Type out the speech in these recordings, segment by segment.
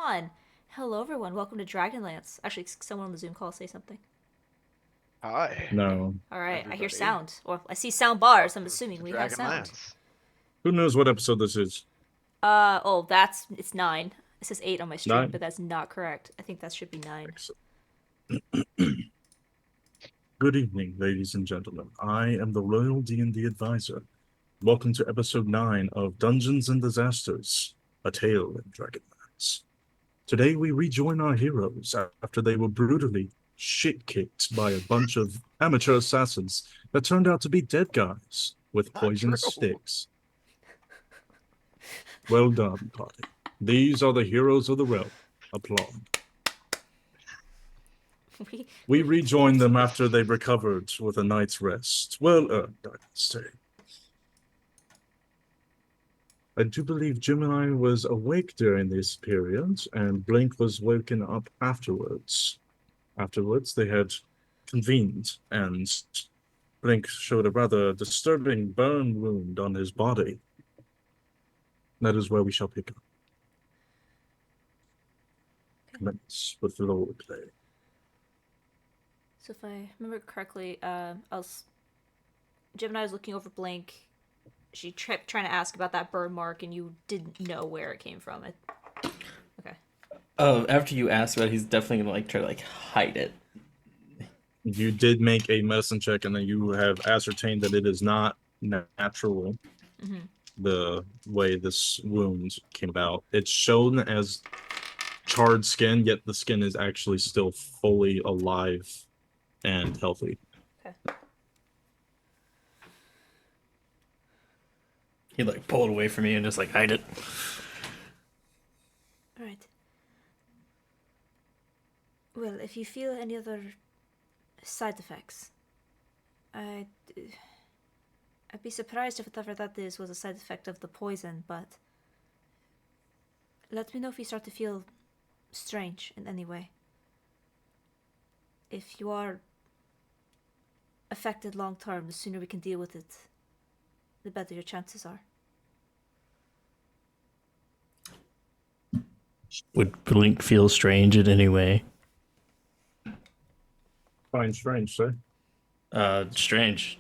on. Hello, everyone. Welcome to Dragonlance. Actually, someone on the Zoom call say something. Hi, No. All right, I hear everybody. sound. Or I see sound bars. I'm Welcome assuming to we have sound. Dragonlance. Who knows what episode this is? It's 9. It says 8 on my stream, but Nine? that's not correct. I think that should be 9. Excellent. Good evening, ladies and gentlemen. I am the RoyalD&DAdvisor. Welcome to episode 9 of Dungeons and Disasters, A Tale in Dragonlance. Today we rejoin our heroes after they were brutally shit-kicked by a bunch of amateur assassins that turned out to be dead guys with Not true. poisonous sticks. Well done, party. These are the heroes of the realm. Applaud. We rejoined them after they recovered with a night's rest. Well earned, I would say. I do believe Gemini was awake during this period, and Blink was woken up afterwards. Afterwards, they had convened, and Blink showed a rather disturbing burn wound on his body. That is where we shall pick up. Commence with the role play. So if I remember correctly, Gemini was looking over Blink. She kept trying to ask about that burn mark, and you didn't know where it came from. Okay. After you ask about it, he's definitely gonna try to hide it. You did make a medicine check, and then you have ascertained that it is not natural. Mm-hmm. The way this wound came about. It's shown as charred skin, yet the skin is actually still fully alive and healthy. Okay. He pull it away from you and just hide it. All right. Well, if you feel any other side effects, I'd be surprised if whatever that is was a side effect of the poison, but let me know if you start to feel strange in any way. If you are affected long term, the sooner we can deal with it, the better your chances are. Would Blink feel strange in any way? Fine, strange, sir. Strange.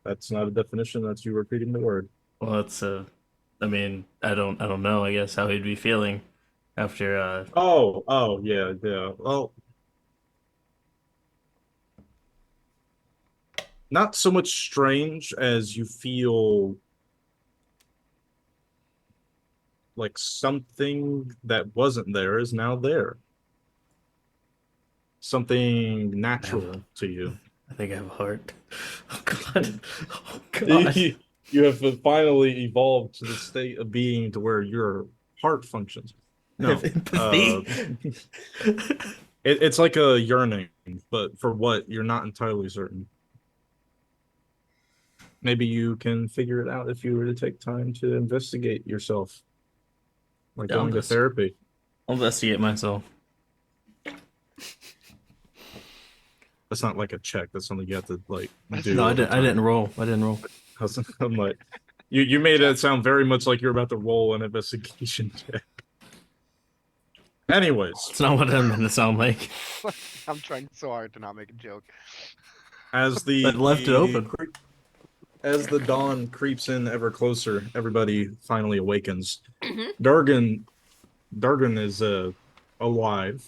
That's not a definition, that's you repeating the word. Well, it's I mean, I don't know. I guess how he'd be feeling after. Yeah. Well, not so much strange as you feel like something that wasn't there is now there. Something natural to you. I think I have a heart. Oh god. Oh god. You have finally evolved to the state of being to where your heart functions. I have empathy. It's like a yearning, but for what, you're not entirely certain. Maybe you can figure it out if you were to take time to investigate yourself, like going to therapy. I'll investigate myself. That's not like a check. That's something you have to do. No, I didn't roll. I'm like, you made it sound very much like you're about to roll an investigation check. Anyways, it's not what I'm gonna sound like. I'm trying so hard to not make a joke. As the I left it open. As the dawn creeps in ever closer, everybody finally awakens. Mm-hmm. Dargon is alive.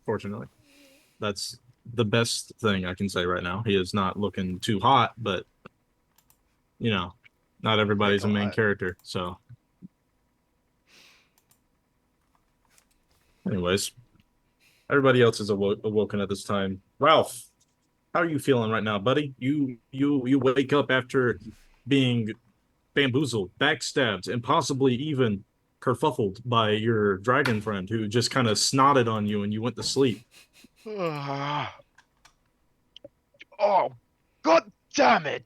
Fortunately, that's the best thing I can say right now. He is not looking too hot, but not everybody's a main character. So, anyways, everybody else is awoken at this time. Ralph, how are you feeling right now, buddy? You wake up after being bamboozled, backstabbed, and possibly even kerfuffled by your dragon friend who just kind of snotted on you and you went to sleep. Oh, god damn it!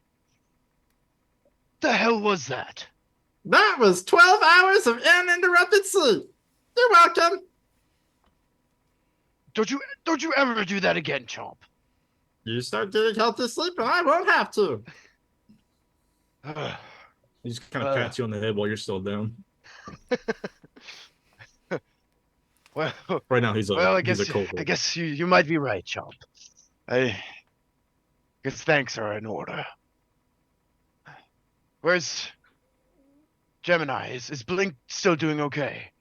The hell was that? That was 12 hours of uninterrupted sleep. You're welcome. Don't you ever do that again, Chomp. You start getting healthy sleep and I won't have to. He just kind of pats you on the head while you're still down. Well, Right now, he's a well, I he's a guess cohort. you might be right, Chomp. I guess thanks are in order. Where's Gemini? Is Blink still doing okay?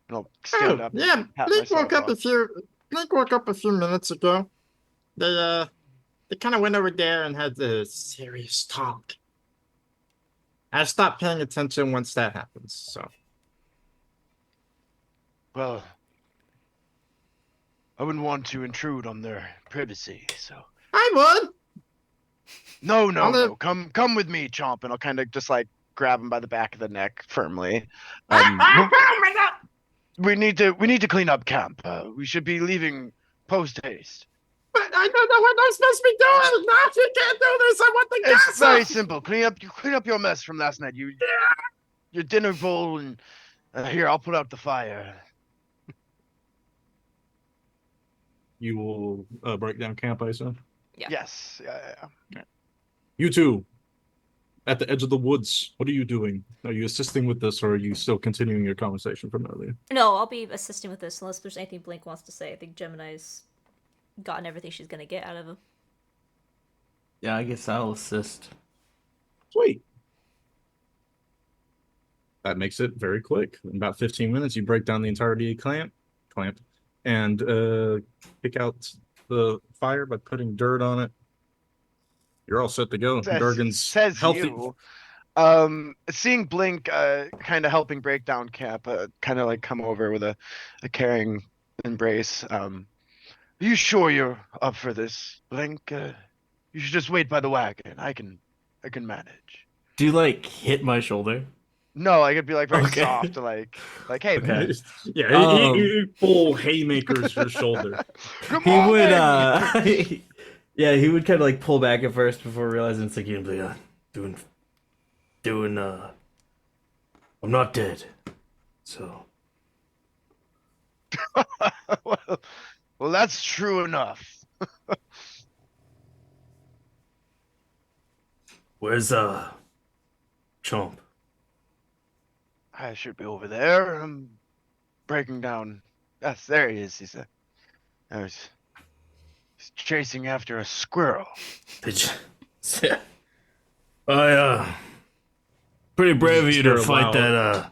And I'll stand Oh, up yeah. and pat Blink myself woke up on. Blink woke up a few minutes ago. They kind of went over there and had the serious talk. I stopped paying attention once that happens. So Well, I wouldn't want to intrude on their privacy, so. I would. No, I'll Come with me, Chomp, and I'll kind of just like grab him by the back of the neck firmly. We need to clean up camp. We should be leaving post haste. But I don't know what I'm supposed to be doing. No, you can't do this. I want the It's gas very off. simple. Clean up your mess from last night. Your dinner bowl, and here I'll put out the fire. You will break down camp, I assume. Yeah. Yes. Yeah. You two, at the edge of the woods, what are you doing? Are you assisting with this, or are you still continuing your conversation from earlier? No, I'll be assisting with this unless there's anything Blink wants to say. I think Gemini's gotten everything she's gonna get out of him. Yeah, I guess I'll assist. Sweet. That makes it very quick. In about 15 minutes, you break down the entirety of clamp, and pick out the fire by putting dirt on it. You're all set to go. Durgan's Says healthy. you. Seeing Blink kind of helping break down camp, kind of like come over with a caring embrace. Are you sure you're up for this, Blink? You should just wait by the wagon. I can manage. Do you like hit my shoulder? No, I could be like very Okay. soft, like hey Okay. man. Yeah, he full haymakers your shoulder. Come He on, would man. yeah, he would kind of like pull back at first before realizing it's like he'd be like, doing I'm not dead. So well, that's true enough. where's Chomp? I should be over there. I'm breaking down. Yes, there he is. He's chasing after a squirrel. Did you pretty brave of you to Squirrel, fight wow. that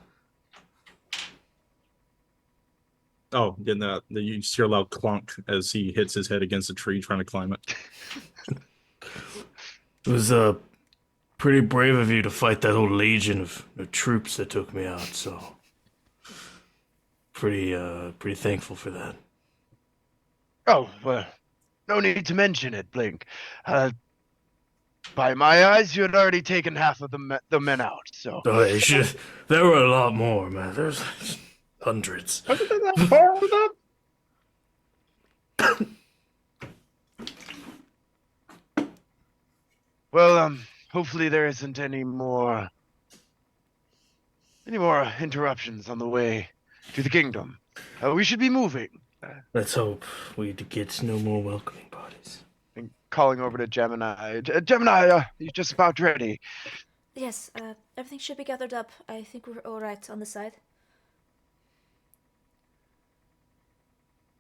Oh, getting that. You hear a loud clunk as he hits his head against a tree trying to climb it. It was pretty brave of you to fight that whole legion of troops that took me out, so pretty thankful for that. Oh, well, no need to mention it, Blink. By my eyes, you had already taken half of the men out, so. Oh, there were a lot more, man. There's hundreds. Well, hopefully there isn't any more interruptions on the way to the kingdom. We should be moving. Let's hope we get no more welcoming parties. And calling over to Gemini. Gemini, you just about ready? Yes, everything should be gathered up. I think we're all right on the side.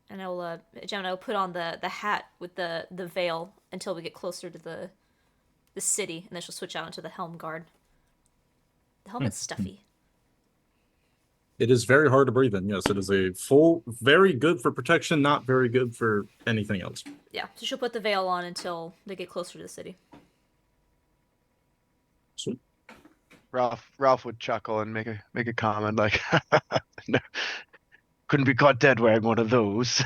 And I'll, Gemini will put on the hat with the veil until we get closer to the city, and then she'll switch out into the helm guard. The helmet's stuffy. It is very hard to breathe in. Yes, it is a full, very good for protection, not very good for anything else. Yeah, so she'll put the veil on until they get closer to the city. Sweet. Ralph would chuckle and make a comment like, no, couldn't be caught dead wearing one of those.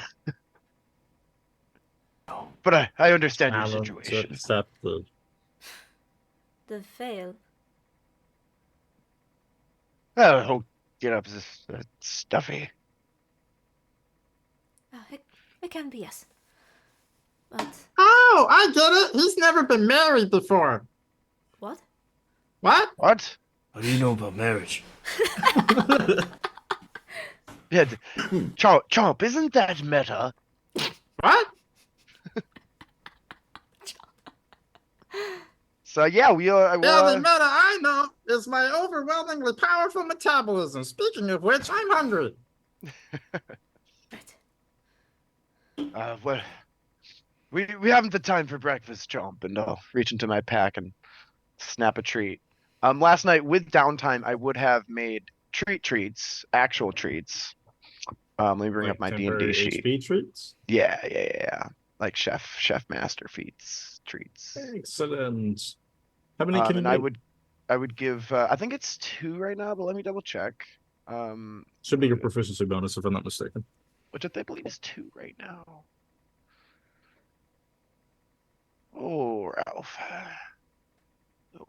But I understand your situation. Except the veil. Oh, whole get up is stuffy. It can be, yes. But Oh, I get it. He's never been married before. what? What? What? What do you know about marriage? Yeah, Chomp, isn't that meta? What? So yeah, we are. Yeah, the meta I know is my overwhelmingly powerful metabolism. Speaking of which, I'm hungry. Well, we haven't the time for breakfast, Chomp, and I'll reach into my pack and snap a treat. Last night with downtime, I would have made treats, actual treats. Let me bring Like up my temporary D&D sheet. HP treats. Yeah. Like chef master feats treats. Excellent. How many can you And make? I would give. I think it's 2 right now, but let me double check. Should be your proficiency bonus if I'm not mistaken. Which I believe is 2 right now. Oh, Ralph.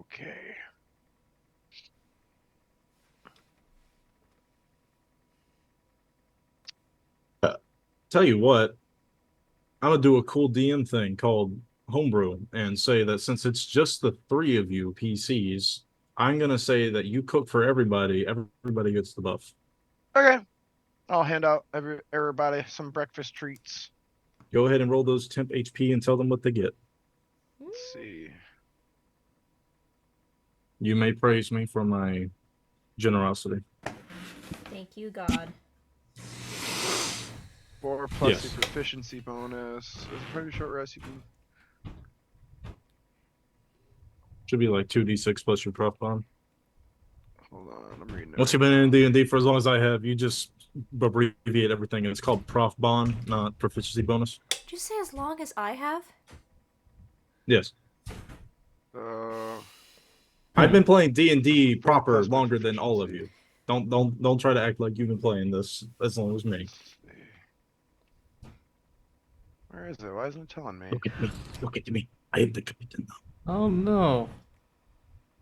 Okay. Tell you what, I'm gonna do a cool DM thing called homebrew and say that since it's just the 3 of you PCs, I'm gonna say that you cook for everybody. Everybody gets the buff. Okay. I'll hand out everybody some breakfast treats. Go ahead and roll those temp HP and tell them what they get. Let's see. You may praise me for my generosity. Thank you, God. 4 plus Yes. the proficiency bonus. It's a pretty short rest. You can. Should be like 2d6 plus your prof bond. Hold on, I'm reading it. Once you've been in D&D for as long as I have, you just abbreviate everything. It's called prof bond, not proficiency bonus. Did you say as long as I have? Yes. Uh, I've been playing D&D proper plus my longer than all of proficiency. you. Don't try to act like you've been playing this as long as me. let's see. Where is it? Why isn't it telling me? Look at me. Look at me. I am the captain now. Oh no.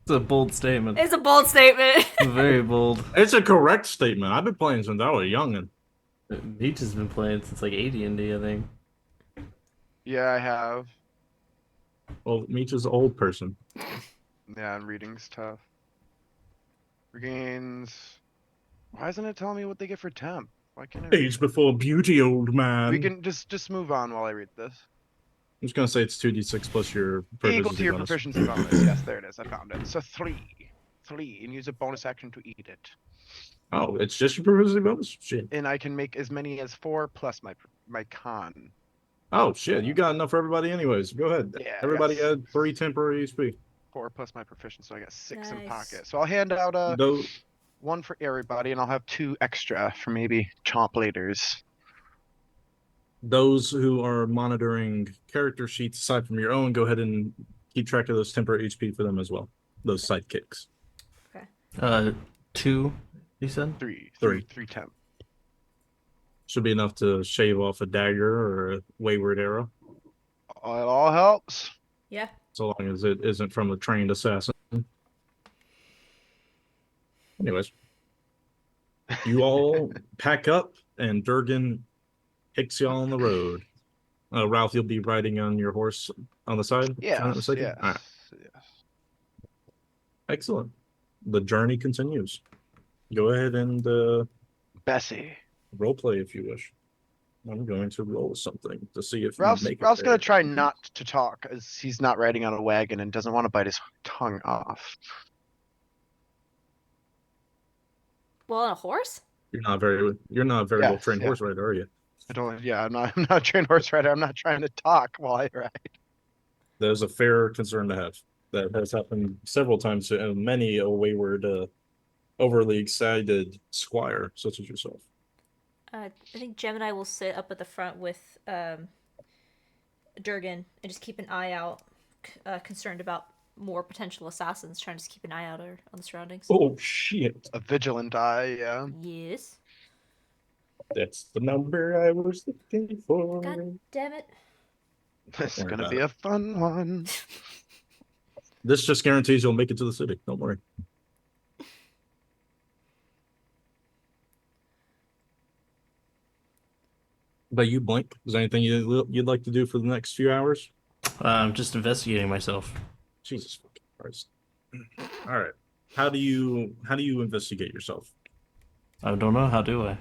It's a bold statement. It's a bold statement. Very bold. It's a correct statement. I've been playing since I was youngin'. Beach has been playing since like AD&D, I think. Yeah, I have. Well, Meech is an old person. Yeah, and reading's tough. Regains. Why isn't it telling me what they get for temp? Why can't I read Age it? before beauty, old man. We can just move on while I read this. I'm just gonna say it's 2d6 plus your Equal to your bonus. proficiency bonus. Yes, there it is. I found it. So 3, and use a bonus action to eat it. Oh, it's just your proficiency bonus? Shit. And I can make as many as 4 plus my con. Oh, shit. You got enough for everybody anyways. Go ahead. Yeah, I Everybody got add 3 temporary HP. 4 plus my proficiency, so I got 6 in Nice. pocket. So I'll hand out Though, 1 for everybody, and I'll have 2 extra for maybe chomp laters. those who are monitoring character sheets aside from your own, go ahead and keep track of those temporary HP for them as well. Those sidekicks. 2, you said? 3 temp. Should be enough to shave off a dagger or a wayward arrow, It all helps. Yeah. so long as it isn't from a trained assassin. Anyways, you all pack up, and Durgan takes y'all on the road. Ralph, you'll be riding on your horse on the side? if I'm not Yes, mistaken? yes, All right. yes. Excellent. The journey continues. Go ahead and Bessie. roleplay if you wish. I'm going to roll something to see if Ralph's you make it gonna there. try not to talk as he's not riding on a wagon and doesn't want to bite his tongue off. Well, on a horse? You're not a very well Yes, trained yeah. horse rider, are you? I don't. Yeah, I'm not a trained horse rider. I'm not trying to talk while I ride. That is a fair concern to have. That has happened several times to many a wayward, overly excited squire such as yourself. I think Gemini will sit up at the front with Durgan and just keep an eye out, concerned about more potential assassins, trying to just keep an eye out on the surroundings. Oh shit! A vigilant eye. Yeah. Yes. That's the number I was looking for. God damn it. This is worry gonna about be a fun one. This just guarantees you'll make it to the city. Don't worry. But you, Blink, is there anything you'd like to do for the next few hours? I'm just investigating myself. Jesus fucking Christ! All right, how do you investigate yourself? I don't know. How do I?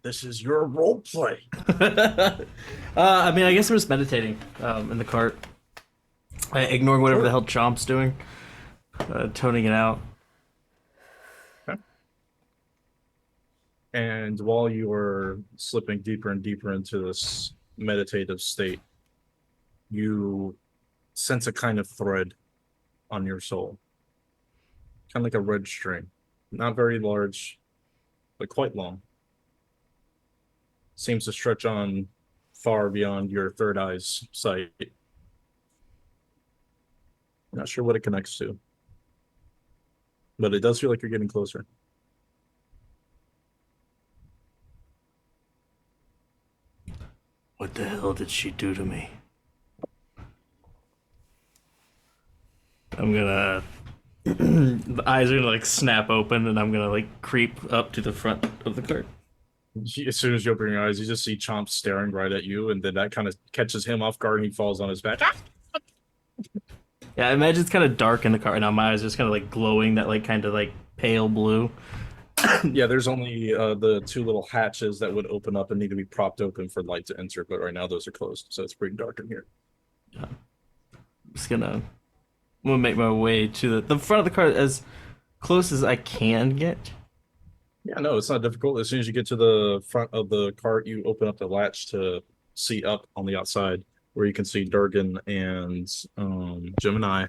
This is your role play. I mean, I guess I'm just meditating in the cart, ignoring whatever the hell Chomp's doing. toning it out. And while you are slipping deeper and deeper into this meditative state, you sense a kind of thread on your soul. Kind of like a red string. Not very large, but quite long. Seems to stretch on far beyond your third eye's sight. Not sure what it connects to, but it does feel like you're getting closer. What the hell did she do to me? I'm gonna... the eyes are gonna like snap open and I'm gonna like creep up to the front of the cart. As soon as you open your eyes, you just see Chomp staring right at you, and then that kind of catches him off guard and he falls on his back. Yeah, I imagine it's kind of dark in the cart now. My eyes are just kind of like glowing that like kind of like pale blue. Yeah, there's only the two little hatches that would open up and need to be propped open for light to enter, but right now those are closed, so it's pretty dark in here. I'm gonna make my way to the front of the cart as close as I can get. Yeah, no, it's not difficult. As soon as you get to the front of the cart, you open up the latch to see up on the outside, where you can see Durgan and Gemini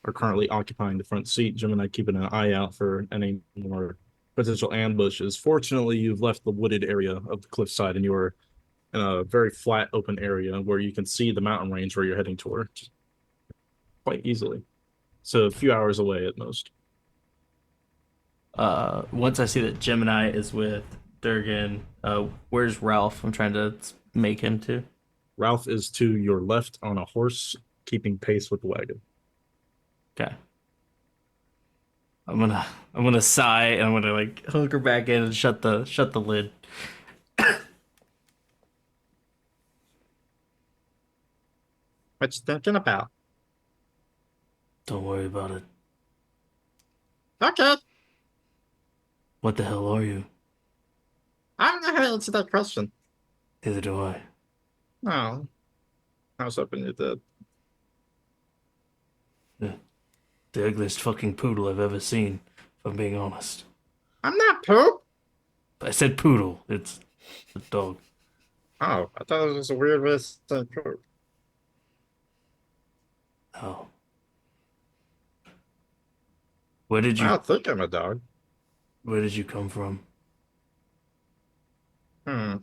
are currently occupying the front seat. Gemini keeping an eye out for any more potential ambushes. Fortunately, you've left the wooded area of the cliffside and you're in a very flat, open area where you can see the mountain range where you're heading toward quite easily. So a few hours away at most. Once I see that Gemini is with Durgan, where's Ralph? I'm trying to make him to. Ralph is to your left on a horse, keeping pace with the wagon. Okay. I'm gonna sigh and I'm gonna like hunker back in and shut the lid. What you thinking about? Don't worry about it. Okay. What the hell are you? I don't know how to answer that question. Neither do I. No. I was hoping you did. The ugliest fucking poodle I've ever seen, if I'm being honest. I'm not poop. I said poodle. It's a dog. Oh, I thought it was a weird way to say poop. Oh. Where did I you don't think I'm a dog. come from? Hmm.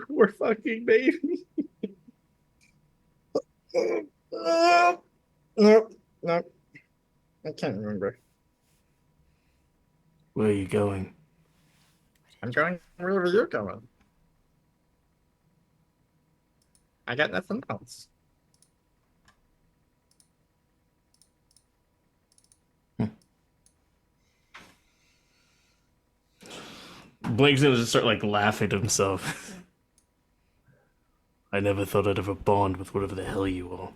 Poor fucking baby. Nope. Nope. I can't remember. Where are you going? I'm going wherever you're going. I got nothing else. Blink's gonna just start like laughing to himself. I never thought I'd ever bond with whatever the hell you are.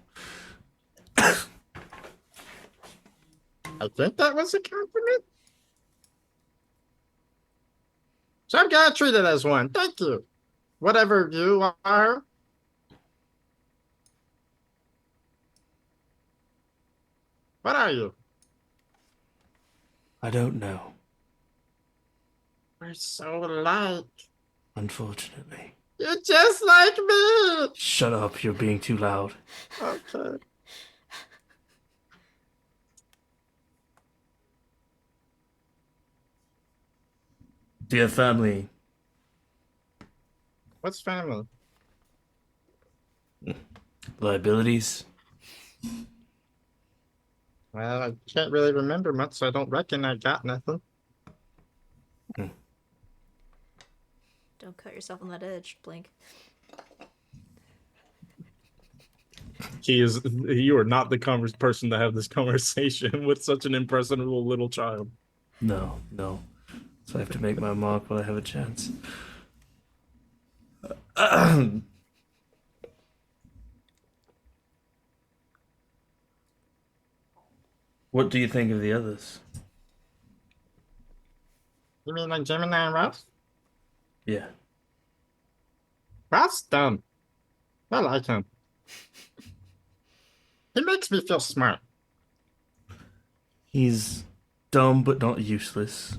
I think that was a compliment. So I'm gonna treat it as one. Thank you. Whatever you are. What are you? I don't know, We're so alike. unfortunately. You're just like me. Shut up, you're being too loud. Okay. Do you have family? What's family? Liabilities? Well, I can't really remember much, so I don't reckon I got nothing. Don't cut yourself on that edge, Blink. You are not the person to have this conversation with such an impressionable little child. No. So I have to make my mark while I have a chance. What do you think of the others? You mean like Gemini and Ralph? Yeah. That's dumb. I like him. He makes me feel smart. He's dumb but not useless.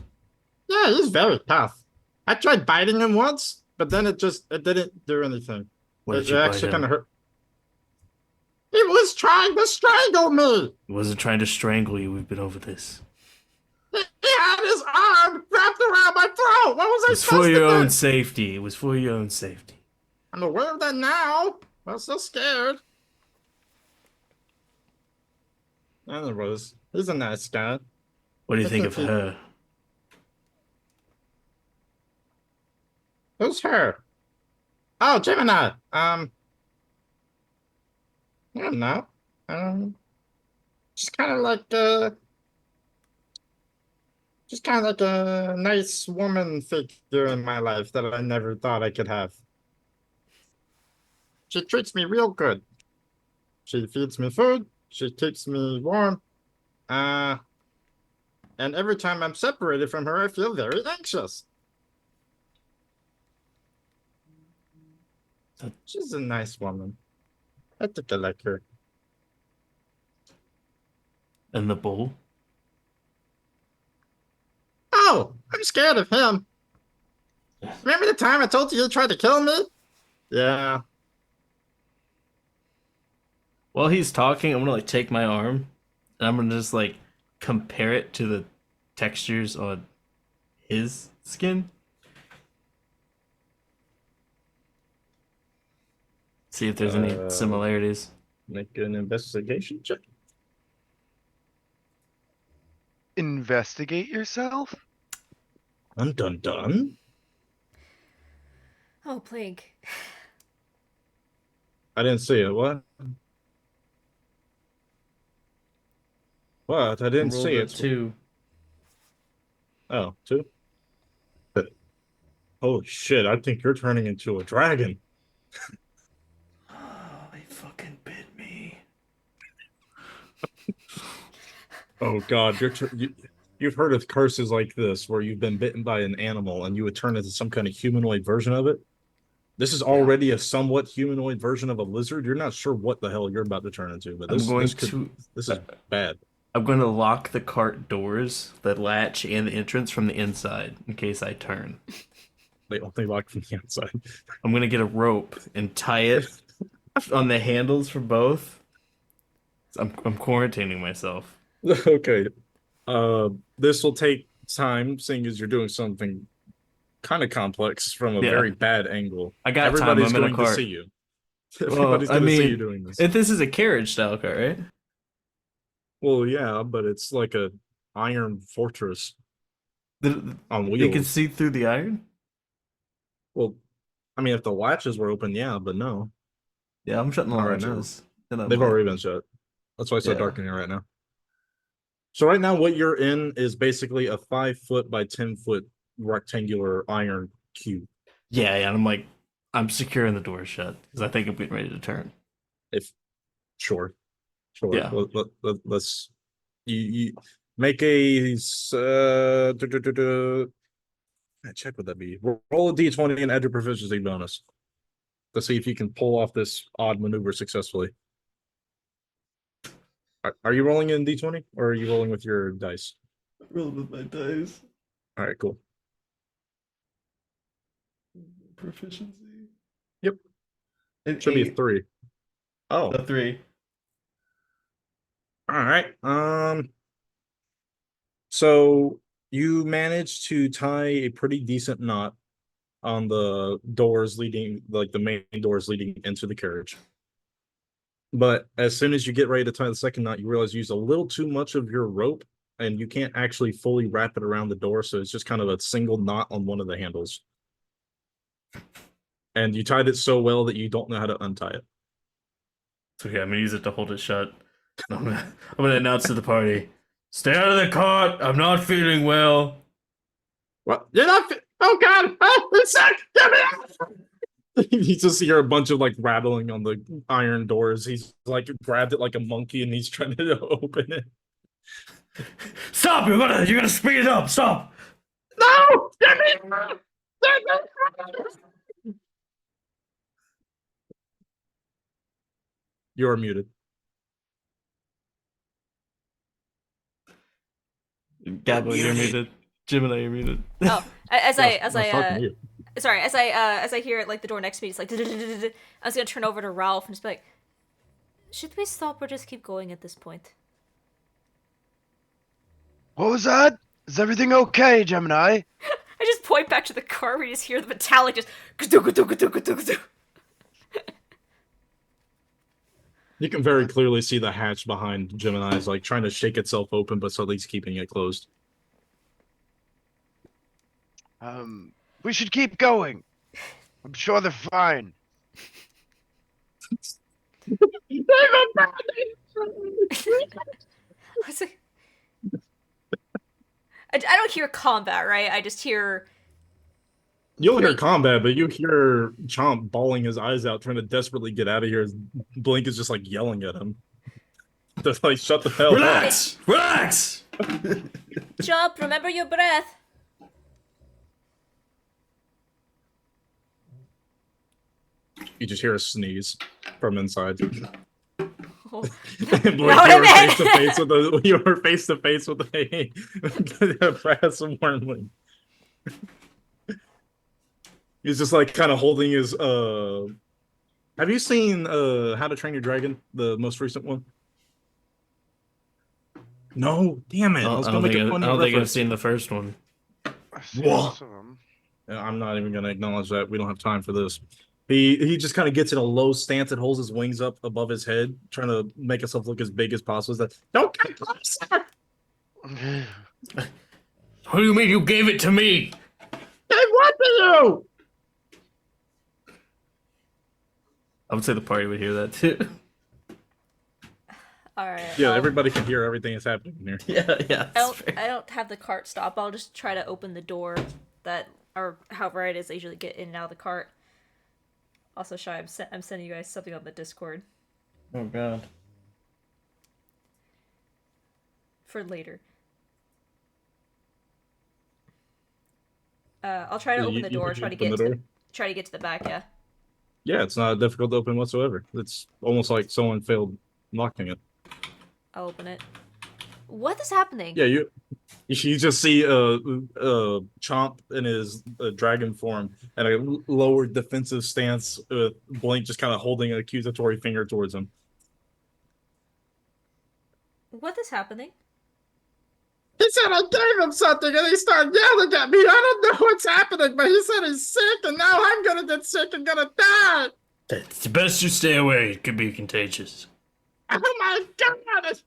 Yeah, he's very tough. I tried biting him once, but then it didn't do anything. Why did It you bite actually him? kind of hurt. He was trying to strangle me. He wasn't trying to strangle you. We've been over this. He had his arm wrapped around my throat. What was It I was for supposed your to own do? safety. It was for your own safety. I'm aware of that now. I'm so scared. Anyways, he's a nice guy. What do you I think think of her? Who's her? Oh, Gemini. I don't know. Just kind of like just kind of like a nice woman figure in my life that I never thought I could have. She treats me real good. She feeds me food. She keeps me warm. And every time I'm separated from her, I feel very anxious. She's a nice woman. I think I like her. And the bull? Oh, I'm scared of him. Remember the time I told you he tried to kill me? Yeah. While he's talking, I'm gonna like take my arm and I'm gonna just like compare it to the textures on his skin. See if there's any similarities. Make an investigation check. Investigate yourself? Dun dun dun. Oh, plague. I didn't see it. What? What? I didn't Rolled see a it. 2. Oh, two? Holy shit, I think you're turning into a dragon. Oh, he fucking bit me. Oh god, you've heard of curses like this where you've been bitten by an animal and you would turn into some kind of humanoid version of it. This is already a somewhat humanoid version of a lizard. You're not sure what the hell you're about to turn into, but this is bad. I'm going to lock the cart doors, the latch, and the entrance from the inside in case I turn. They only lock from the outside. I'm going to get a rope and tie it on the handles for both. I'm quarantining myself. Okay. This will take time, seeing as you're doing something kind of complex from a very bad angle. I got Everybody's time. I'm in a going to cart. see you. Well, Everybody's going to see you doing this. If this is a carriage style cart, right? Well, yeah, but it's like a iron fortress on wheels. You can see through the iron? Well, I mean, if the latches were open, yeah, but no. Yeah, I'm shutting the Not right now. latches. They've already been shut. That's why it's so dark in here right now. So right now, what you're in is basically a 5-foot by 10-foot rectangular iron cube. Yeah, and I'm securing the door shut because I think I'm getting ready to turn. Sure. Yeah. Let's you make a check what that be. Roll a d20 and add your proficiency bonus to see if you can pull off this odd maneuver successfully. Are you rolling in d20 or are you rolling with your dice? Rolling with my dice. All right, cool. Proficiency. Yep. It Should be a 3. Oh, a 3. all right. So you managed to tie a pretty decent knot on the doors leading, like the main doors leading into the carriage. But as soon as you get ready to tie the second knot, you realize you use a little too much of your rope and you can't actually fully wrap it around the door. So it's just kind of a single knot on one of the handles. And you tied it so well that you don't know how to untie it. So yeah, I'm gonna use it to hold it shut. I'm gonna announce to the party, stay out of the cart. I'm not feeling well. What? You're not. Oh God! Oh, it's sick! Get me out! You just hear a bunch of like rattling on the iron doors. He's like grabbed it like a monkey and he's trying to open it. Stop! You're gonna speed it up. Stop! No! Get me out! You are muted. Gabbo, you're muted. Gemini, you're muted. Oh, as No, I no, fuck me. sorry, as I hear like the door next to me, it's like I was gonna turn over to Ralph and just be like, should we stop or just keep going at this point? What was that? Is everything okay, Gemini? I just point back to the car where you just hear the metallic just. Ka-doo-ka-doo-ka-doo-ka-doo-ka-doo. You can very clearly see the hatch behind Gemini's like trying to shake itself open, but Sully's keeping it closed. We should keep going. I'm sure they're fine. I was like- I don't hear combat, right? I just hear. You'll hear combat, but you hear Chomp bawling his eyes out, trying to desperately get out of here. As Blink is just like yelling at him. They're like, shut the hell up. Relax! Relax! Jump, remember your breath. You just hear a sneeze from inside. Oh. Blink, Not what I you were face to face with a brass wormling. He's just like kind of holding his Have you seen How to Train Your Dragon, the most recent one? No, damn it! I was gonna make a funny I don't think I've reference. seen the first one. I've seen Whoa. most of them. I'm not even gonna acknowledge that. We don't have time for this. He just kind of gets in a low stance and holds his wings up above his head, trying to make himself look as big as possible. He's like, don't get closer! What do you mean you gave it to me? Hey, what to you? I would say the party would hear that too. All right. Yeah, everybody can hear everything that's happening in here. Yeah. I don't have the cart stop. I'll just try to open the door that, or however it is I usually get in and out of the cart. Also, Shy, I'm sending you guys something on the Discord Oh god. for later. I'll try to open the door. Try to get to the back. Yeah. Yeah, it's not difficult to open whatsoever. It's almost like someone failed locking it. I'll open it. What is happening? Yeah, you just see Chomp in his dragon form and a lower defensive stance with Blink just kind of holding an accusatory finger towards him. What is happening? He said I gave him something and he started yelling at me. I don't know what's happening, but he said he's sick and now I'm gonna get sick and gonna die. It's best you stay away. It could be contagious. Oh my god!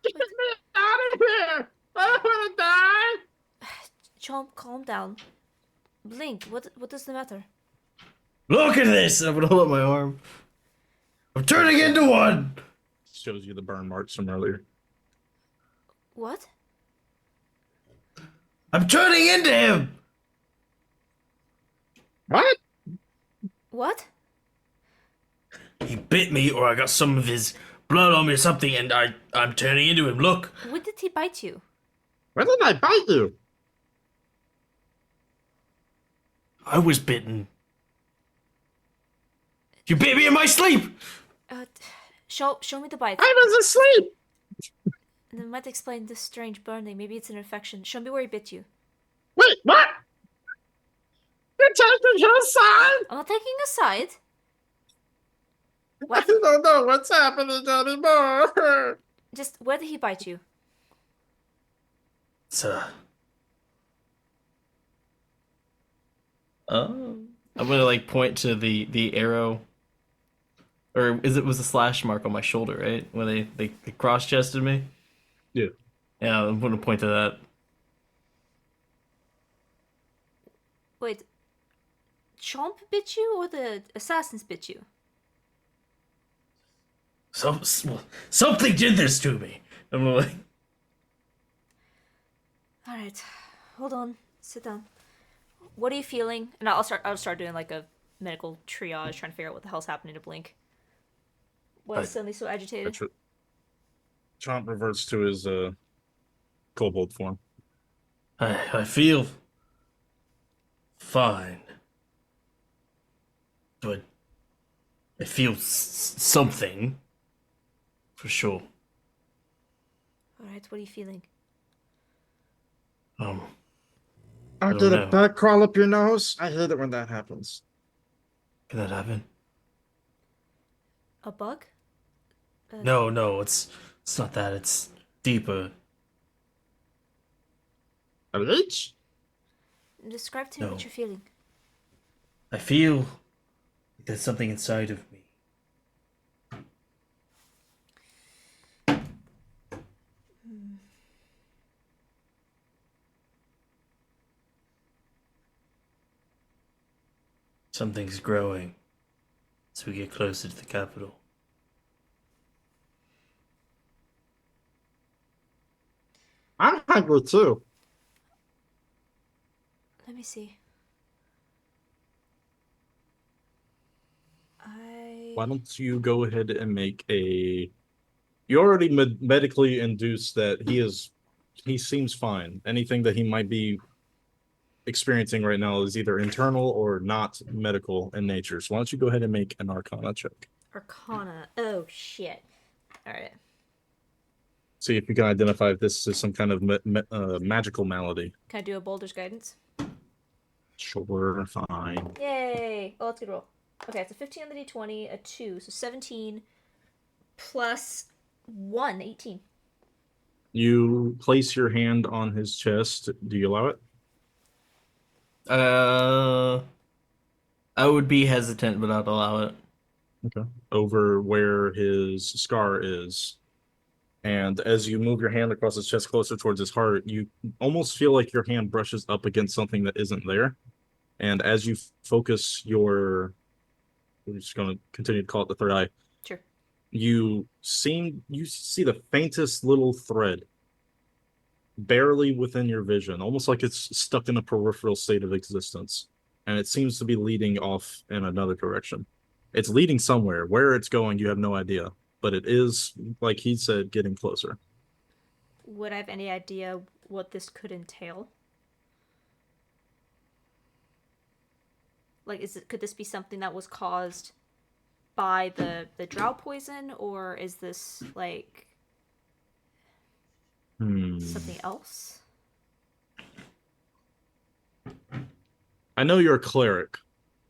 Get me out of here! I don't wanna die! Chomp, calm down. Blink, what is the matter? Look at this! I'm gonna hold up my arm. I'm turning into one! Shows you the burn marks from earlier. What? I'm turning into him! What? What? He bit me or I got some of his blood on me or something and I'm turning into him. Look! When did he bite you? Where did I bite you? I was bitten. You bit me in my sleep! Show me the bite. I was asleep! That might explain this strange burning. Maybe it's an infection. Show me where he bit you. Wait, what? You're taking his side? I'm not taking a side. I What? don't know what's happening anymore. Just where did he bite you? It's I'm gonna like point to the arrow, or was a slash mark on my shoulder, right? When they cross chested me. Yeah. Yeah, I'm gonna point to that. Wait. Chomp bit you or the assassins bit you? Something did this to me. I'm like, Alright. Hold on. Sit down. What are you feeling? And I'll start doing like a medical triage, trying to figure out what the hell's happening to Blink. Why is suddenly so agitated? Chomp reverts to his kobold form. I feel fine, but I feel something. for sure. Alright, what are you feeling? Oh, don't did a know. bug crawl up your nose? I hate it when that happens. Can that happen? A bug? No, it's not that. It's deeper. A leech? Describe to me No. what you're feeling. I feel like there's something inside of me. Something's growing as we get closer to the capital. I'm hungry too. Let me see. Why don't you go ahead and make a... You already medically induced that he seems fine. Anything that he might be experiencing right now is either internal or not medical in nature. So why don't you go ahead and make an Arcana check? Arcana. Oh, shit. Alright. See if you can identify if this is some kind of magical malady. Can I do a Boulder's Guidance? Sure, fine. Yay! Oh, that's a good roll. Okay, it's a 15 on the d20, a 2, so 17 plus 1, 18. You place your hand on his chest. Do you allow it? I would be hesitant, but I'd allow it. Okay. Over where his scar is. And as you move your hand across his chest closer towards his heart, you almost feel like your hand brushes up against something that isn't there. And as you focus your... We're just going to continue to call it the third eye. Sure. You see the faintest little thread barely within your vision, almost like it's stuck in a peripheral state of existence. And it seems to be leading off in another direction. It's leading somewhere. Where it's going, you have no idea. But it is, like he said, getting closer. Would I have any idea what this could entail? Like, could this be something that was caused by the drow poison, or is this like something else? I know you're a cleric,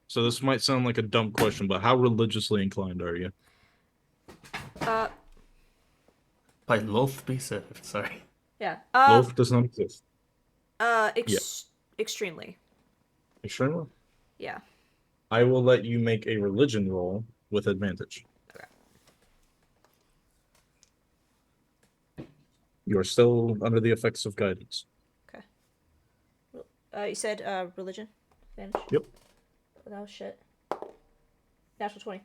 so this might sound like a dumb question, but how religiously inclined are you? By loath be served, sorry. Yeah. Loaf does not exist. Extremely. Extremely? Yeah. I will let you make a religion roll with advantage. Okay. You are still under the effects of guidance. You said religion advantage? Yep. Oh, that was shit. Natural 20.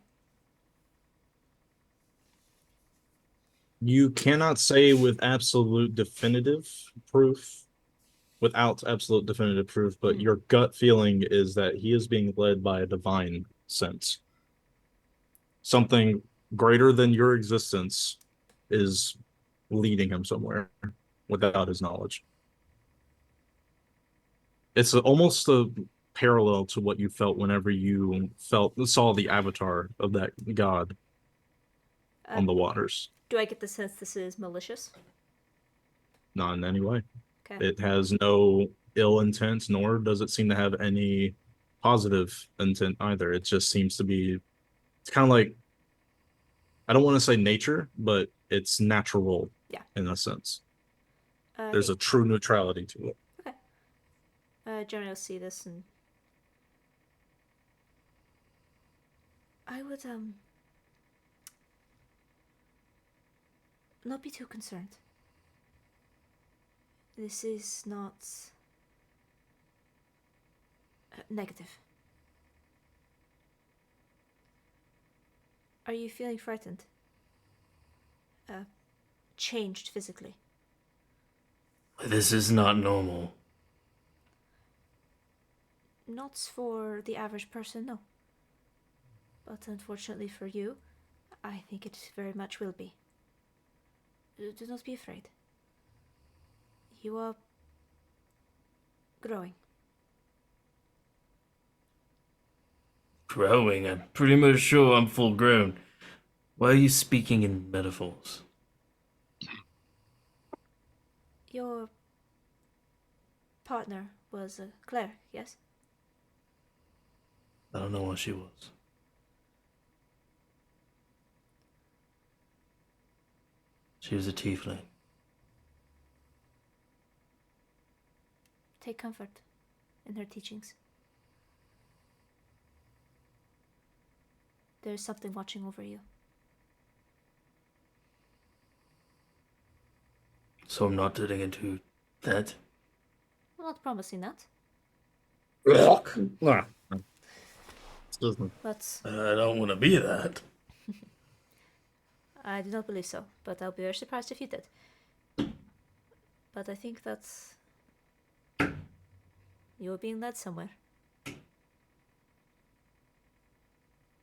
You cannot say with absolute definitive proof, but your gut feeling is that he is being led by a divine sense. Something greater than your existence is leading him somewhere without his knowledge. It's almost a parallel to what you felt whenever you saw the avatar of that god on the waters. Do I get the sense this is malicious? Not in any way. Okay. It has no ill intent, nor does it seem to have any positive intent either. It just seems to be, it's kind of like, I don't want to say nature, but it's natural in a sense. There's a true neutrality to it. Okay. Jonah will see this and I would not be too concerned. This is not negative. Are you feeling frightened? Changed physically? This is not normal. Not for the average person, no. But unfortunately for you, I think it very much will be. Do not be afraid. You are growing. Growing? I'm pretty much sure I'm full grown. Why are you speaking in metaphors? Your partner was Claire, yes? I don't know what she was. She was a tiefling. Take comfort in her teachings. There is something watching over you. So I'm not getting into that. I'm not promising that, Ah, excuse me. but I don't want to be that. I do not believe so. But I'll be very surprised if you did. But I think that's... You're being led somewhere.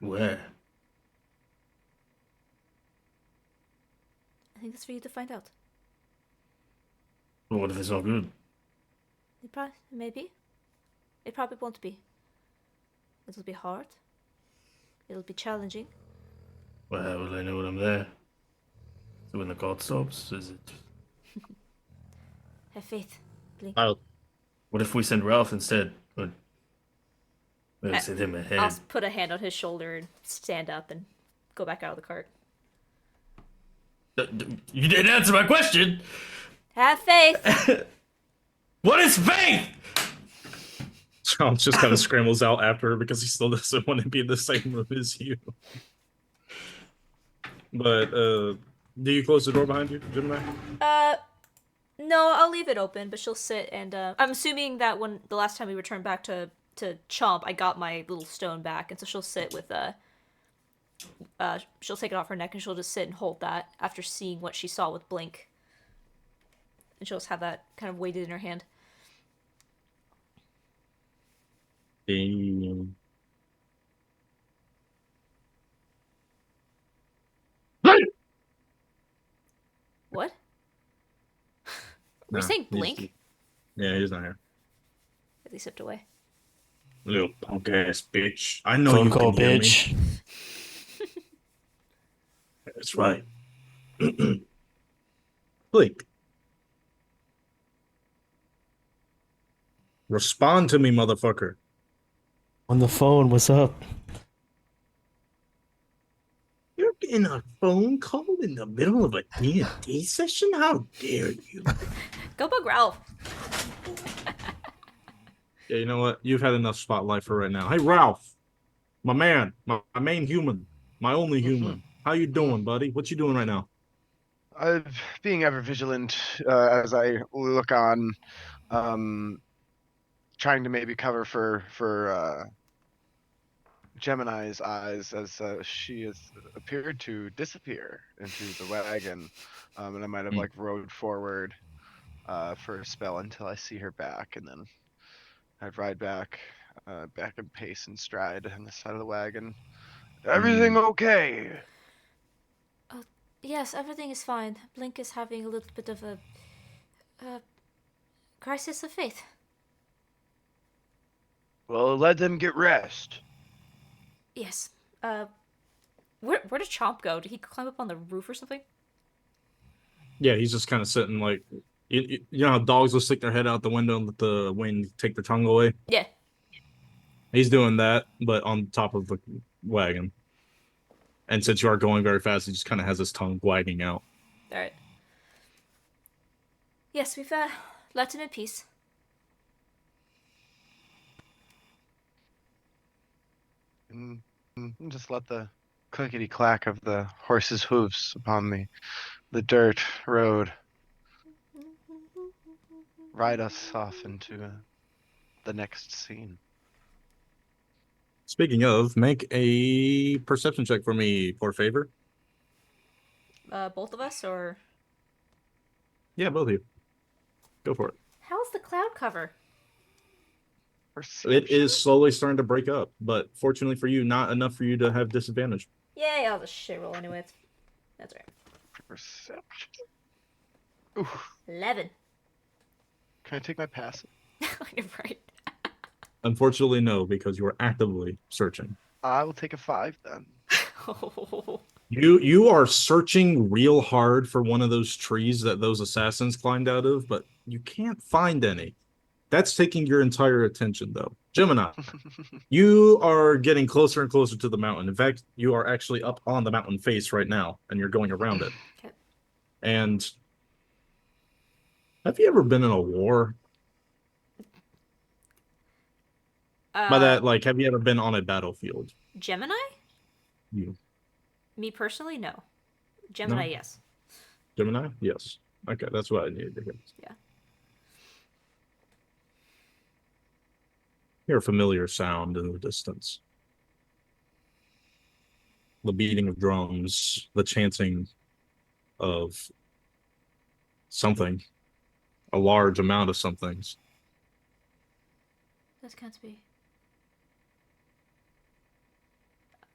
Where? I think that's for you to find out. Well, what if it's not good? Maybe. It probably won't be. It'll be hard. It'll be challenging. Well, how will I know when I'm there? So when the god stops, is it? Have faith, Blink. What if we send Ralph instead? We'll send him ahead. I'll put a hand on his shoulder and stand up and go back out of the cart. You didn't answer my question! Have faith! What is faith? Charles just kind of scrambles out after her because he still doesn't want to be in the same room as you. But, do you close the door behind you, Gemini? No, I'll leave it open, but she'll sit and, I'm assuming that when the last time we returned back to Chomp, I got my little stone back, and so she'll sit with, she'll take it off her neck and she'll just sit and hold that after seeing what she saw with Blink. And she'll just have that kind of weighted in her hand. Damn. What? Were you No, saying Blink? Yeah, he's not here. He slipped away. Little punk ass bitch. I know Phone you call, can hear me. bitch. That's right. Blake. Respond to me, motherfucker. On the phone, what's up? You're getting a phone call in the middle of a D&D session? How dare you? Go bug Ralph! Yeah, you know what? You've had enough spotlight for right now. Hey, Ralph. My man. My main human. My only human. How you doing, buddy? What you doing right now? Being ever vigilant as I look on, trying to maybe cover for Gemini's eyes as she has appeared to disappear into the wagon, and I might have like rode forward for a spell until I see her back, and then I'd ride back and pace and stride on the side of the wagon. Everything okay? Yes, everything is fine. Blink is having a little bit of a crisis of faith. Well, let them get rest. Yes. Where did Chomp go? Did he climb up on the roof or something? Yeah, he's just kind of sitting like, you know how dogs will stick their head out the window and let the wind take their tongue away? Yeah. He's doing that, but on top of the wagon. And since you are going very fast, he just kind of has his tongue wagging out. All right. Yes, we've left him in peace. And just let the clickety clack of the horse's hooves upon the dirt road ride us off into the next scene. Speaking of, make a perception check for me, for favor. Both of us, or Yeah, both of you. Go for it. how's the cloud cover? It is slowly starting to break up, but fortunately for you, not enough for you to have disadvantage. Yay! I'll just shit roll anyway. That's right. Perception. Ooh, 11. can I take my passive? You're right. Unfortunately, no, because you are actively searching. I will take a 5 then. You are searching real hard for one of those trees that those assassins climbed out of, but you can't find any. That's taking your entire attention, though. Gemini, you are getting closer and closer to the mountain. In fact, you are actually up on the mountain face right now, and you're going around it. Okay. And have you ever been in a war? By that, like, have you ever been on a battlefield? Gemini? You Me personally, no. Gemini, No? yes. Gemini? Yes. Okay, that's what I needed to hear. Yeah. Hear a familiar sound in the distance. The beating of drums, the chanting of something, a large amount of somethings. That can't be.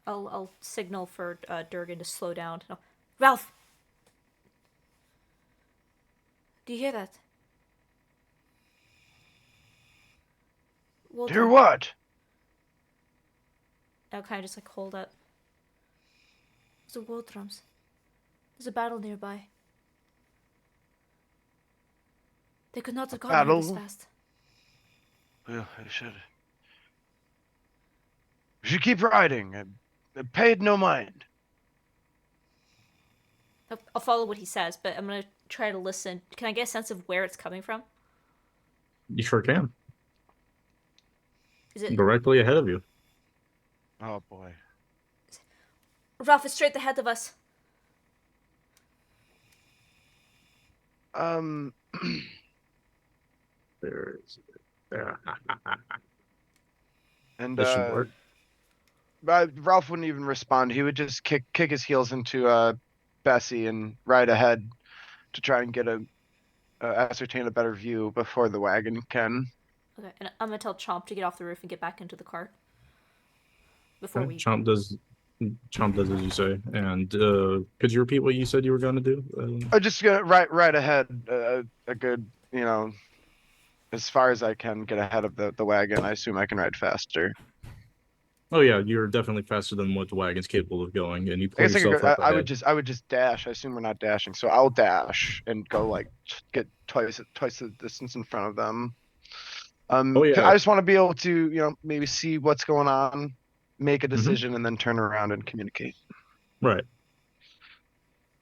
I'll signal for Durgan to slow down. No. Ralph! Do you hear that? Well Hear done. what? I'll kind of just like hold up. Those are war drums. There's a battle nearby. They could not have gotten here this Battle? fast. Well, we should keep riding. I paid no mind. I'll follow what he says, but I'm gonna try to listen. Can I get a sense of where it's coming from? You sure can. Is it Directly ahead of you. Oh boy. Ralph? It's straight ahead of us. There is. There. And This should work. Ralph wouldn't even respond. He would just kick his heels into Bessie and ride ahead to try and get ascertain a better view before the wagon can. Okay, and I'm gonna tell Chomp to get off the roof and get back into the cart before Okay, we. Chomp does as you say. And could you repeat what you said you were going to do? I'm just gonna ride ahead a good, as far as I can get ahead of the wagon. I assume I can ride faster. Oh yeah, you're definitely faster than what the wagon's capable of going, and you I pull guess I could yourself go, up I ahead. would just dash. I assume we're not dashing, so I'll dash and go like get twice the distance in front of them. Oh yeah. I just want to be able to, maybe see what's going on, make a Mm-hmm. decision, and then turn around and communicate. Right.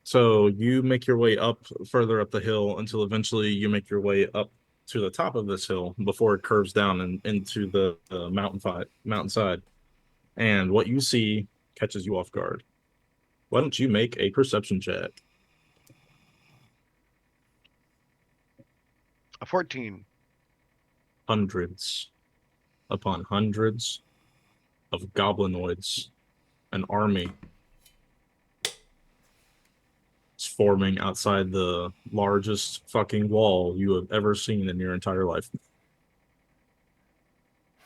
So you make your way up further up the hill until eventually you make your way up to the top of this hill before it curves down and into the mountainside. And what you see catches you off guard. Why don't you make a perception check? A 14. Hundreds upon hundreds of goblinoids, an army is forming outside the largest fucking wall you have ever seen in your entire life.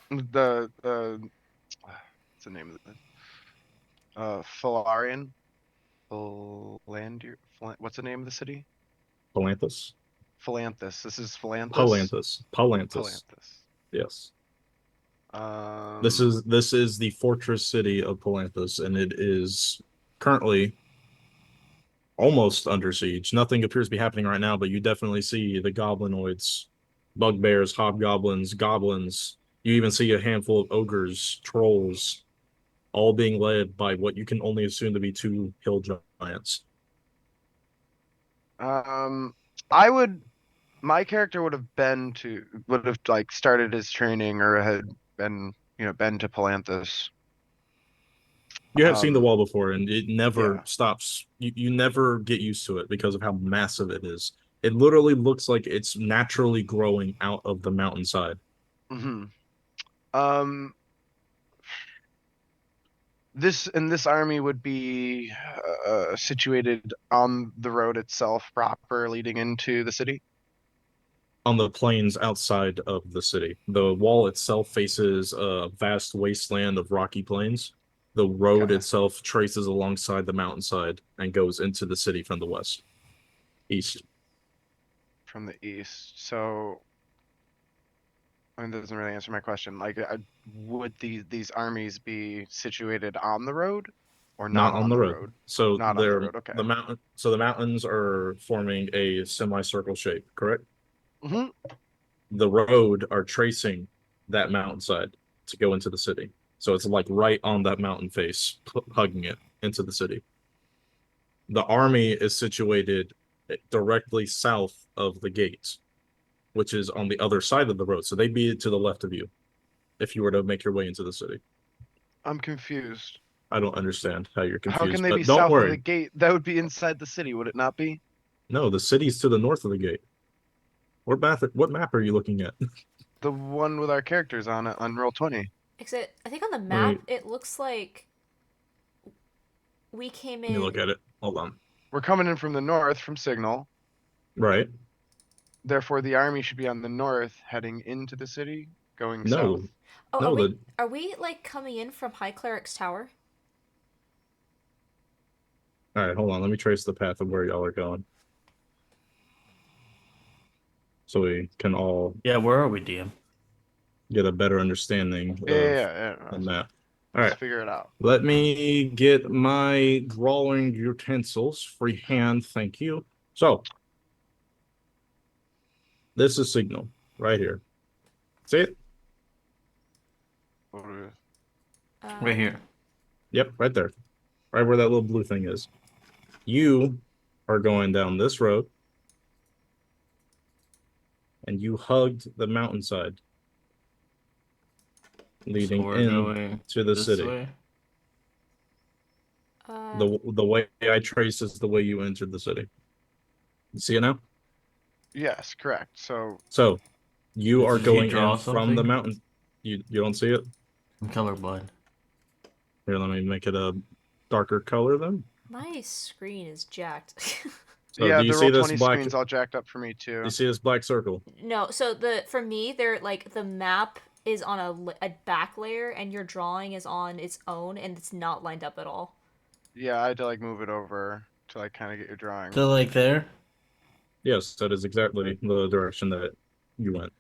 What's the name of it? Falarian? What's the name of the city? Palanthus? Phalanthus. This is Phalanthus? Palanthus. Palanthus. Phalanthus. Yes. This is the fortress city of Palanthus, and it is currently almost under siege. Nothing appears to be happening right now, but you definitely see the goblinoids, bugbears, hobgoblins, goblins. You even see a handful of ogres, trolls, all being led by what you can only assume to be two hill giants. My character would have like started his training or had been to Palanthus. You have seen the wall before, and it never Yeah. stops. You never get used to it because of how massive it is. It literally looks like it's naturally growing out of the mountainside. Mm-hmm. This army would be situated on the road itself proper leading into the city. On the plains outside of the city. The wall itself faces a vast wasteland of rocky plains. The road Okay. itself traces alongside the mountainside and goes into the city from the east. From the east. So, that doesn't really answer my question. Like, would these armies be situated on the road? Or Not on the road. So Not on the they're road, okay. the mountain. So the mountains are forming a semicircle shape, correct? Hmm. The road are tracing that mountainside to go into the city. So it's like right on that mountain face, hugging it into the city. The army is situated directly south of the gates, which is on the other side of the road. So they'd be to the left of you if you were to make your way into the city. I'm confused. I don't understand how you're How can confused, they be but don't south of the worry. gate? That would be inside the city, would it not be? No, the city's to the north of the gate. What map are you looking at? The one with our characters on it on Roll20. Except, I think on the Let map, me- it looks like we came Let me in. look at it. Hold on. We're coming in from the north from Signal. Right. Therefore, the army should be on the north, heading into the city, going No. south. Oh, No, are we like coming in from High Cleric's Tower? All right, hold on. Let me trace the path of where y'all are going. So we can all Yeah, where are we, DM? get a better understanding of Yeah. the map. All Let's right. figure it out. Let me get my drawing utensils. Freehand, thank you. So, this is Signal right here. See it? Right here. Yep, right there. Right where that little blue thing is. You are going down this road, and you hugged the mountainside, leading So we're in going to the this city. way. The way I trace is the way you entered the city. You see it now? Yes, correct. So So you are Did you going draw in from the something? mountain. You don't see it? I'm colorblind. Here, let me make it a darker color then. My screen is jacked. So yeah, do you the see this Roll20 black? screen's all jacked up for me too. You see this black circle? No, so for me, they're like the map is on a back layer, and your drawing is on its own, and it's not lined up at all. Yeah, I had to like move it over to like kind of get your drawing. So like there. Yes, that is exactly the direction that you went.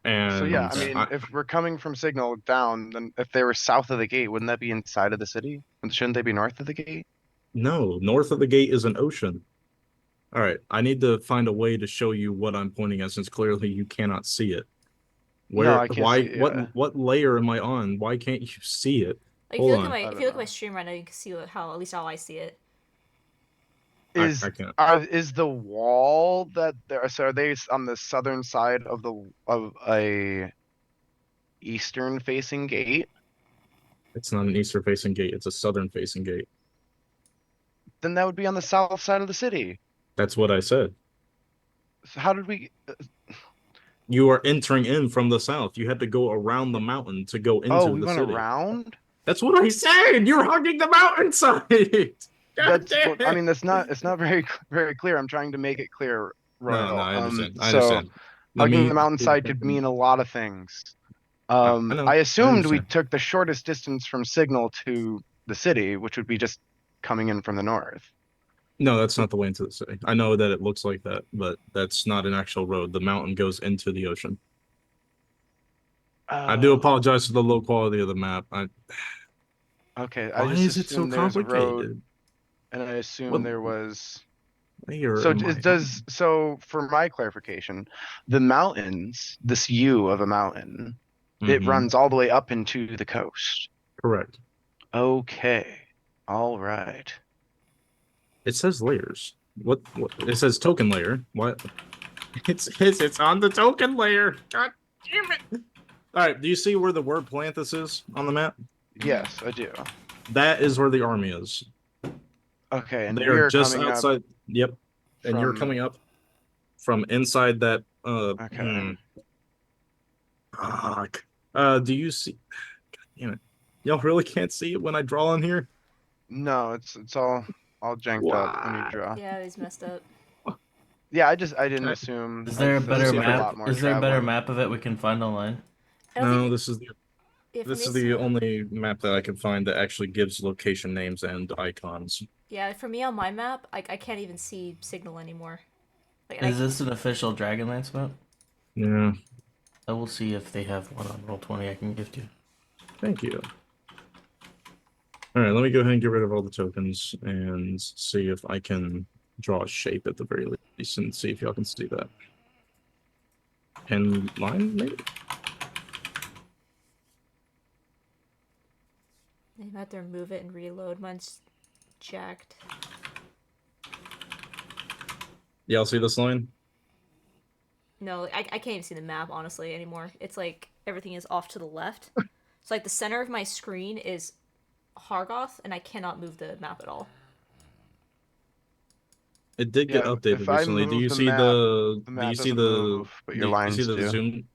And So yeah, I Okay. mean, if we're coming from Signal down, then if they were south of the gate, wouldn't that be inside of the city? And shouldn't they be north of the gate? no, north of the gate is an ocean. All right, I need to find a way to show you what I'm pointing at since clearly you cannot see it. No, I can't see it, yeah. What layer am I on? Why can't you see it? Like Hold if you look on. at I if don't you look at know. my stream right now, you can see how at least how I see it. Is I can't. is the wall that there? So are they on the southern side of a eastern facing gate? It's not an eastern facing gate, it's a southern facing gate. Then that would be on the south side of the city. That's what I said. So how did we? You are entering in from the south. You had to go around the mountain to go Oh, into we the went city. around. That's what I said. You're hugging the mountainside. God That's damn what I it. mean. That's not. It's not very clear. I'm trying to make it clear, No, Royal. I understand. I So understand. Let hugging me. the mountainside could mean a lot of things. I know. I I assumed we understand. took the shortest distance from Signal to the city, which would be just coming in from the north. No, that's not the way into the city. I know that it looks like that, but that's not an actual road. The mountain goes into the ocean. I do Oh, apologize for the low quality of the map. okay. I Why just is it so assumed there's a road, complicated? and I assumed What there was. layer So am I it does. So for my clarification, the mountains, this U of a mountain, on? it Mhm, runs all the way up into the coast. correct. Okay. All right. It says layers. What? It says token layer. What? It's on the token layer. God damn it! All right. Do you see where the word Planthus is on the map? Yes, I do. That is where the army is. Okay, and They we are are just coming up outside. Yep. And you're from. coming up from inside that. Okay. Fuck. Do you see? God damn it! Y'all really can't see it when I draw on here. No, it's all janked up when you Why? draw. Yeah, it's messed up. Yeah, I didn't I- assume. Is I there a just feel like better there's a map? lot more Is there a better traveling. map of it we can find online? I don't No, think this is the yeah, for this me is it's- the only map that I can find that actually gives location names and icons. yeah, for me on my map, I can't even see signal anymore. Like, Is this an official Dragonlance map? Yeah, I will see if they have one on Roll20 I can gift you. thank you. All right, let me go ahead and get rid of all the tokens and see if I can draw a shape at the very least and see if y'all can see that. Pen line, maybe? I might have to remove it and reload. Mine's jacked. Y'all see this line? No, I can't even see the map, honestly, anymore. It's like everything is off to the left. So, like, the center of my screen is Hargoth, and I cannot move the map at all. It did get Yeah, updated if I recently. Do move you the see map, the the do you map see doesn't the move, but your do you see lines the do. zoom?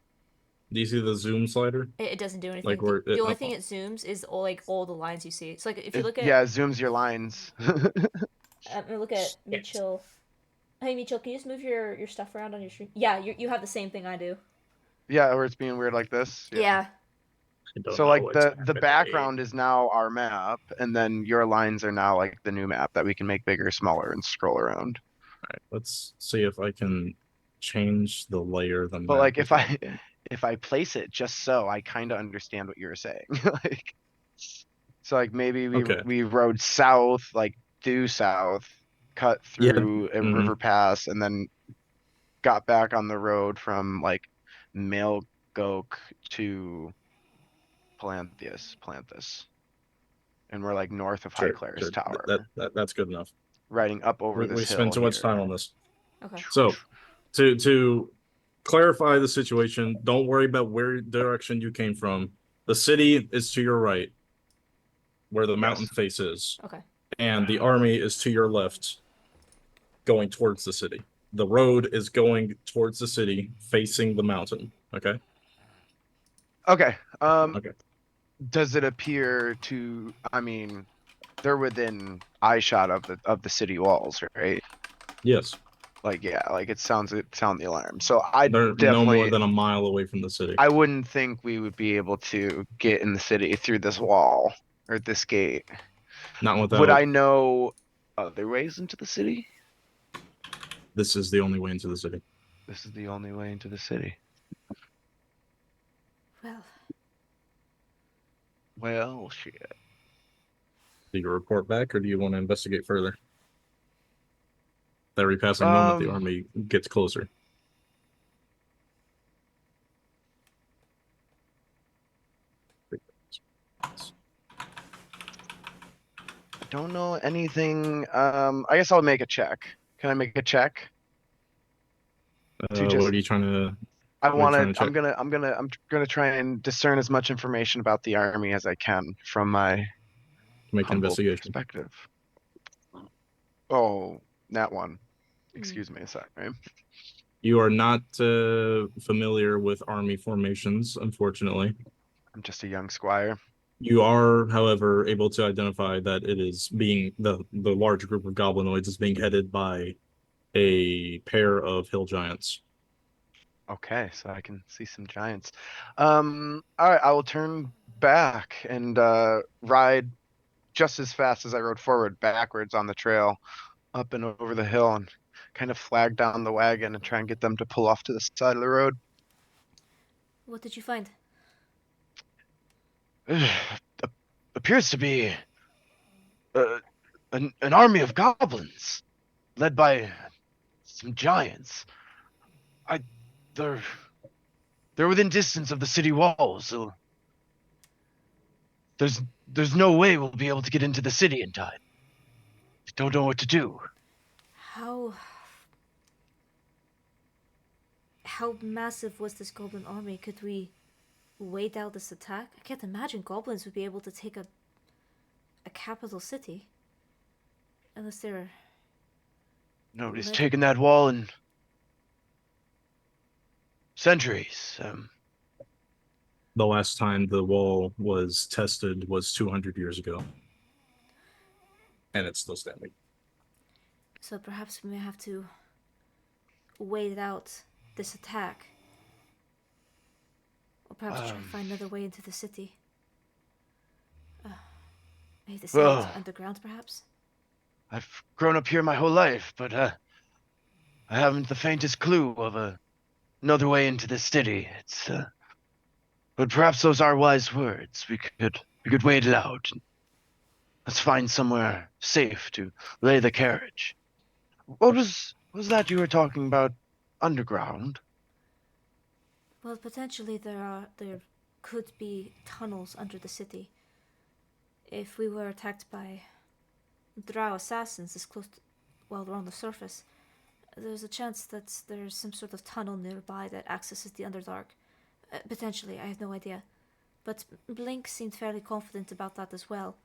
Do you see the zoom slider? It doesn't do anything. Like where The it, only thing it zooms is all the lines you see. So, like, if you look at... Yeah, it zooms your lines. look at Meechil. Hey, Meechil, can you just move your stuff around on your screen? Yeah, you have the same thing I do. Yeah, or it's being weird like this. Yeah. I don't So know like what's the happening. background is now our map, and then your lines are now like the new map that we can make bigger, smaller, and scroll around. All right, let's see if I can change the layer the But map like is on. if I place it just so, I kind of understand what you're saying. Like, so like maybe Okay. we rode south, like due south, cut Yeah. through a Mhm. river pass, and then got back on the road from like Malgok to Palanthus. And we're like north of Sure, Highclare's sure. Tower, That's good enough. riding up over We this spent hill too much time here. on this. Okay. So to clarify the situation, don't worry about where direction you came from. The city is to your right, where the mountain Yes. face is, Okay. and the army is to your left, going towards the city. The road is going towards the city, facing the mountain. Okay. Okay. Okay. Does it appear to? I mean, they're within eyeshot of the city walls, right? Yes. Like yeah, like it sound the alarm. So I They're no more definitely than a mile away from the city. I wouldn't think we would be able to get in the city through this wall or this gate. Not Would without. I know other ways into the city? This is the only way into the city. This is the only way into the city. Well, Well, shit. Do you report back, or do you want to investigate further? Every passing moment, the army gets closer. I don't know anything. I guess I'll make a check. Can I make a check? To just What are you trying to? I What are you want trying to. to check? I'm gonna try and discern as much information about the army as I can from my Make an humble investigation. perspective. Oh, that one. Hmm. Excuse me, sorry. You are not familiar with army formations, unfortunately. I'm just a young squire. You are, however, able to identify that it is being the large group of goblinoids is being headed by a pair of hill giants. Okay, so I can see some giants. All right, I will turn back and ride just as fast as I rode forward, backwards on the trail, up and over the hill, and kind of flag down the wagon and try and get them to pull off to the side of the road. what did you find? Appears to be an army of goblins led by some giants. I they're they're within distance of the city walls, so there's no way we'll be able to get into the city in time. Don't know what to do. How massive was this goblin army? Could we wait out this attack? I can't imagine goblins would be able to take a capital city. Unless they're... Nobody's Let- taken that wall in centuries. The last time the wall was tested was 200 years ago. And it's still standing. So perhaps we may have to wait out this attack. Or perhaps try to find another way into the city. Maybe the city is underground, perhaps? I've grown up here my whole life, but I haven't the faintest clue of another way into this city. It's but perhaps those are wise words. We could wait it out. Let's find somewhere safe to lay the carriage. What was that you were talking about underground? Well, potentially there could be tunnels under the city. If we were attacked by drow assassins this close to, while we're on the surface, there's a chance that there's some sort of tunnel nearby that accesses the Underdark. Potentially, I have no idea. But Blink seemed fairly confident about that as well.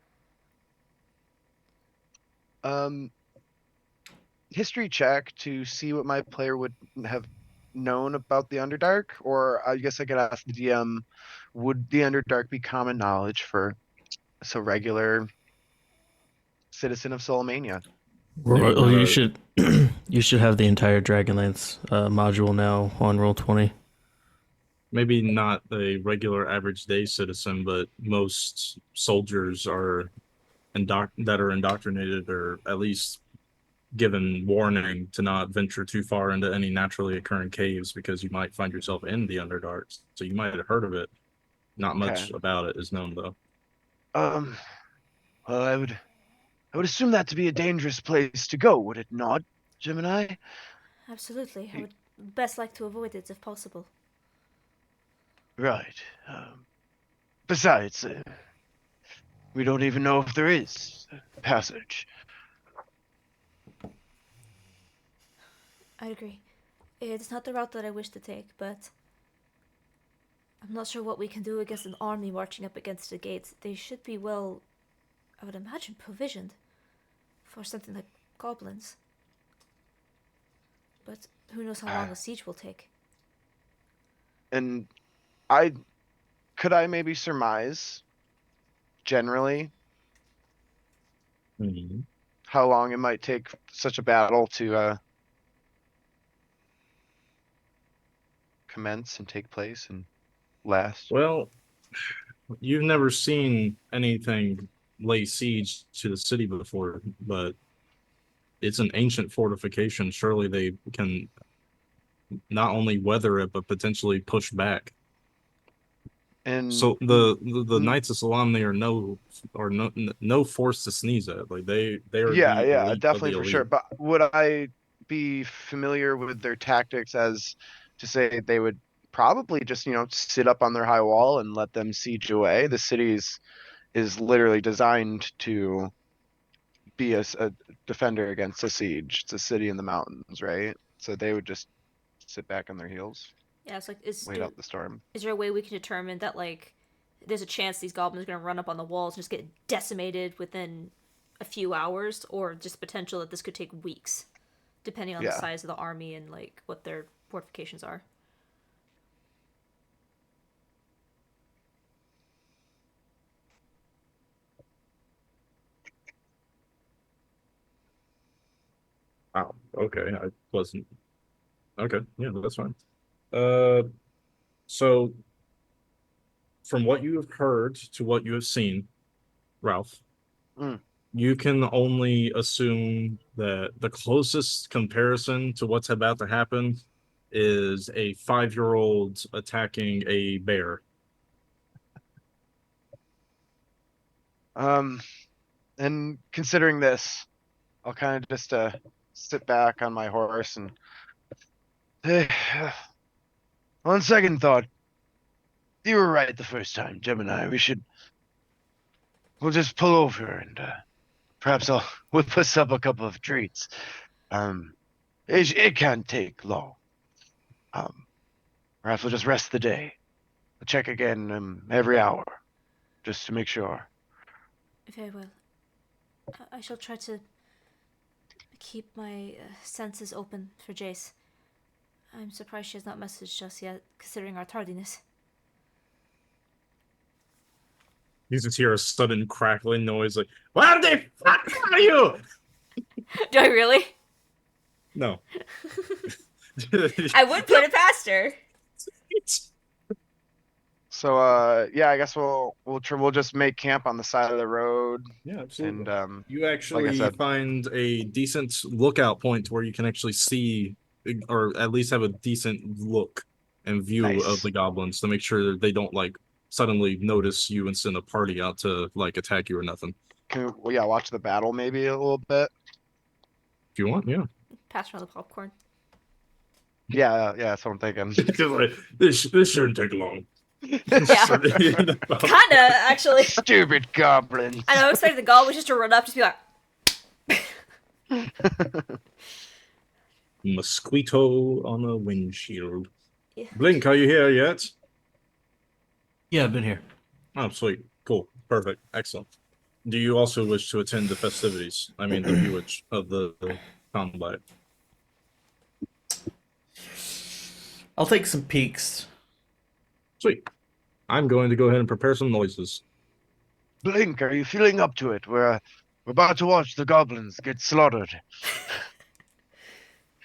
Um, History check to see what my player would have known about the Underdark, or I guess I could ask the DM, would the Underdark be common knowledge for a regular citizen of Solomania? Maybe Oh, not you a- should you should have the entire Dragonlance module now on Roll20. Maybe not a regular average day citizen, but most soldiers are that are indoctrinated, or at least given warning to not venture too far into any naturally occurring caves because you might find yourself in the Underdark. So you might have heard of it. Not Okay. much about it is known though. Well, I would assume that to be a dangerous place to go, would it not, Gemini? Absolutely, I would best like to avoid it if possible. Right. Besides, we don't even know if there is a passage. I agree. It's not the route that I wish to take, but I'm not sure what we can do against an army marching up against the gates. They should be well, I would imagine, provisioned for something like goblins. But who knows how long a siege will take. And could I maybe surmise, generally, Mhm. how long it might take such a battle to commence and take place and last? Well, you've never seen anything lay siege to the city before, but it's an ancient fortification. Surely they can not only weather it, but potentially push back. And So the mm, Knights of Solamni are no force to sneeze at. Like they are yeah, the yeah, elite of the definitely for sure. elite. But would I be familiar with their tactics as to say they would probably just, sit up on their high wall and let them siege away? The city's is literally designed to be a defender against a siege. It's a city in the mountains, right? So they would just sit back on their heels, Yeah, it's like, wait out the storm. is there a way we can determine that, like, there's a chance these goblins are going to run up on the walls and just get decimated within a few hours, or just potential that this could take weeks, depending on the Yeah. size of the army and, like, what their fortifications are? Wow. Okay, I wasn't. Okay, yeah, that's fine. Uh, so from what you have heard to what you have seen, Ralph, Mm. you can only assume that the closest comparison to what's about to happen is a 5-year-old attacking a bear. And considering this, I'll kind of just sit back on my horse and on second thought, you were right the first time, Gemini. We'll just pull over and perhaps I'll whip us up a couple of treats. It can't take long. Perhaps we'll just rest the day. We'll check again every hour, just to make sure. Very well. I shall try to keep my senses open for Jace. I'm surprised she has not messaged us yet, considering our tardiness. You just hear a sudden crackling noise, like, "Where the fuck are you?" Do I really? No. I would put it past her. So yeah, I guess we'll just make camp on the side of the road. Yeah, absolutely. And You actually said- find a decent lookout point where you can actually see, or at least have a decent look and view Nice. of the goblins to make sure that they don't like suddenly notice you and send a party out to like attack you or nothing. can we, yeah, watch the battle maybe a little bit? If you want, yeah. Pass around the popcorn. Yeah, that's what I'm thinking. Like, this shouldn't take long. Yeah. Kinda, actually. Stupid goblins. I know, I expected the goblins just to run up, just be like, Mosquito on a windshield. Yeah. Blink, are you here yet? Yeah, I've been here. Oh, sweet. Cool. Perfect. Excellent. Do you also wish to attend the festivities? I mean, the viewage of the combat. I'll take some peeks. Sweet. I'm going to go ahead and prepare some noises. Blink, are you feeling up to it? We're about to watch the goblins get slaughtered.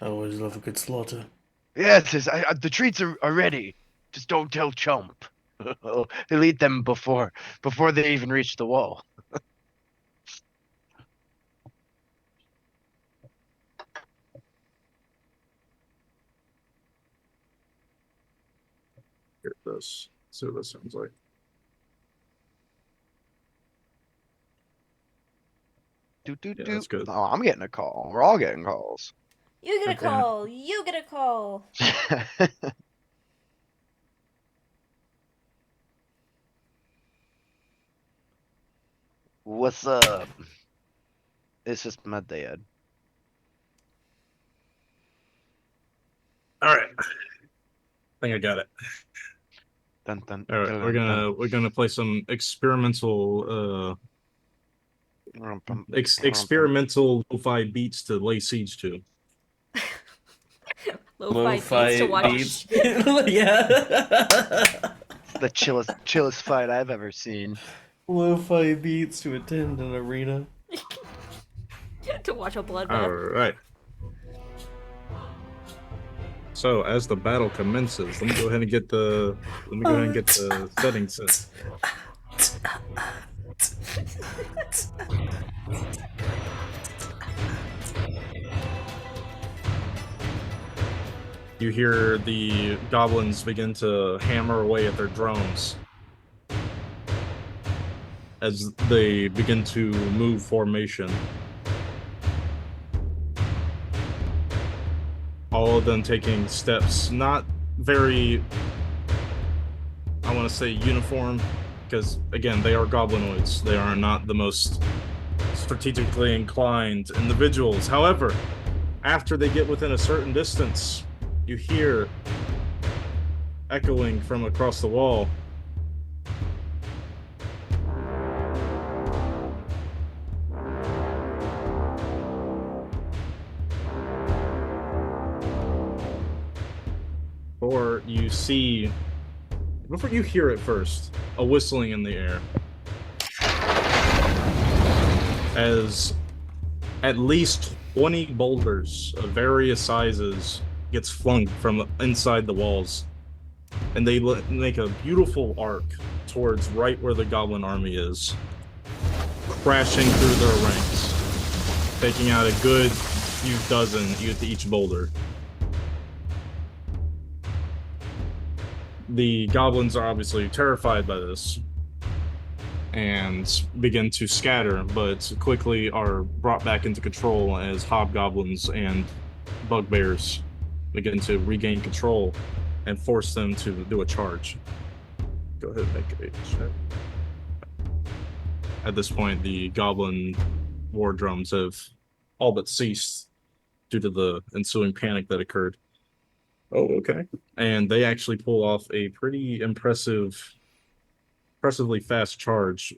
I always love a good slaughter. Yes, the treats are ready. Just don't tell Chomp. He'll eat them before they even reach the wall. Here this. See what this sounds like. Yeah, that's good. Oh, I'm getting a call. We're all getting calls. you get a Okay. call, you get a call. What's up? It's just my dad. All right. I think I got it. Dun, dun, All right, dun, we're gonna play some experimental dun, dun. experimental lo-fi beats to lay siege to. Lo-fi beats to watch. beats. Yeah. The chillest fight I've ever seen. Lo-fi beats to attend an arena. to watch a All bloodbath. right. So as the battle commences, let me go ahead and get the settings set. You hear the goblins begin to hammer away at their drones as they begin to move formation. All of them taking steps, not very, I want to say uniform, because again, they are goblinoids. They are not the most strategically inclined individuals. However, after they get within a certain distance, you hear echoing from across the wall. Or you see, before you hear it first, a whistling in the air. As at least 20 boulders of various sizes gets flung from inside the walls. And they make a beautiful arc towards right where the goblin army is, crashing through their ranks, taking out a good few dozen with each boulder. The goblins are obviously terrified by this and begin to scatter, but quickly are brought back into control as hobgoblins and bugbears begin to regain control and force them to do a charge. Go ahead and make a check. At this point, the goblin war drums have all but ceased due to the ensuing panic that occurred. Oh, okay. And they actually pull off a pretty impressively fast charge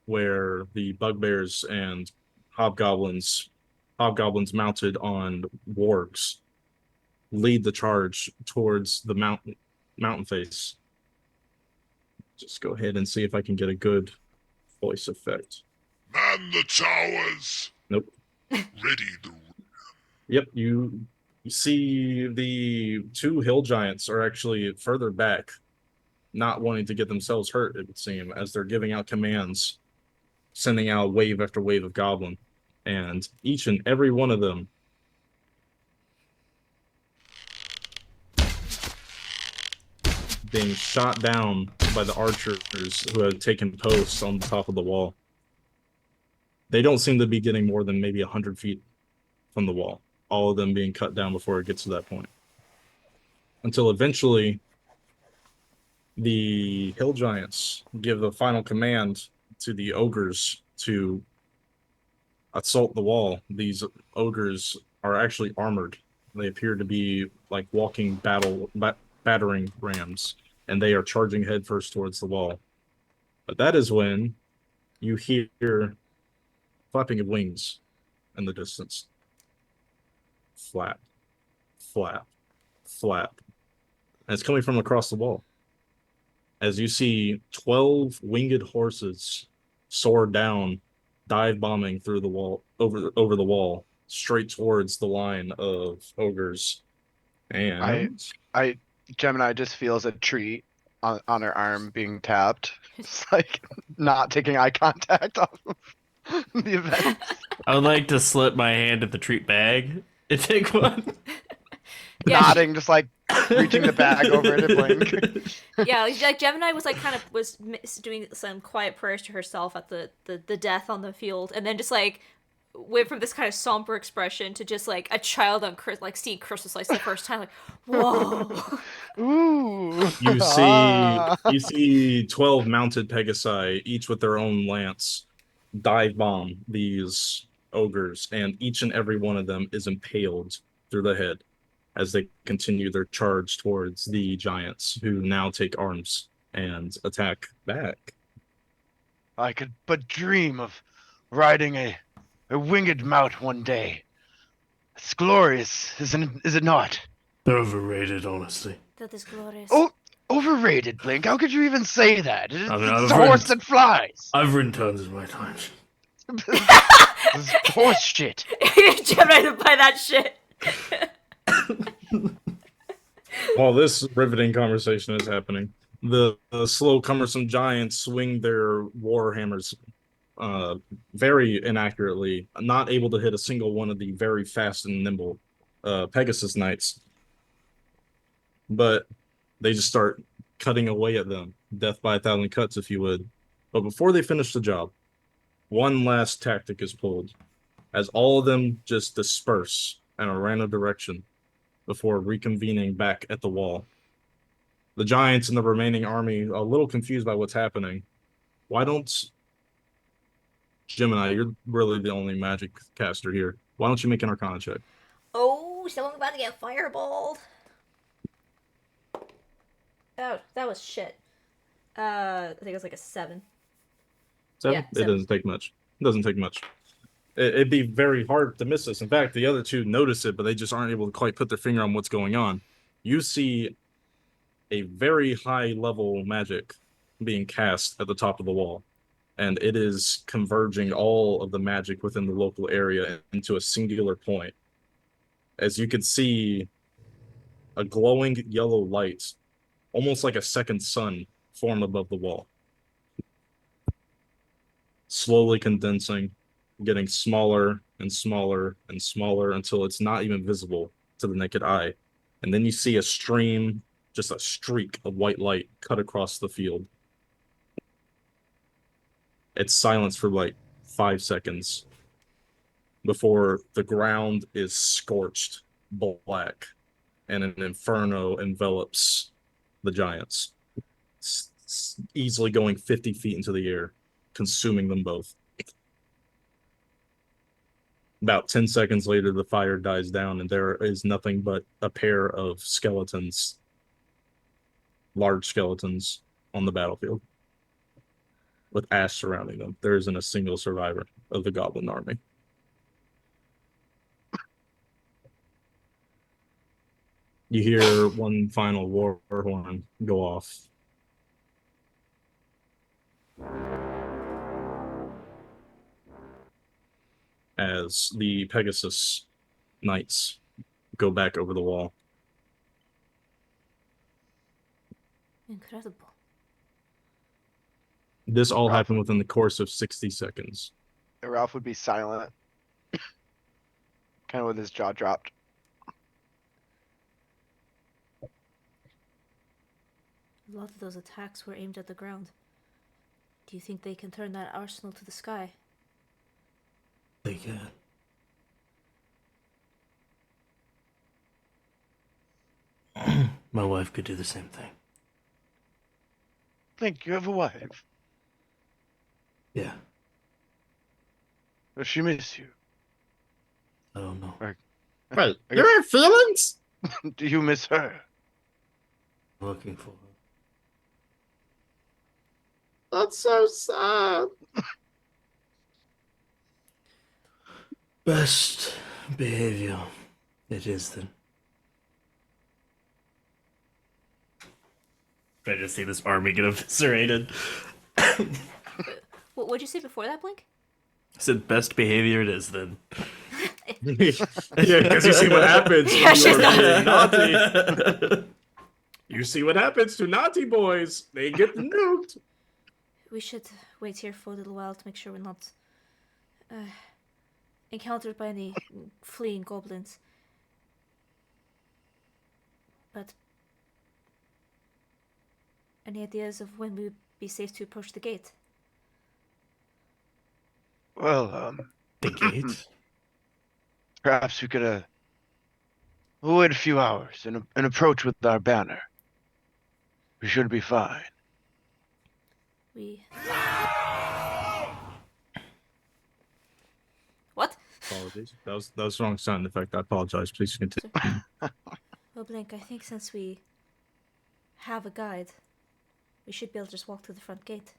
where the bugbears and hobgoblins mounted on wargs, lead the charge towards the mountain face. Just go ahead and see if I can get a good voice effect. Man the towers! Nope. Ready the... Yep, you see the two hill giants are actually further back, not wanting to get themselves hurt, it would seem, as they're giving out commands, sending out wave after wave of goblin. And each and every one of them being shot down by the archers who had taken post on the top of the wall. They don't seem to be getting more than maybe 100 feet from the wall. All of them being cut down before it gets to that point. Until eventually, the hill giants give the final command to the ogres to assault the wall. These ogres are actually armored. They appear to be like walking battering rams, and they are charging headfirst towards the wall. But that is when you hear flapping of wings in the distance. Flap, flap, flap. And it's coming from across the wall. As you see 12 winged horses soar down, dive bombing through the wall, over the wall, straight towards the line of ogres. And Gemini just feels a treat on her arm being tapped. It's like not taking eye contact off of the event. I would like to slip my hand in the treat bag and take one. Yeah, Nodding, just like reaching the bag over to Blink. yeah, like Gemini was like kind of was doing some quiet prayers to herself at the death on the field, and then just like went from this kind of somber expression to just like a child on like seeing Christmas lights the first time, like whoa. Ooh. you see 12 mounted Pegasi, each with their own lance, dive bomb these ogres, and each and every one of them is impaled through the head as they continue their charge towards the giants, who now take arms and attack back. I could but dream of riding a winged mount one day. It's glorious, is it not? They're overrated, honestly. That is glorious. Oh, overrated, Blink. How could you even say that? It's I mean, a I've horse ridden- that flies. I've ridden tons of my times. This is horse shit. Gemini didn't buy that shit. While this riveting conversation is happening, the slow, cumbersome giants swing their war hammers very inaccurately, not able to hit a single one of the very fast and nimble Pegasus knights. But they just start cutting away at them, death by 1,000 cuts, if you would. But before they finish the job, one last tactic is pulled, as all of them just disperse in a random direction before reconvening back at the wall. The giants and the remaining army, a little confused by what's happening. Why don't Gemini, you're really the only magic caster here. Why don't you make an Arcana check? Oh, someone about to get fireballed. Oh, that was shit. I think it was like a 7. 7? Yeah, It 7. doesn't take much. It doesn't take much. It'd be very hard to miss this. In fact, the other two notice it, but they just aren't able to quite put their finger on what's going on. You see a very high level magic being cast at the top of the wall, and it is converging all of the magic within the local area into a singular point. As you can see, a glowing yellow light, almost like a second sun, form above the wall, slowly condensing, getting smaller and smaller and smaller until it's not even visible to the naked eye. And then you see a stream, just a streak of white light cut across the field. It's silence for like 5 seconds before the ground is scorched black and an inferno envelops the giants, easily going 50 feet into the air, consuming them both. About 10 seconds later, the fire dies down, and there is nothing but a pair of skeletons, large skeletons, on the battlefield, with ash surrounding them. There isn't a single survivor of the goblin army. You hear one final war horn go off. As the Pegasus knights go back over the wall. Incredible. This all Ralph. happened within the course of 60 seconds. Ralph would be silent, kind of with his jaw dropped. A lot of those attacks were aimed at the ground. Do you think they can turn that arsenal to the sky? They can. My wife could do the same thing. Blink, you have a wife. Yeah, Does she miss you? I don't know. Wait, I you guess- have feelings? Do you miss her? I'm looking for her. That's so sad. Best behavior. It is then. I just see this army get eviscerated. What'd you say before that, Blink? I said best behavior it is then. Yeah, because you see what happens when Yeah, you she's are being naughty. You see what happens to naughty boys. They get nuked. We should wait here for a little while to make sure we're not encountered by any fleeing goblins. But any ideas of when we would be safe to approach the gate? Well, The gate? perhaps we could we'll wait a few hours and approach with our banner. We should be fine. We... What? Apologies. That was the wrong sound effect. I apologize. Please continue. Well, Blink, I think since we have a guide, we should be able to just walk through the front gate.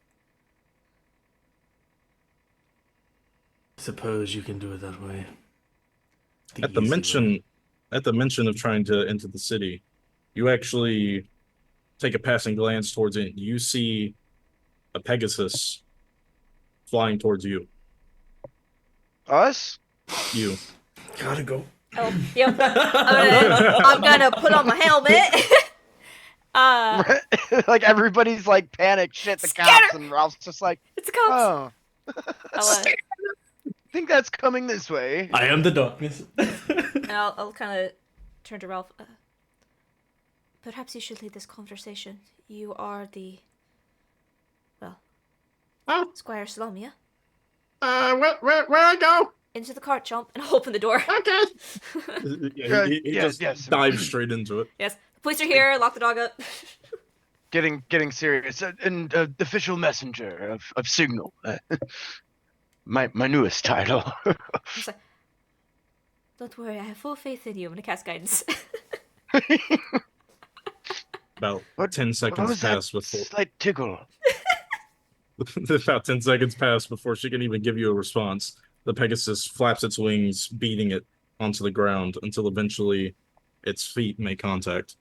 Suppose you can do it that way. At the mention of trying to enter the city, you actually take a passing glance towards it. You see a Pegasus flying towards you. Us? You. Gotta go. Oh, yep. I'm gonna put on my helmet. Like everybody's like panicked, shit, the Scatter! cops, and Ralph's just like, It's a cops. oh, I'll, think that's coming this way. I am the darkness. and I'll kind of turn to Ralph. Perhaps you should lead this conversation. You are the, well, Squire Salomia. Where I go? Into the cart, jump, and I'll open the door. Okay. Yeah, he yes, just yes. dives straight into it. Yes, the police are here. Lock the dog up. Getting serious. And official messenger of Signal. My newest title. Just like, don't worry, I have full faith in you. I'm gonna cast guidance. About What- 10 What seconds was pass that before slight tickle? about 10 seconds pass before she can even give you a response. The Pegasus flaps its wings, beating it onto the ground until eventually its feet make contact.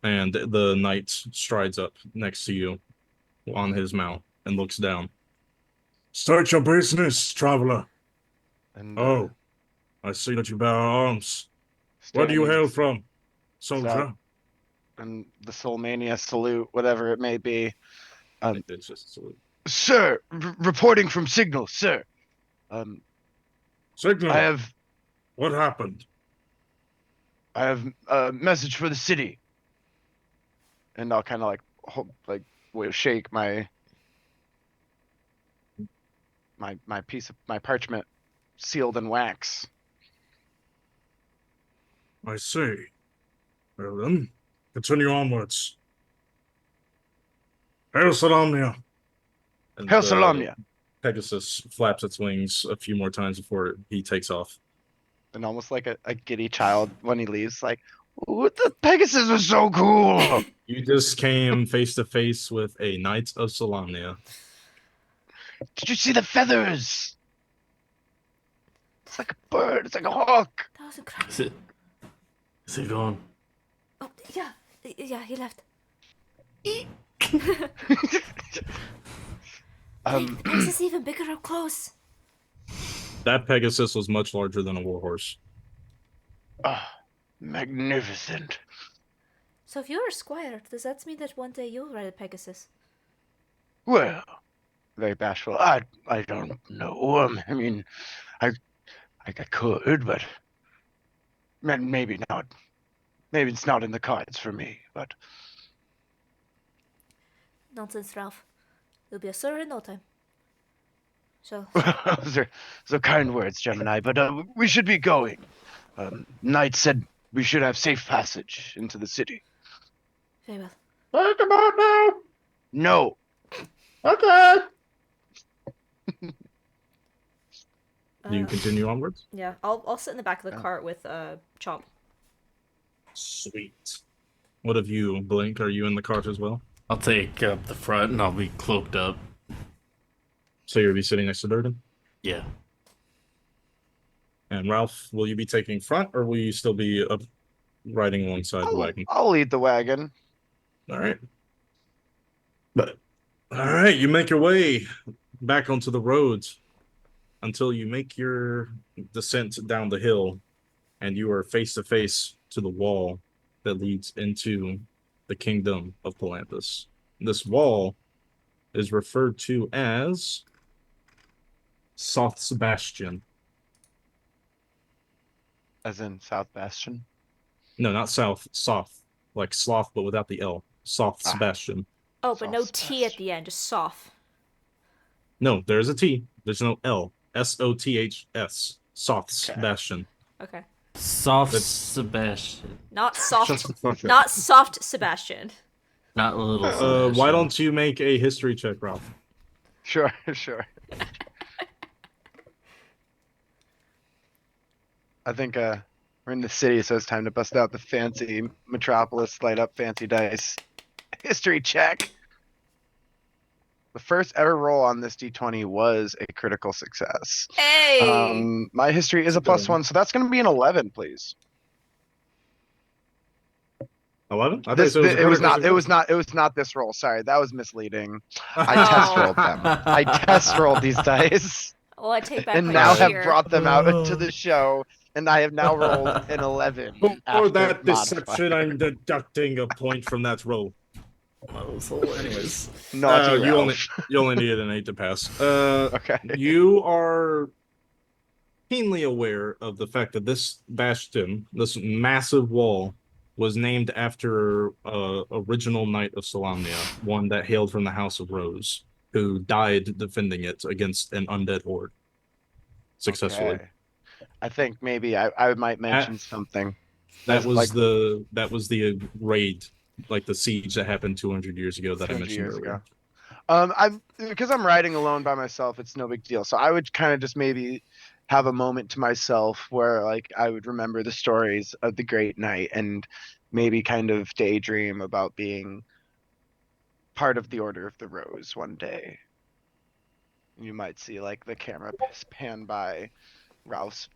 And the knight strides up next to you on his mount and looks down. Start your business, traveler. And, Oh, I see that you bear arms. Where do you hail from, soldier? And the Soulmania salute, whatever it may be. It's just a salute. Sir, reporting from Signal, sir. Signal, I have what happened? a message for the city. And I'll kind of shake my piece of my parchment sealed in wax. I see. Well then, continue onwards. Hail Salamnia. And Hail the Salamnia. Pegasus flaps its wings a few more times before he takes off. And almost like a giddy child when he leaves, like, what, the Pegasus was so cool. You just came face to face with a Knight of Salamnia. Did you see the feathers? It's like a bird. It's like a hawk. That was incredible. Is it gone? Oh, yeah. Yeah, he left. This is even bigger up close. That Pegasus was much larger than a warhorse. Magnificent. So if you're a squire, does that mean that one day you'll ride a Pegasus? Well, very bashful. I don't know. I mean, I could, but maybe not. Maybe it's not in the cards for me. But Nonsense, Ralph. You'll be a sir in no time. So, Those are kind words, Gemini, but we should be going. Knight said we should have safe passage into the city. very well. Think about now. No. Okay. Do you Uh, continue onwards? Yeah, I'll sit in the back of the Yeah. cart with Chomp. Sweet. What of you, Blink? Are you in the cart as well? I'll take up the front and I'll be cloaked up. So you'll be sitting next to Durden? Yeah. And Ralph, will you be taking front or will you still be up riding alongside the wagon? I'll lead the wagon. All right. But all right, you make your way back onto the roads until you make your descent down the hill and you are face to face to the wall that leads into the kingdom of Palanthus. This wall is referred to as Soth Sebastian. As in South Bastion. No, not South, Soth. Like sloth, but without the L. Soth Ah. Sebastian. Oh, but no Soft T at the end, just soft. No, there's a T. There's no L. Soths. Soth Sebastian. Okay. Soft That's- Sebastian. Not Shut soft. the fuck up. Not soft Sebastian. Not little Sebastian. Why don't you make a history check, Ralph? Sure, sure. I think we're in the city, so it's time to bust out the fancy Metropolis, light up fancy dice. History check. The first ever roll on this D20 was a critical success. Hey! My history is a +1, so that's going to be an 11, please. 11? I This, thought it was not this roll. Sorry, that was misleading. I Oh. test rolled them. I test rolled these dice Well, I take back and my now have cheer. brought them out into the show, and I have now rolled an 11. For after that deception, modifier. I'm deducting a point from that roll. That was hilarious. Naughty you Ralph. only needed an 8 to pass. Okay. You are keenly aware of the fact that this bastion, this massive wall, was named after original knight of Solamnia, one that hailed from the House of Rose, who died defending it against an undead horde successfully. Okay. I think maybe I might mention something. That That's was like the raid, like the siege that happened 200 years ago that I 200 mentioned years earlier. ago. Because I'm riding alone by myself, it's no big deal. So I would kind of just maybe have a moment to myself where like I would remember the stories of the Great Knight and maybe kind of daydream about being part of the Order of the Rose one day. You might see like the camera pan by Ralph's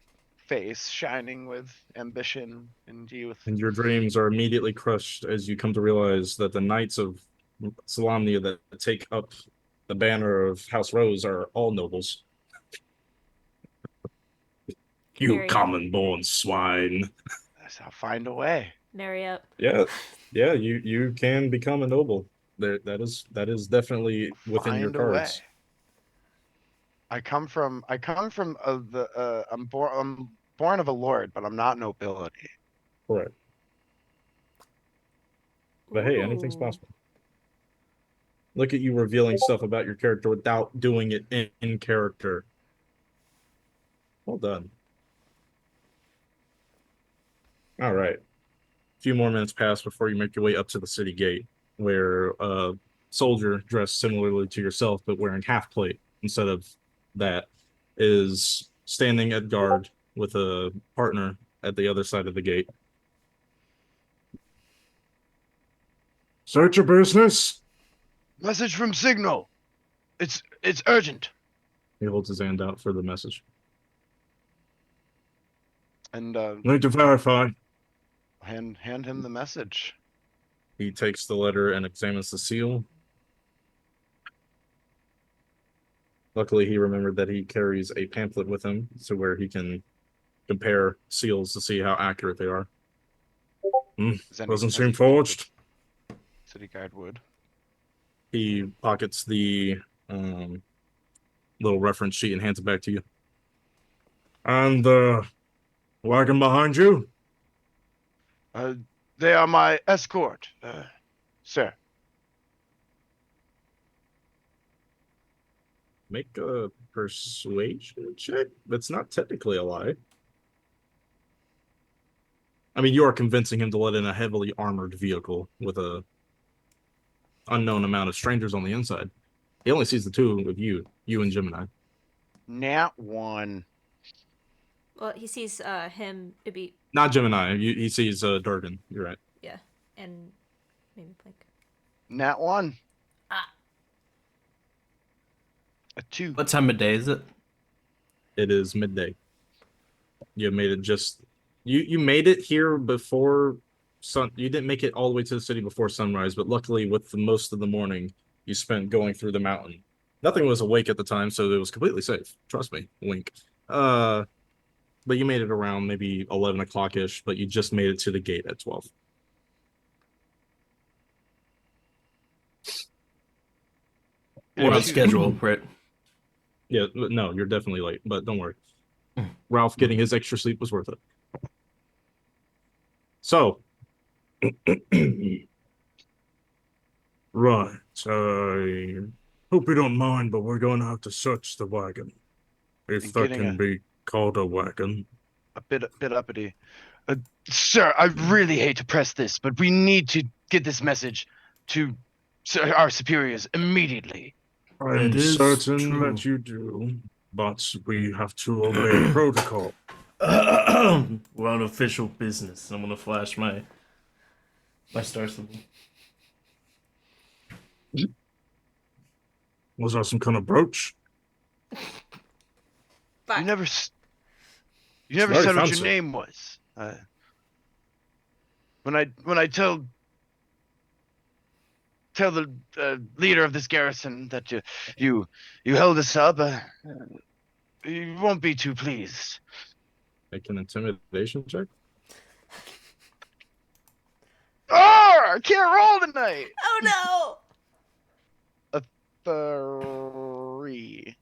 face shining with ambition and youth. And your dreams are immediately crushed as you come to realize that the knights of Solamnia that take up the banner of House Rose are all nobles. You Very- common-born swine. I'll find a way. Marry up. Yeah, you can become a noble. That is definitely within your Find a way. cards. I'm born of a lord, but I'm not nobility. Correct. But hey, anything's Ooh. possible. Look at you revealing stuff about your character without doing it in character. Well done. All right. A few more minutes pass before you make your way up to the city gate, where a soldier dressed similarly to yourself, but wearing half plate instead of that, is standing at guard with a partner at the other side of the gate. Search your business. Message from Signal. It's urgent. He holds his hand out for the message. And Need to verify. hand him the message. He takes the letter and examines the seal. Luckily, he remembered that he carries a pamphlet with him, so where he can compare seals to see how accurate they are. Doesn't seem forged. City guard would. He pockets the little reference sheet and hands it back to you. And the wagon behind you? They are my escort, sir. Make a persuasion check. That's not technically a lie. I mean, you are convincing him to let in a heavily armored vehicle with a unknown amount of strangers on the inside. He only sees the two of you and Gemini. Nat 1. Well, he sees him. It'd be Not Gemini. He sees Durgan. You're right. yeah, and maybe Blake. Nat 1. Ah. A 2. What time of day is it? It is midday. You made it just you made it here before sun. You didn't make it all the way to the city before sunrise, but luckily with most of the morning you spent going through the mountain. Nothing was awake at the time, so it was completely safe. Trust me. Wink. But you made it around maybe 11 o'clock ish, but you just made it to the gate at 12. We're on schedule, right? Yeah, no, you're definitely late, but don't worry. Ralph getting his extra sleep was worth it. So, Right. I hope you don't mind, but we're going to have to search the wagon. If You're that getting can be called a wagon. A bit uppity. Sir, I really hate to press this, but we need to get this message to our superiors immediately. I'm It is certain true. that you do, but we have to obey protocol. We're on official business. I'm gonna flash my star symbol. Was that some kind of brooch? You never very said what fancy. your name was. When I tell the leader of this garrison that you held us up, you won't be too pleased. make an intimidation check. Oh, I can't roll tonight. Oh no! 3.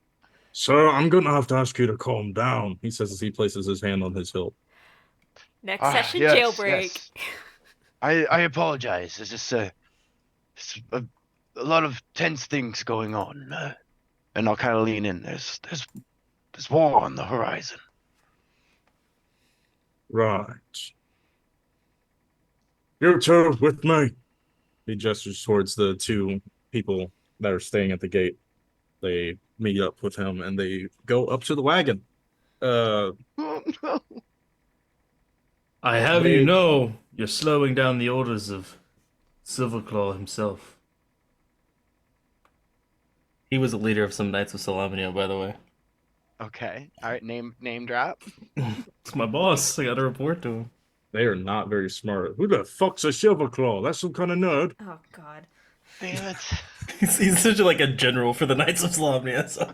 Sir, I'm going to have to ask you to calm down. He says as he places his hand on his hilt. Next Ah, session, yes, jailbreak. yes. I apologize. It's just it's a lot of tense things going on, and I'll kind of lean in. There's war on the horizon. Right. You two with me. He gestures towards the two people that are staying at the gate. They meet up with him and they go up to the wagon. Oh, no. I have They- you know, you're slowing down the orders of Silverclaw himself. He was a leader of some Knights of Salamina, by the way. Okay. All right. Name drop. It's my boss. I gotta report to him. They are not very smart. Who the fuck's a Silverclaw? That's some kind of nerd. Oh god. Damn it. He's such like a general for the Knights of Salamina. So.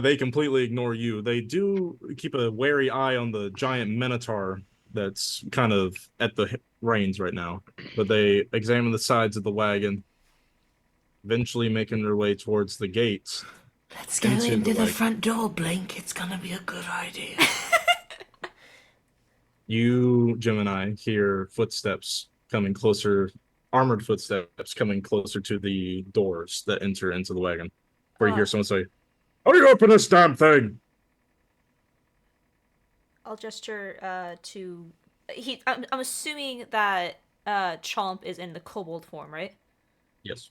They completely ignore you. They do keep a wary eye on the giant minotaur that's kind of at the reins right now. But they examine the sides of the wagon, eventually making their way towards the gates. Let's go into the front door, Blink. It's gonna be a good idea. You, Gemini, hear footsteps coming closer, armored footsteps coming closer to the doors that enter into the wagon. Where you hear someone say, How do you open this damn thing? I'll gesture to I'm assuming that Chomp is in the kobold form, right? yes.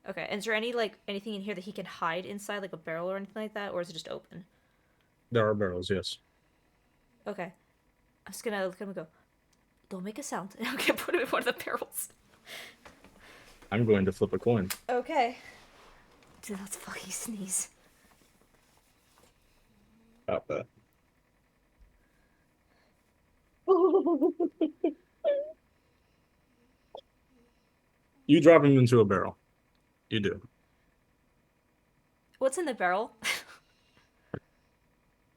Okay. And is there anything in here that he can hide inside, like a barrel or anything like that, or is it just open? There are barrels, yes. Okay. I'm just gonna go. Don't make a sound. And I'm gonna put him in one of the barrels. I'm going to flip a coin. Okay. Do not fucking sneeze. About that. You drop him into a barrel. You do. What's in the barrel?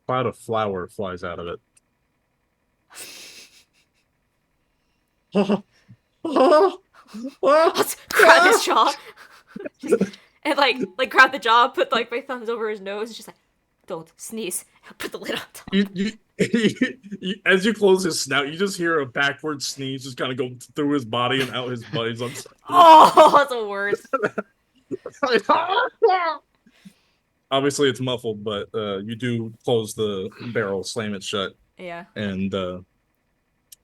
Cloud of flour flies out of it. Let's grab his jaw. And like grab the jaw, put like my thumbs over his nose, just like, don't sneeze. Put the lid on top. As you close his snout, you just hear a backward sneeze just kind of go through his body and out his butt. He's Oh, that's the worst. Obviously, it's muffled, but you do close the barrel, slam it shut, Yeah. and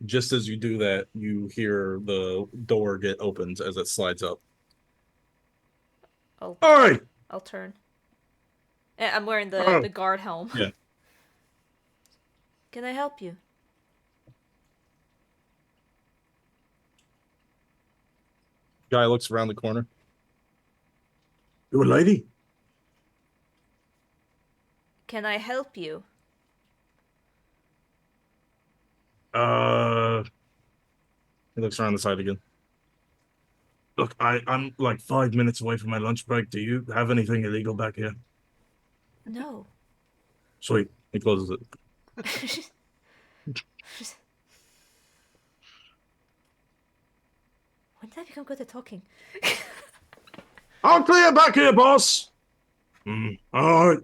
just as you do that, you hear the door get opened as it slides up. I'll Oi! I'll turn. I'm wearing Oh. the guard helm. Yeah. Can I help you? Guy looks around the corner. You a lady? Can I help you? He looks around the side again. Look, I'm like 5 minutes away from my lunch break. Do you have anything illegal back here? No. Sweet. He closes it. When did I become good at talking? I'll clear back here, boss. All right.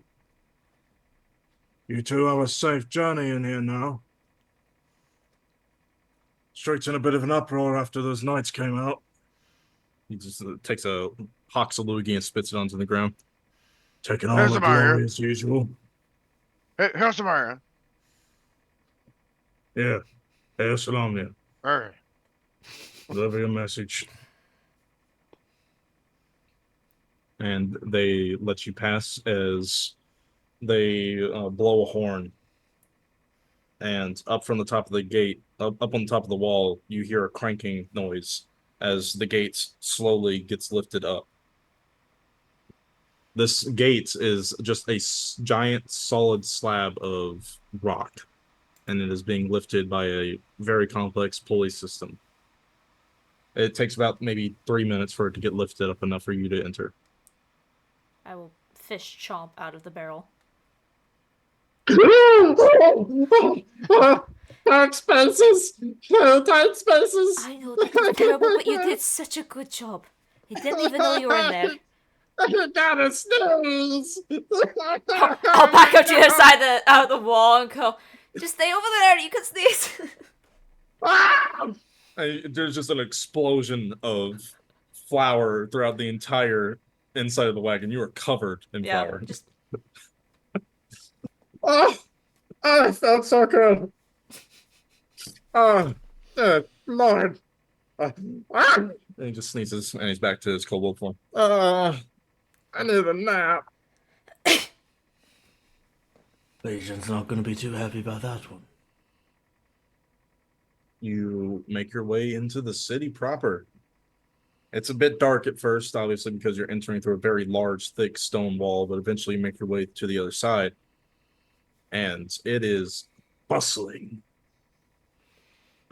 You two have a safe journey in here now. Street's in a bit of an uproar after those knights came out. He just takes a hawks a loogie and spits it onto the ground. Taking all There's the the Mario. glory as usual. Hey, here's Mario. Yeah. Hey, salam, yeah. Alright. Deliver your message. And they let you pass as they blow a horn. And up from the top of the gate, up on the top of the wall, you hear a cranking noise as the gate slowly gets lifted up. This gate is just a giant solid slab of rock, and it is being lifted by a very complex pulley system. It takes about maybe 3 minutes for it to get lifted up enough for you to enter. I will fish chomp out of the barrel. Dark spaces! No tight spaces! I know that was terrible, but you did such a good job. He didn't even know you were in there. I gotta sneeze! I'll back up to the other side of the wall and go, just stay over there, you can sneeze. There's just an explosion of flour throughout the entire inside of the wagon. You are covered in flour. Just Oh, I felt so good. Oh, Lord. And he just sneezes and he's back to his kobold form. I need a nap. Legion's not going to be too happy about that one. You make your way into the city proper. It's a bit dark at first, obviously, because you're entering through a very large, thick stone wall, but eventually you make your way to the other side. And it is bustling.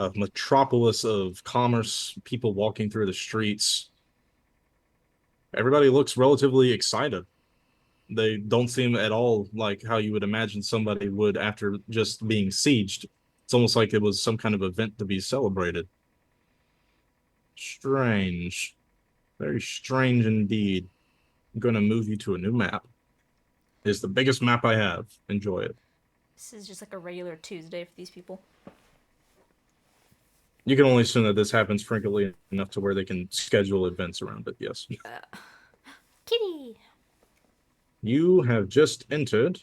A metropolis of commerce, people walking through the streets. Everybody looks relatively excited. They don't seem at all like how you would imagine somebody would after just being sieged. It's almost like it was some kind of event to be celebrated. Strange. Very strange indeed. I'm going to move you to a new map. It's the biggest map I have. Enjoy it. this is just like a regular Tuesday for these people. You can only assume that this happens frequently enough to where they can schedule events around it, yes. Kitty! You have just entered.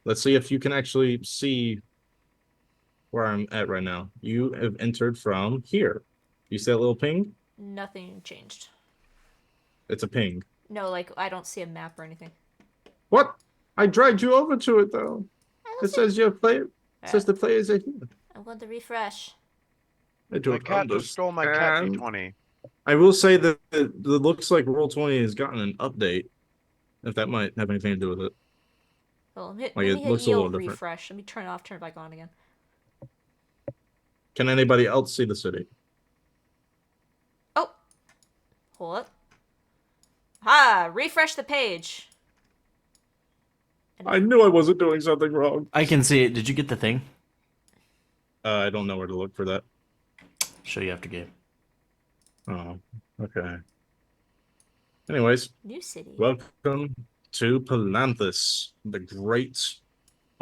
Let's see if you can actually see where I'm at right now. You have entered from here. You see that little ping? Nothing changed. It's a ping. No, like, I don't see a map or anything. What? I dragged you over to it, though. It says your player. It says the players are here. I'm going to refresh. I My don't cat just stole my cat understand. D20. I will say that it looks like Roll20 has gotten an update. If that might have anything to do with it. Well, let me Like, it hit looks a yield little different. refresh. Let me turn it off, turn it back on again. Can anybody else see the city? Oh! Hold up. Ha! Refresh the page. I knew I wasn't doing something wrong. I can see it. Did you get the thing? I don't know where to look for that. Show you after game. Oh, okay. Anyways, New city. welcome to Palanthus, the great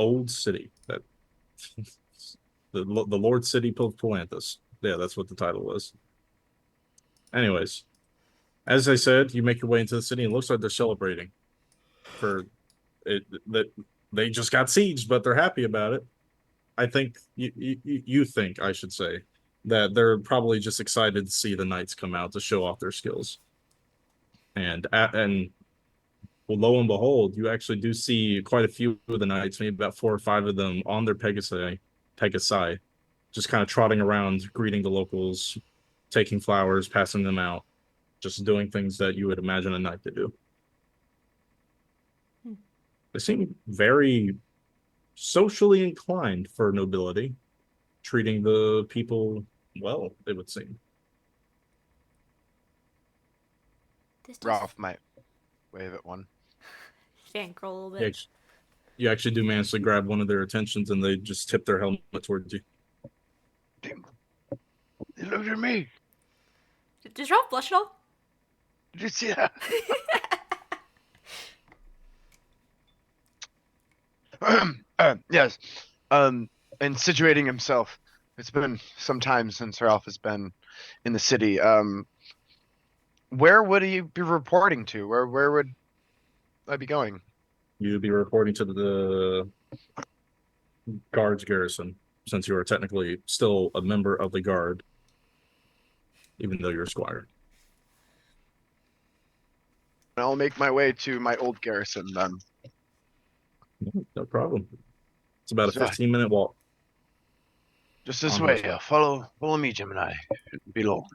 old city that the Lord City of Palanthas. Yeah, that's what the title was. Anyways, as I said, you make your way into the city and it looks like they're celebrating for it that they just got sieged, but they're happy about it. I think you think, I should say, that they're probably just excited to see the knights come out to show off their skills. And well, lo and behold, you actually do see quite a few of the knights, maybe about 4 or 5 of them on their Pegasi, just kind of trotting around, greeting the locals, taking flowers, passing them out, just doing things that you would imagine a knight to do. They seem very socially inclined for nobility, treating the people well, it would seem. This does Ralph might wave at one. fangirl a little bit. You actually, you actually do manage to grab one of their attentions and they just tip their helmet towards you. Damn. They looked at me. Does Ralph blush at all? Did you see that? Yes. And situating himself. It's been some time since Ralph has been in the city. Where would he be reporting to? Where would I be going? You'd be reporting to the guard's garrison, since you are technically still a member of the guard, even though you're a squire. I'll make my way to my old garrison then. No problem. It's about a So- 15-minute walk. Just this On way. horseback. Follow me, Gemini. Below.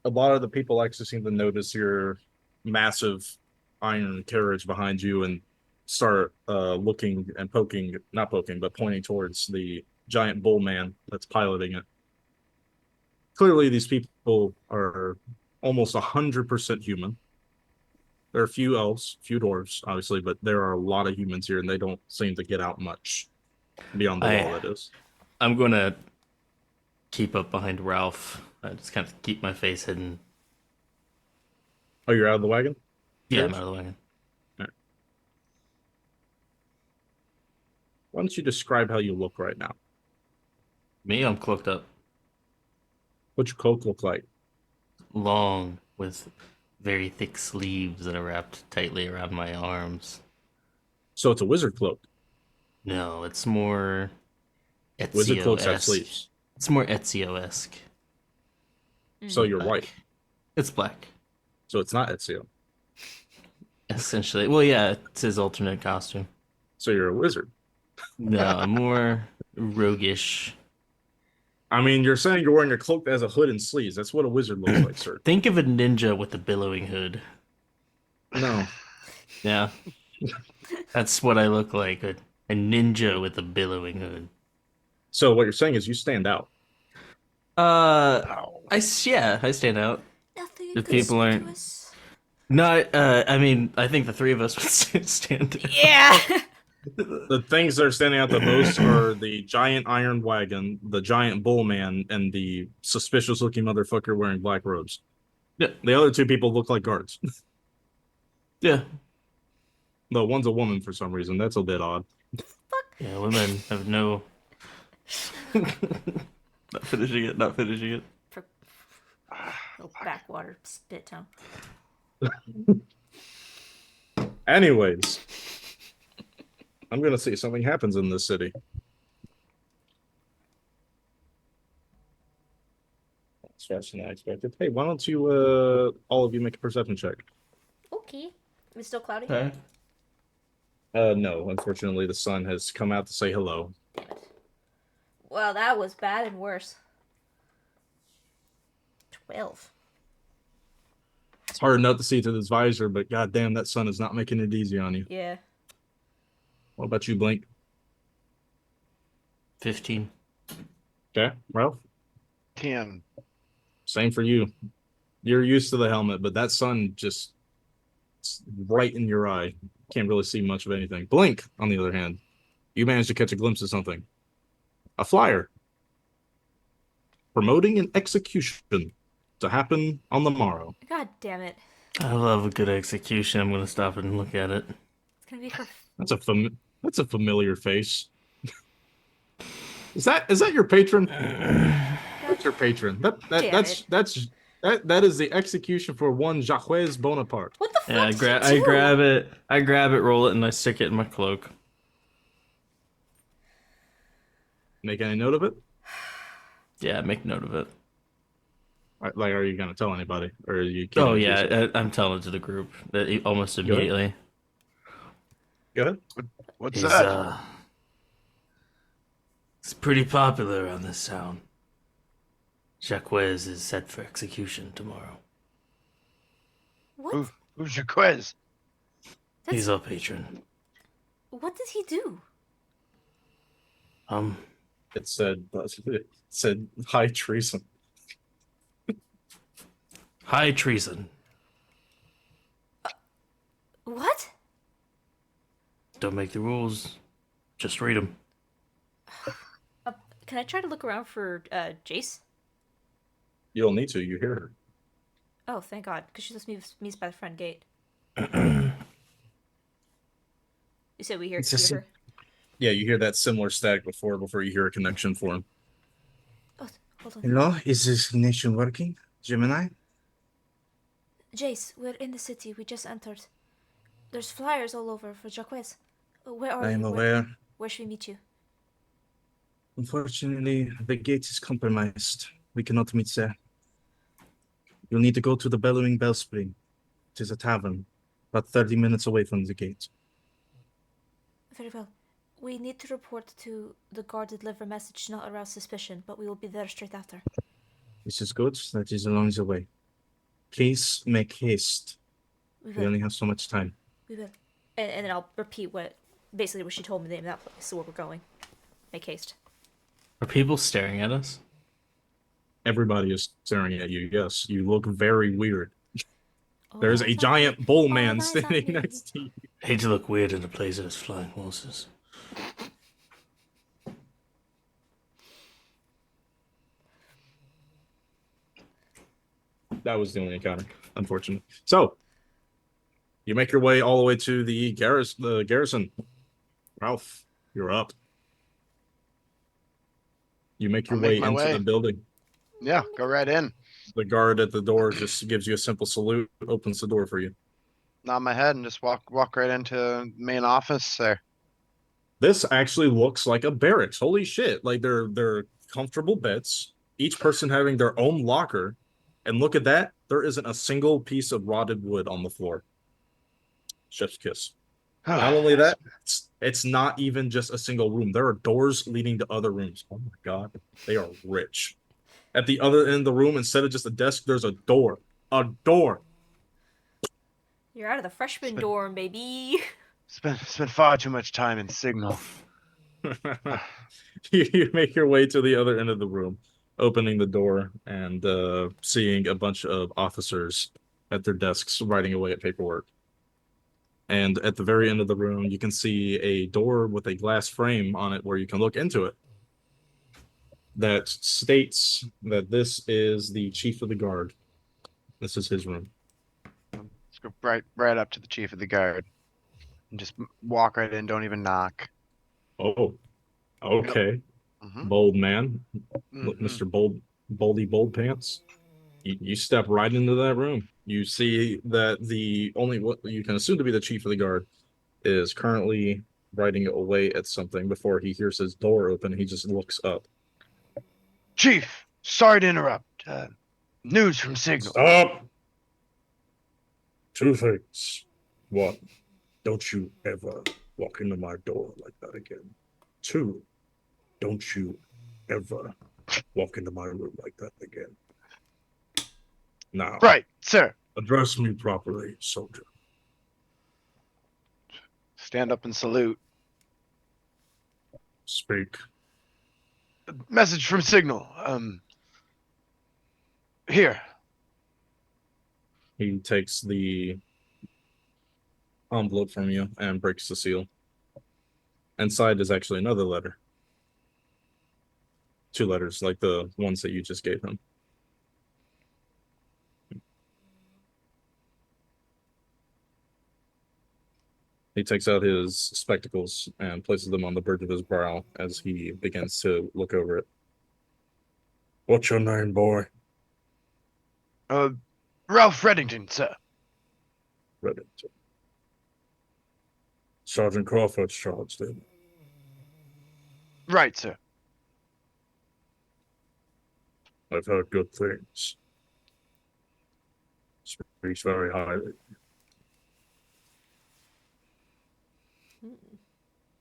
A lot of the people actually seem to notice your massive iron carriage behind you and start looking and poking, not poking, but pointing towards the giant bull man that's piloting it. Clearly, these people are almost 100% human. There are a few elves, few dwarves, obviously, but there are a lot of humans here, and they don't seem to get out much beyond the wall, that is. I'm gonna keep up behind Ralph. I just kind of keep my face hidden. Oh, you're out of the wagon? Yeah, I'm Yes. out of the wagon. Why don't you describe how you look right now? Me, I'm cloaked up, What's your cloak look like? long, with very thick sleeves that are wrapped tightly around my arms. So it's a wizard cloak. No, it's more Wizard cloaks have Ezio-esque. sleeves. It's more Ezio-esque. So you're Black. white. It's black, So it's not Ezio. essentially. Well, yeah, it's his alternate costume. So you're a wizard. No, I'm more roguish. I mean, you're saying you're wearing a cloak that has a hood and sleeves. That's what a wizard looks like, sir. Think of a ninja with a billowing hood. No. Yeah. That's what I look like. A ninja with a billowing hood. So what you're saying is you stand out. I stand out. Nothing The people aren't- conspicuous. No, I mean, I think the three of us would stand out. Yeah. The things that are standing out the most are the giant iron wagon, the giant bull man, and the suspicious looking motherfucker wearing black robes. Yeah. The other 2 people look like guards. Yeah. Though one's a woman for some reason. That's a bit odd. Yeah, women have no. Not finishing it. Not finishing it. Little backwater spit tongue. Anyways, I'm gonna see something happens in this city. That's faster than I expected. Hey, why don't you all of you make a perception check? Okay. It's still cloudy? Okay. No, unfortunately the sun has come out to say hello. Damn it. Well, that was bad and worse. 12. It's hard enough to see through this visor, but goddamn, that sun is not making it easy on you. Yeah. What about you, Blink? 15. Okay, Ralph? 10. Same for you. You're used to the helmet, but that sun just it's right in your eye. Can't really see much of anything. Blink, on the other hand, you managed to catch a glimpse of something. A flyer. Promoting an execution to happen on the morrow. God damn it. I love a good execution. I'm gonna stop and look at it. It's gonna be for That's a familiar face. Is that your patron? That's your patron. That is the execution for one Jacques Bonaparte. What the Yeah, fuck did you do? I grab it, roll it, and I stick it in my cloak. Make any note of it? Yeah, make note of it. Like, are you gonna tell anybody, or are you? Oh yeah, I'm telling it to the group almost immediately. Go ahead. What's He's that? it's pretty popular around this town. Jacques is set for execution tomorrow. What? Who's your quiz? He's our patron. What did he do? It said high treason. High treason. What? Don't make the rules. Just read them. Can I try to look around for Jace? You'll need to. You hear her. Oh, thank God, because she just meets by the front gate. You said we hear her? Yeah, you hear that similar static before you hear a connection form. Oh, hold on. Hello, is this connection working, Gemini? Jace, we're in the city. We just entered. There's flyers all over for Jacques. Where are I you? am aware. Where should we meet you? Unfortunately, the gate is compromised. We cannot meet there. You'll need to go to the Bellowing Bellspring. It is a tavern, about 30 minutes away from the gate. Very well. We need to report to the guard to deliver a message to not arouse suspicion, but we will be there straight after. This is good. That is along the way. Please make haste. We We will. only have so much time. We will. And then I'll repeat what she told me the name of that place, so where we're going. Make haste. Are people staring at us? Everybody is staring at you. Yes, you look very weird. There's All a eyes on giant me. bull All man eyes on standing me. next to you. Hate to look weird in a place that has flying horses. That was the only encounter, unfortunately. So, you make your way all the way to the garrison. Ralph, you're up. You make your I'll make way my into way. the building. Yeah, go right in. The guard at the door just gives you a simple salute, opens the door for you. Nod my head and just walk right into main office there. This actually looks like a barracks. Holy shit. Like they're comfortable beds, each person having their own locker. And look at that. There isn't a single piece of rotted wood on the floor. Chef's kiss. Not only that, it's not even just a single room. There are doors leading to other rooms. Oh my God. They are rich. At the other end of the room, instead of just a desk, there's a door. A door. You're out of the freshman dorm, baby. Spent far too much time in Signal. You make your way to the other end of the room, opening the door and seeing a bunch of officers at their desks writing away at paperwork. And at the very end of the room, you can see a door with a glass frame on it where you can look into it. That states that this is the chief of the guard. This is his room. Let's go right up to the chief of the guard. And just walk right in, don't even knock. Oh, okay. Mhm. Bold man. Look, Mhm. Mr. Boldy Bold Pants. You step right into that room. You see that what you can assume to be the chief of the guard is currently writing away at something before he hears his door open. He just looks up. Chief, sorry to interrupt. News from Signal. Stop! Two things. One, don't you ever walk into my door like that again. Two, don't you ever walk into my room like that again. Now, Right, sir. address me properly, soldier. Stand up and salute. Speak. Message from Signal. Here. He takes the envelope from you and breaks the seal. Inside is actually another letter. 2 letters, like the ones that you just gave him. He takes out his spectacles and places them on the bridge of his brow as he begins to look over it. What's your name, boy? Ralph Reddington, sir. Reddington. Sergeant Crawford's charge, then. Right, sir. I've heard good things. Speaks very highly.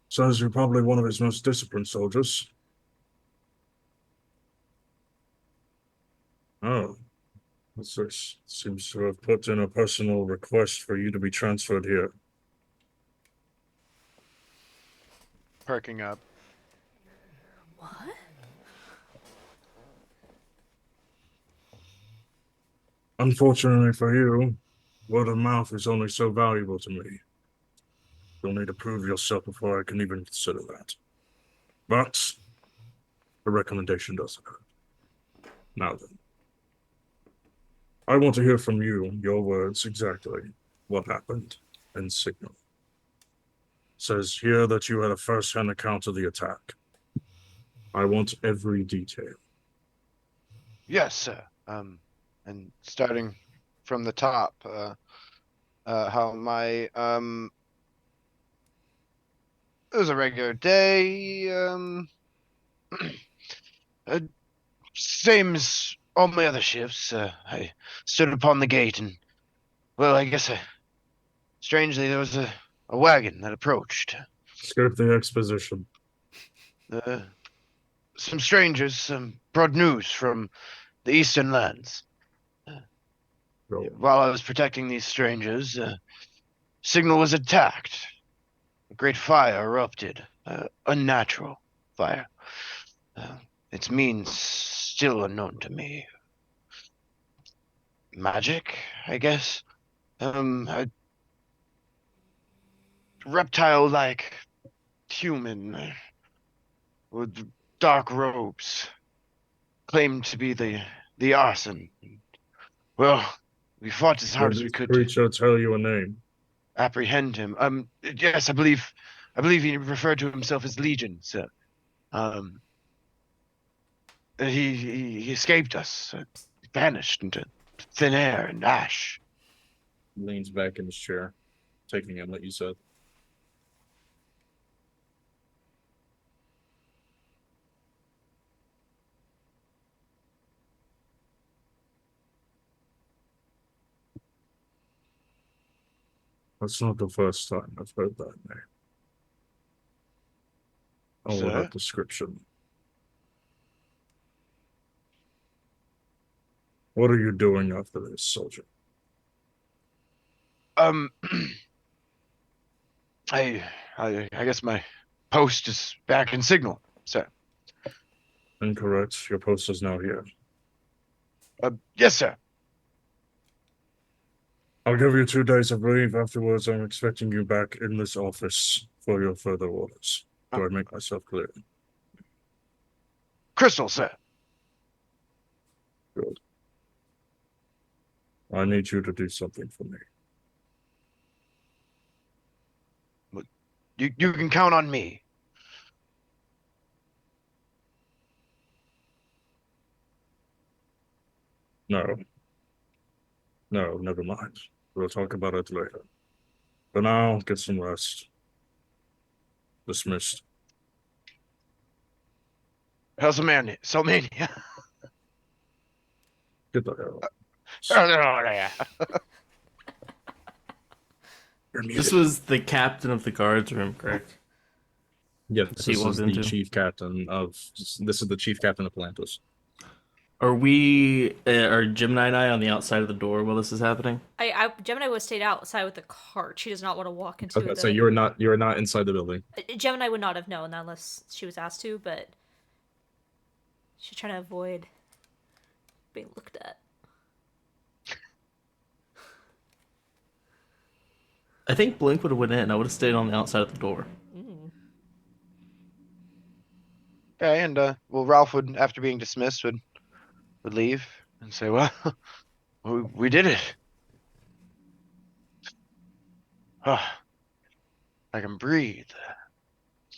Says you're probably one of his most disciplined soldiers. Oh. What's this? Seems to have put in a personal request for you to be transferred here. Perking up. What? Unfortunately for you, word of mouth is only so valuable to me. You'll need to prove yourself before I can even consider that. But a recommendation doesn't hurt. Now then, I want to hear from you, your words exactly, what happened in Signal. Says here that you had a first-hand account of the attack. I want every detail. Yes, sir. And starting from the top, how my it was a regular day, same as all my other shifts. I stood upon the gate and, well, I guess strangely there was a wagon that approached. Skip the exposition. Some strangers brought news from the eastern lands. Go. While I was protecting these strangers, Signal was attacked. A great fire erupted. Unnatural fire. Its means still unknown to me. Magic, I guess. A reptile-like human with dark robes claimed to be the arson. Well, we fought as hard as we Did this could creature tell you a name? apprehend him. Yes, I believe he referred to himself as Legion, sir. He escaped us, vanished into thin air and ash. Leans back in his chair, taking in what you said. That's not the first time I've heard that name. Or Sir? that description. What are you doing after this, soldier? I guess my post is back in Signal, sir. Incorrect. Your post is now here. Yes, sir. I'll give you 2 days of leave. Afterwards, I'm expecting you back in this office for your further orders. Do I make myself clear? Crystal, sir. Good. I need you to do something for me. You can count on me. No. No, never mind. We'll talk about it later. For now, get some rest. Dismissed. Hellsomania. Get the hell out. You're muted. This was the captain of the guards room, correct? Yeah, He this is walked the into. chief captain of. This is the chief captain of Palantos. Are we, are Gemini and I on the outside of the door while this is happening? Gemini would have stayed outside with the cart. She does not want to walk into Okay, the. so you're not inside the building. Gemini would not have known unless she was asked to, but she's trying to avoid being looked at. I think Blink would have went in. I would have stayed on the outside of the door. Okay, and well, Ralph would, after being dismissed, would leave and say, "Well, we did it." I can breathe.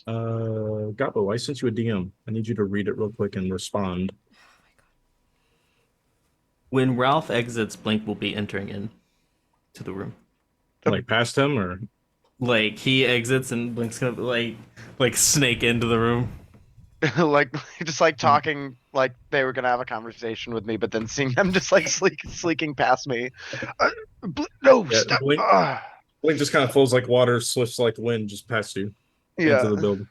Gabo, I sent you a DM. I need you to read it real quick and respond. When Ralph exits, Blink will be entering in to the room. Like past him, or Like he exits and Blink's gonna like snake into the room. Like just like talking like they were gonna have a conversation with me, but then seeing them just like sleeking past me. No, Yeah, stop. Blink just kind of flows like water, swifts like the wind, just past you into the Yeah, building.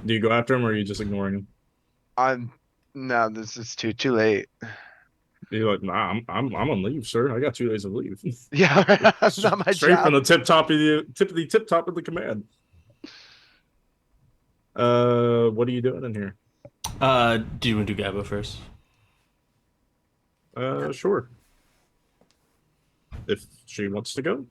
Do you go after him, or are you just ignoring him? no, this is too late. You're like, nah, I'm on leave, sir. I got 2 days of leave. Yeah, that's not my Straight job. from the tip top of the command. What are you doing in here? Do you want to do Gabo first? Sure. If she wants to go.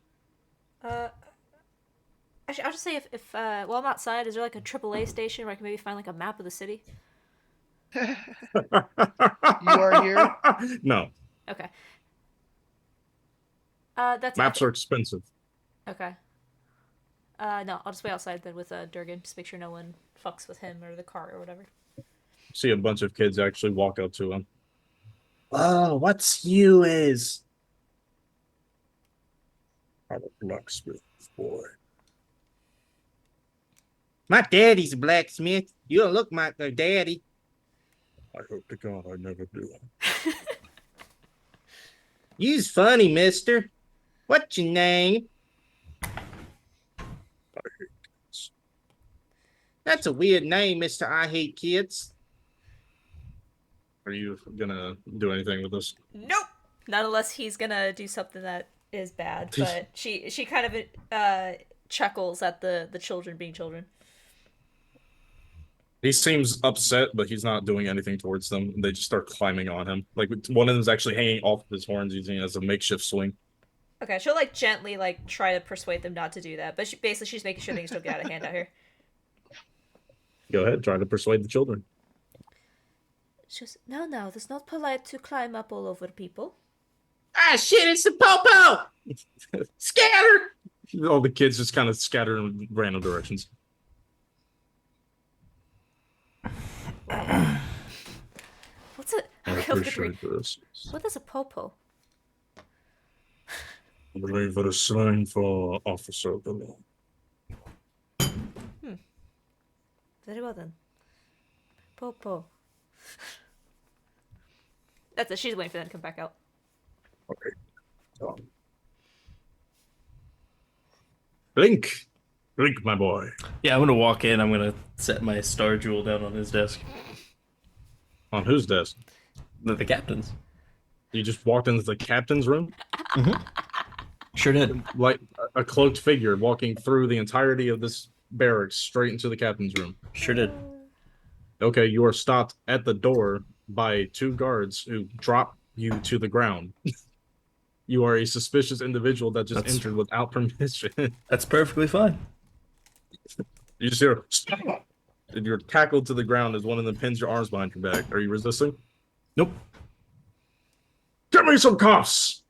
Actually, I'll just say if while I'm outside, is there like a AAA station where I can maybe find like a map of the city? You are here? No. Okay. That's Maps are expensive. Okay. No, I'll just wait outside then with Durgan, just make sure no one fucks with him or the car or whatever. See a bunch of kids actually walk up to him. Oh, what's you is? I'm a blacksmith, boy. My daddy's a blacksmith. You don't look like their daddy. I hope to God I never do. You's funny, mister. What's your name? That's a weird name, Mr. I Hate Kids. Are you gonna do anything with this? Nope. Not unless he's gonna do something that is bad. But she kind of chuckles at the children being children. He seems upset, but he's not doing anything towards them. They just start climbing on him. Like one of them is actually hanging off of his horns, using it as a makeshift swing. Okay, she'll like gently like try to persuade them not to do that, but she's making sure things don't get out of hand out here. Go ahead, try to persuade the children. Just no, it's not polite to climb up all over people. Ah, shit, it's the Popo! Scatter! All the kids just kind of scatter in random directions. What's it? I appreciate this. What is a popo? I believe that is slang for officer of the law. Very well then. Popo. That's it. She's waiting for them to come back out. Okay. Blink, my boy. Yeah, I'm gonna walk in. I'm gonna set my star jewel down on his desk. On whose desk? The captain's. You just walked into the captain's room? Sure did. Like a cloaked figure walking through the entirety of this barracks straight into the captain's room. Sure did. Okay, you are stopped at the door by 2 guards who drop you to the ground. You are a suspicious individual that just entered without permission. That's perfectly fine. You just hear, stop! And you're tackled to the ground as one of them pins your arms behind your back. Are you resisting? Nope. Get me some cuffs!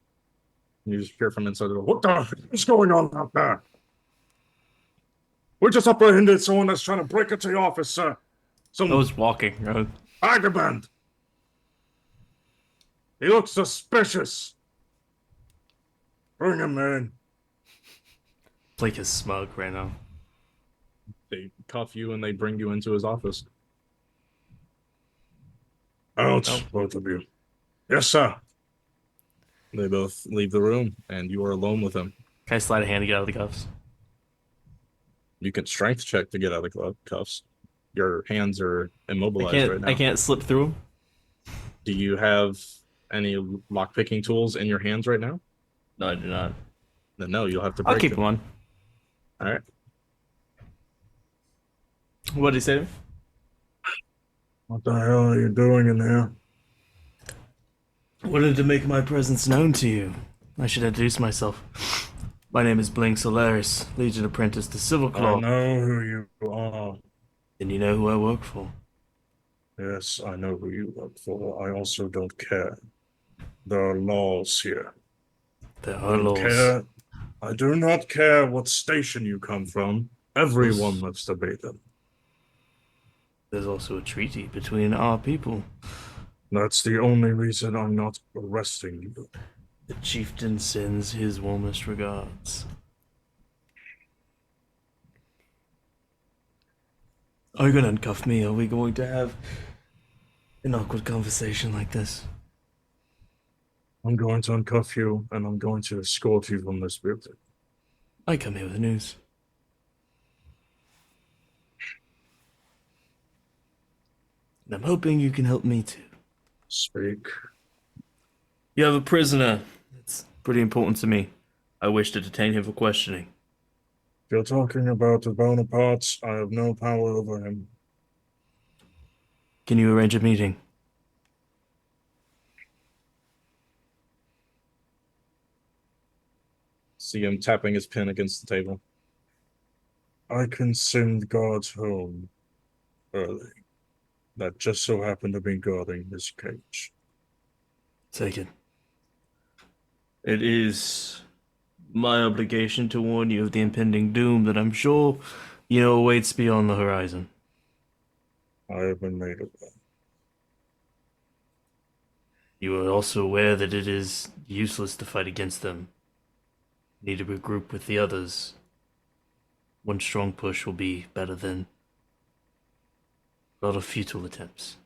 And you just hear from inside the door, what the heck is going on out there? We just apprehended someone that's trying to break into the office, sir. I was walking. Vagabond! He looks suspicious. Bring him in. Blake is smug right now. They cuff you and they bring you into his office. Out, both of you. Yes, sir. They both leave the room, and you are alone with him. Can I slide a hand to get out of the cuffs? You can strength check to get out of the cuffs. Your hands are immobilized right now. I can't slip through them. Do you have any lockpicking tools in your hands right now? No, I do not. Then no, you'll have to break I'll keep them on. All right. What did he say? What the hell are you doing in there? Wanted to make my presence known to you. I should introduce myself. My name is Blink Solaris, Legion Apprentice to Civil Claw. I know who you are. And you know who I work for. Yes, I know who you work for. I also don't care. There are laws here. There are laws. I do not care what station you come from. Everyone must obey them. There's also a treaty between our people. That's the only reason I'm not arresting you. The chieftain sends his warmest regards. Are you gonna uncuff me? Are we going to have an awkward conversation like this? I'm going to uncuff you, and I'm going to escort you from this building. I come here with news. And I'm hoping you can help me too. Speak. You have a prisoner. It's pretty important to me. I wish to detain him for questioning. If you're talking about the Bonapartes, I have no power over him. Can you arrange a meeting? See him tapping his pen against the table. I can send guards home early. That just so happened to be guarding this cage. Taken. It is my obligation to warn you of the impending doom that I'm sure you know awaits beyond the horizon. I have been made aware. You are also aware that it is useless to fight against them. You need to regroup with the others. One strong push will be better than a lot of futile attempts.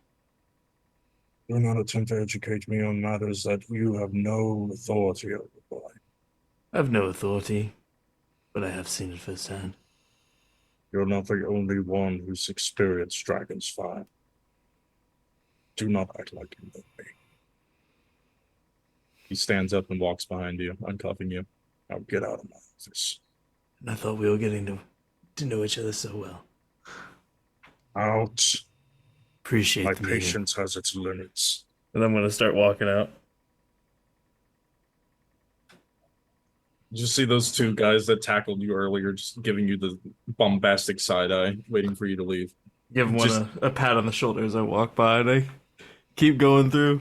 Do not attempt to educate me on matters that you have no authority over, boy. I have no authority, but I have seen it firsthand. You're not the only one who's experienced Dragon's fire. Do not act like you know me. He stands up and walks behind you, uncuffing you. Now get out of my office. And I thought we were getting to know each other so well. Out. Appreciate My the meeting. patience has its limits. And I'm gonna start walking out. Did you see those two guys that tackled you earlier, just giving you the bombastic side eye, waiting for you to leave? Give one Just- a pat on the shoulder as I walk by, and I keep going through.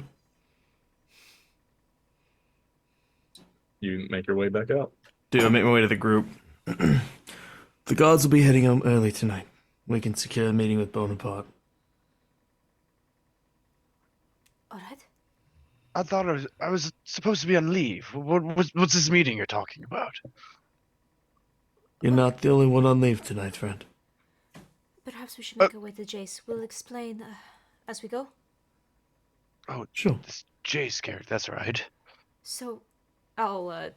You make your way back out. Dude, I make my way to the group. The guards will be heading home early tonight. We can secure a meeting with Bonaparte. All right. I thought I was supposed to be on leave. What's this meeting you're talking about? You're not the only one on leave tonight, friend. Perhaps we should make our way to Jace. We'll explain as we go. Oh, Sure. this Jace character, that's right. So, I'll,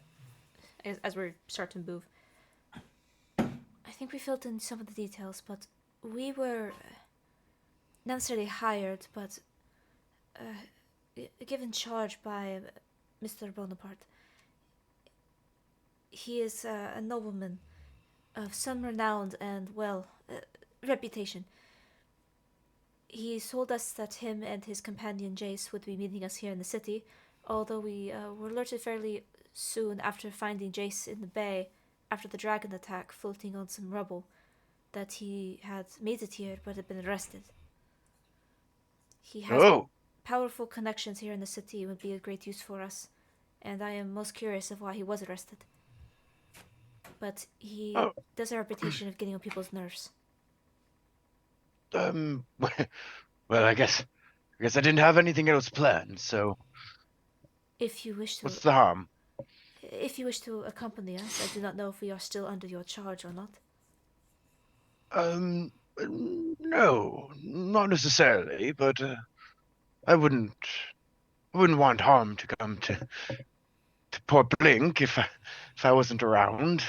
as we start to move, I think we filled in some of the details, but we were not necessarily hired, but given charge by Mr. Bonaparte. He is a nobleman of some renown and, well, reputation. He told us that him and his companion Jace would be meeting us here in the city, although we were alerted fairly soon after finding Jace in the bay after the dragon attack floating on some rubble that he had made it here but had been arrested. He has powerful connections here in the city and would be of great use for us, and I am most curious of why he was arrested. But he does have a reputation of getting on people's nerves. Well, I guess I didn't have anything else planned, so If you wish to, what's the harm? if you wish to accompany us, I do not know if we are still under your charge or not. No, not necessarily, but I wouldn't want harm to come to poor Blink if I wasn't around.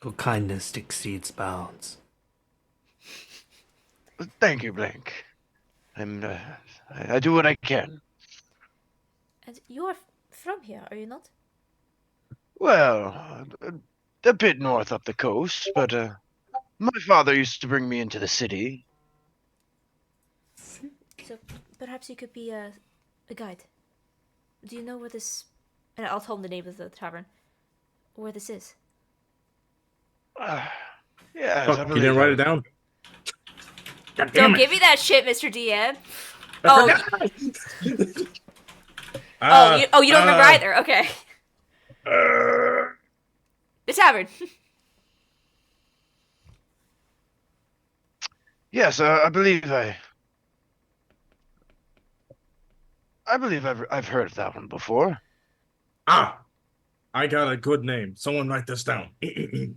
Your kindness exceeds bounds. Thank you, Blink. I do what I can. And you are from here, are you not? Well, a bit north up the coast, but my father used to bring me into the city. So perhaps you could be a guide. Do you know where this... And I'll tell him the name of the tavern. Where this is. Yeah, Fuck, you didn't write it down? God damn Don't it. give me that shit, Mr. DM. You don't remember either. Okay. The tavern. Yes, I believe I've heard of that one before. Ah, I got a good name. Someone write this down. the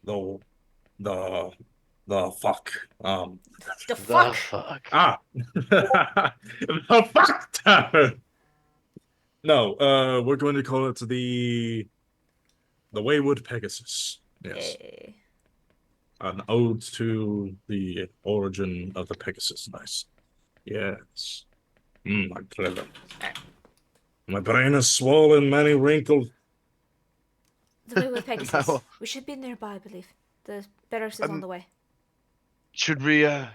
the the fuck. The The fuck? fuck? Ah, the fuck tavern. No, we're going to call it the Wayward Pegasus. Yes, Yay. an ode to the origin of the Pegasus. Nice. Yes. I'm clever. My brain is swollen, many wrinkled. The way with Pegasus. No. We should be nearby, I believe. The barracks is on the way. Should we head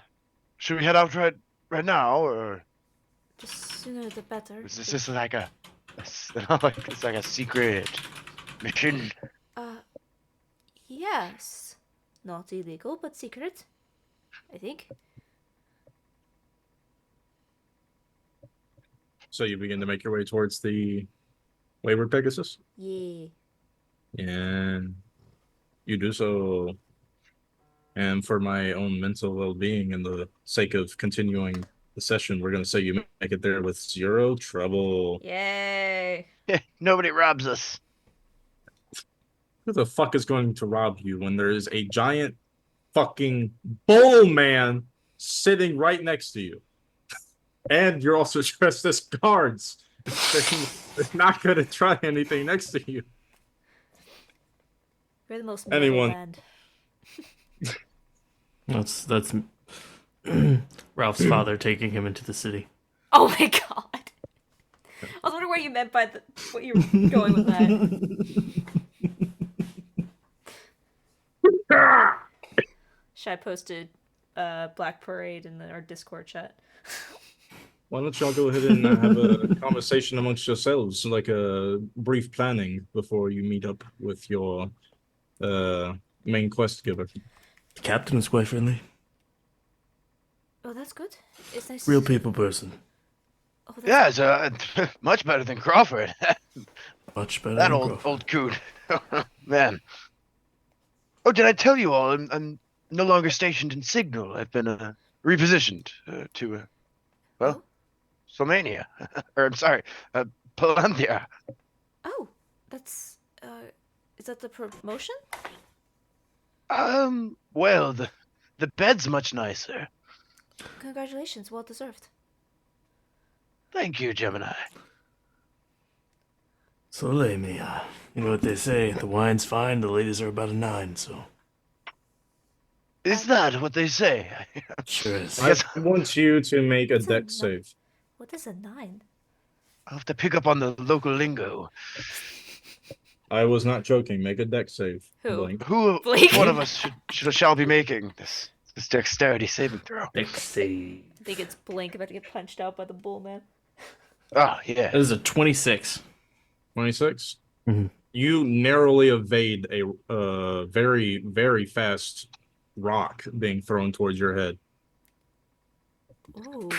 out right now, or The sooner the better. is this like it's like a secret mission? Yes. Not illegal, but secret. I think. So you begin to make your way towards the Wayward Pegasus, Yeah. and you do so. And for my own mental well-being and the sake of continuing the session, we're going to say you make it there with 0 trouble. Yay. Nobody robs us. Who the fuck is going to rob you when there is a giant fucking bull man sitting right next to you? And you're also dressed as guards. They're not going to try anything next to you. We're the most Anyone. band. That's Ralph's father taking him into the city. Oh my god. I was wondering what you meant by what you were going with that. Should I posted Black Parade in our Discord chat? Why don't y'all go ahead and have a conversation amongst yourselves, like a brief planning before you meet up with your main quest giver. The captain is quite friendly. Oh, that's good. It's nice. Real people person. Oh, that's Yeah, it's much better than Crawford. Much better That than old Crawford. coot. Man. Oh, did I tell you all? I'm no longer stationed in Signal. I've been repositioned to Oh. Slovenia. Or I'm sorry, Palanthia. Oh, that's is that the promotion? Well, the bed's much nicer. Congratulations, well deserved. Thank you, Gemini. So lay me, you know what they say, the wine's fine, the ladies are about a 9, so Is that what they say? sure is. I guess I want you to make a It's a dex no- save. What is a 9? I'll have to pick up on the local lingo. I was not joking. Make a dex save. Who? Blink. Blake? Which one of us shall be making this dexterity saving throw? Dexy. I think it's Blink about to get punched out by the bull man. Ah, yeah. That is a 26. 26. Mhm. You narrowly evade a very, very fast rock being thrown towards your head. Ooh.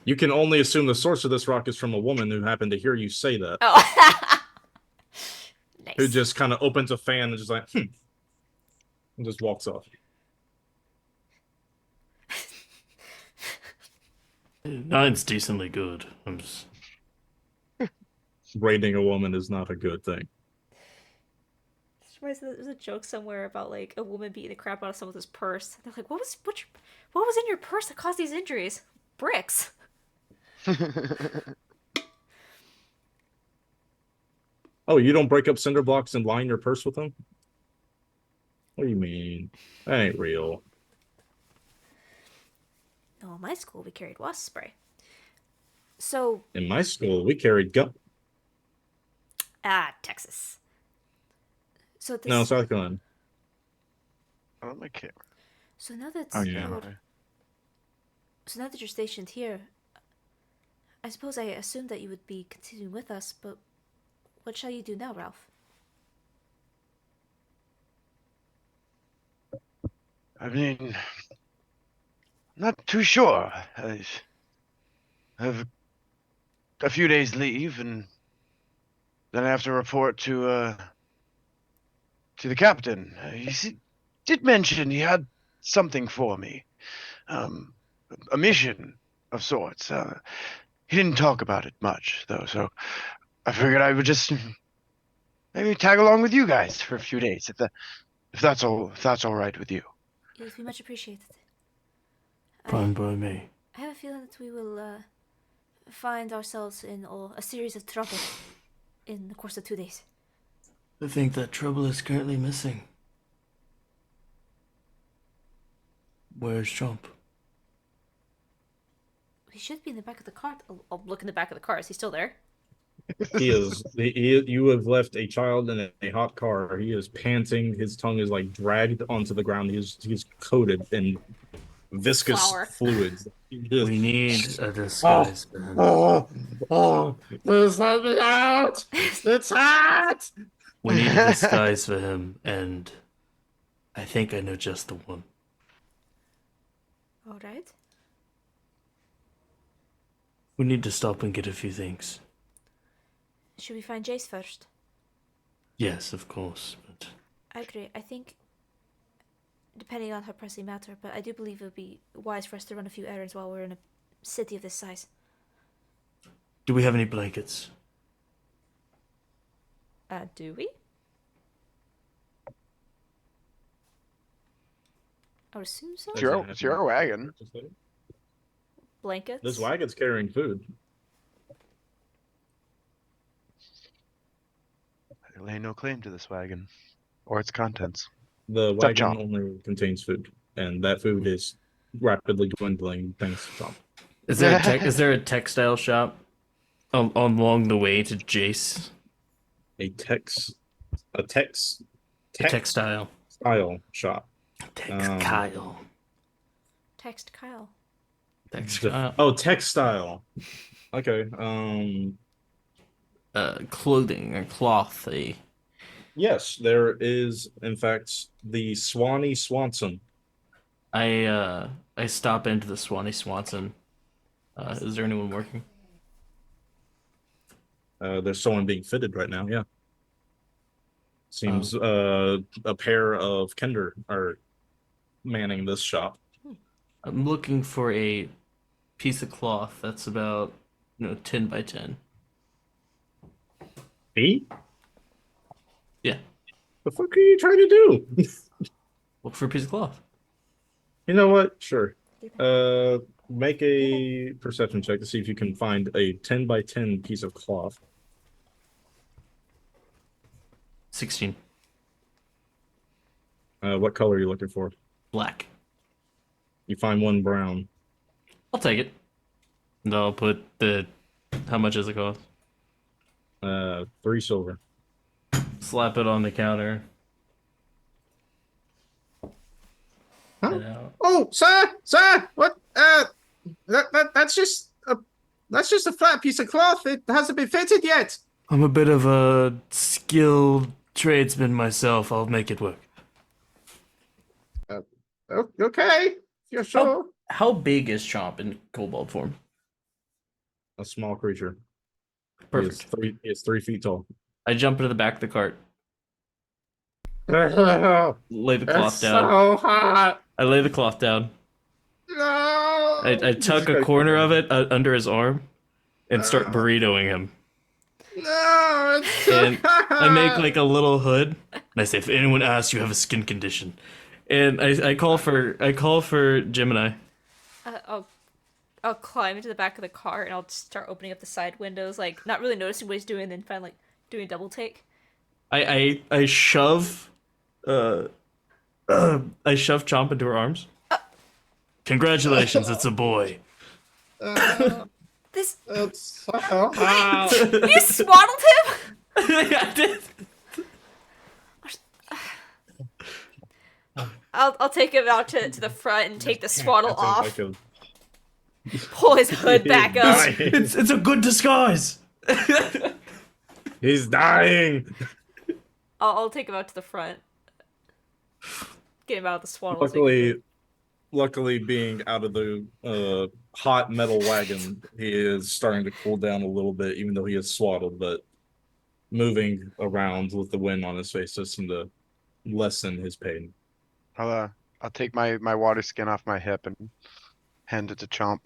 You can only assume the source of this rock is from a woman who happened to hear you say that, Oh. Nice. who just kind of opens a fan and just like, and just walks off. 9's decently good. I'm just... Raiding a woman is not a good thing. There's a joke somewhere about like a woman beating the crap out of someone's purse. They're like, what was in your purse that caused these injuries? Bricks. Oh, you don't break up cinder blocks and line your purse with them? What do you mean? That ain't real. No, in my school we carried wasp spray. So In my school, we carried gun. Texas. So this. No, South Carolina. Oh, my camera. So now that Oh, yeah. so now that you're stationed here, I suppose I assumed that you would be continuing with us. But what shall you do now, Ralph? I mean, not too sure. I have a few days leave, and then I have to report to to the captain. Did mention he had something for me. A mission of sorts. He didn't talk about it much, though, so I figured I would just maybe tag along with you guys for a few days, if that's all right with you. It would be much appreciated. Fine by me. I have a feeling that we will find ourselves in a series of trouble in the course of 2 days. I think that trouble is currently missing. Where's Chomp? He should be in the back of the cart. I'll look in the back of the car. Is he still there? He is. You have left a child in a hot car. He is panting. His tongue is like dragged onto the ground. He's coated in viscous Flour. fluids. We need a disguise for him. Please let me out! It's hot! We need a disguise for him, and I think I know just the one. All right. We need to stop and get a few things. Should we find Jace first? Yes, of course, but I agree. I think, depending on how pressing matter, but I do believe it would be wise for us to run a few errands while we're in a city of this size. do we have any blankets? Do we? I would assume so. It's your wagon. Blankets. This wagon's carrying food. I lay no claim to this wagon or its contents. The What's up, wagon Chomp? only contains food, and that food is rapidly dwindling thanks to Chomp. Is there a textile shop along the way to Jace? A Textile. style shop. Kyle. Text Kyle. Textile. Oh, textile. Okay. Clothing or cloth. Yes, there is in fact the Swanee Swanson. I stop into the Swanee Swanson. Is there anyone working? There's someone being fitted right now. Yeah. Seems a pair of Kender are manning this shop. I'm looking for a piece of cloth that's about 10 by 10. Feet? Yeah. The fuck are you trying to do? Look for a piece of cloth. You know what? Sure. Make a perception check to see if you can find a 10 by 10 piece of cloth. 16. What color are you looking for? Black. You find one brown. I'll take it. No, I'll put the... How much does it cost? 3 silver. Slap it on the counter. Huh? And out. Oh, sir, what? That's just a flat piece of cloth. It hasn't been fitted yet. I'm a bit of a skilled tradesman myself. I'll make it work. Okay, you're sure. How big is Chomp in kobold form? A small creature. Perfect. He is 3 feet tall. I jump into the back of the cart. No, Lay the cloth down. so hot. I lay the cloth down. No. I tuck a corner of it under his arm and start burritoing him. No, it's so And I make like a little hood, and I say, "If anyone asks, you have a skin condition." And I call for Gemini. I'll climb into the back of the car and I'll just start opening up the side windows, like not really noticing what he's doing, then find like doing a double take. I shove Chomp into her arms. Congratulations, it's a boy. This It's so hot. you swaddled him? I did. I'll take him out to the front and take the swaddle off, Like pull his hood back up. It's a good disguise. He's dying. I'll take him out to the front. Get him out of the swaddle. so he can- Luckily, being out of the hot metal wagon, he is starting to cool down a little bit, even though he is swaddled. But moving around with the wind on his face does seem to lessen his pain. I'll take my water skin off my hip and hand it to Chomp.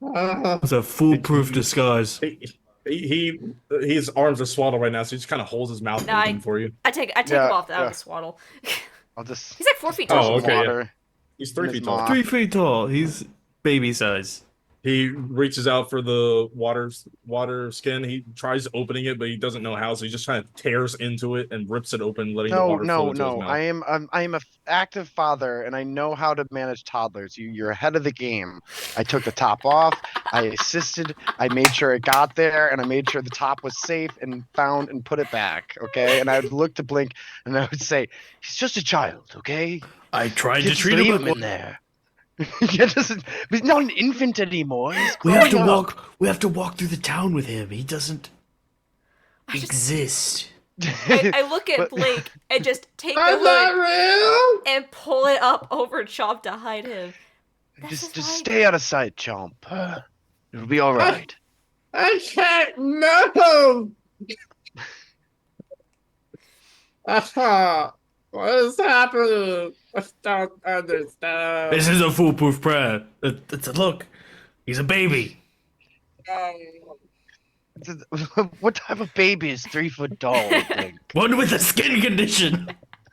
It's a foolproof disguise. His arms are swaddled right now, so he just kind of holds his mouth No, open for you. I take Yeah, him off out yeah. of the swaddle. I'll just He's like 4 feet pour tall. Oh, some okay, yeah. water. He's in 3 his feet tall. maw. 3 feet tall. He's baby size. He reaches out for the water skin. He tries opening it, but he doesn't know how, so he just kind of tears into it and rips it open, letting the No, water flow no, into his no. mouth. I am a active father, and I know how to manage toddlers. You're ahead of the game. I took the top off. I assisted. I made sure it got there, and I made sure the top was safe, and found and put it back. Okay, and I would look to Blink, and I would say, "He's just a child. Okay, I tried to just treat leave him. him in there." He's not an infant anymore. He's We have to growing up. walk. We have to walk through the town with him. He doesn't exist. I look at But- Blake and just take the hood and pull it up over Chomp to hide him. That's just like- stay out of sight, Chomp. It'll be all right. I can't know. What is happening? I don't understand. This is a foolproof prayer. It's a look. He's a baby. What type of baby is 3 foot tall? Blink? One with a skin condition.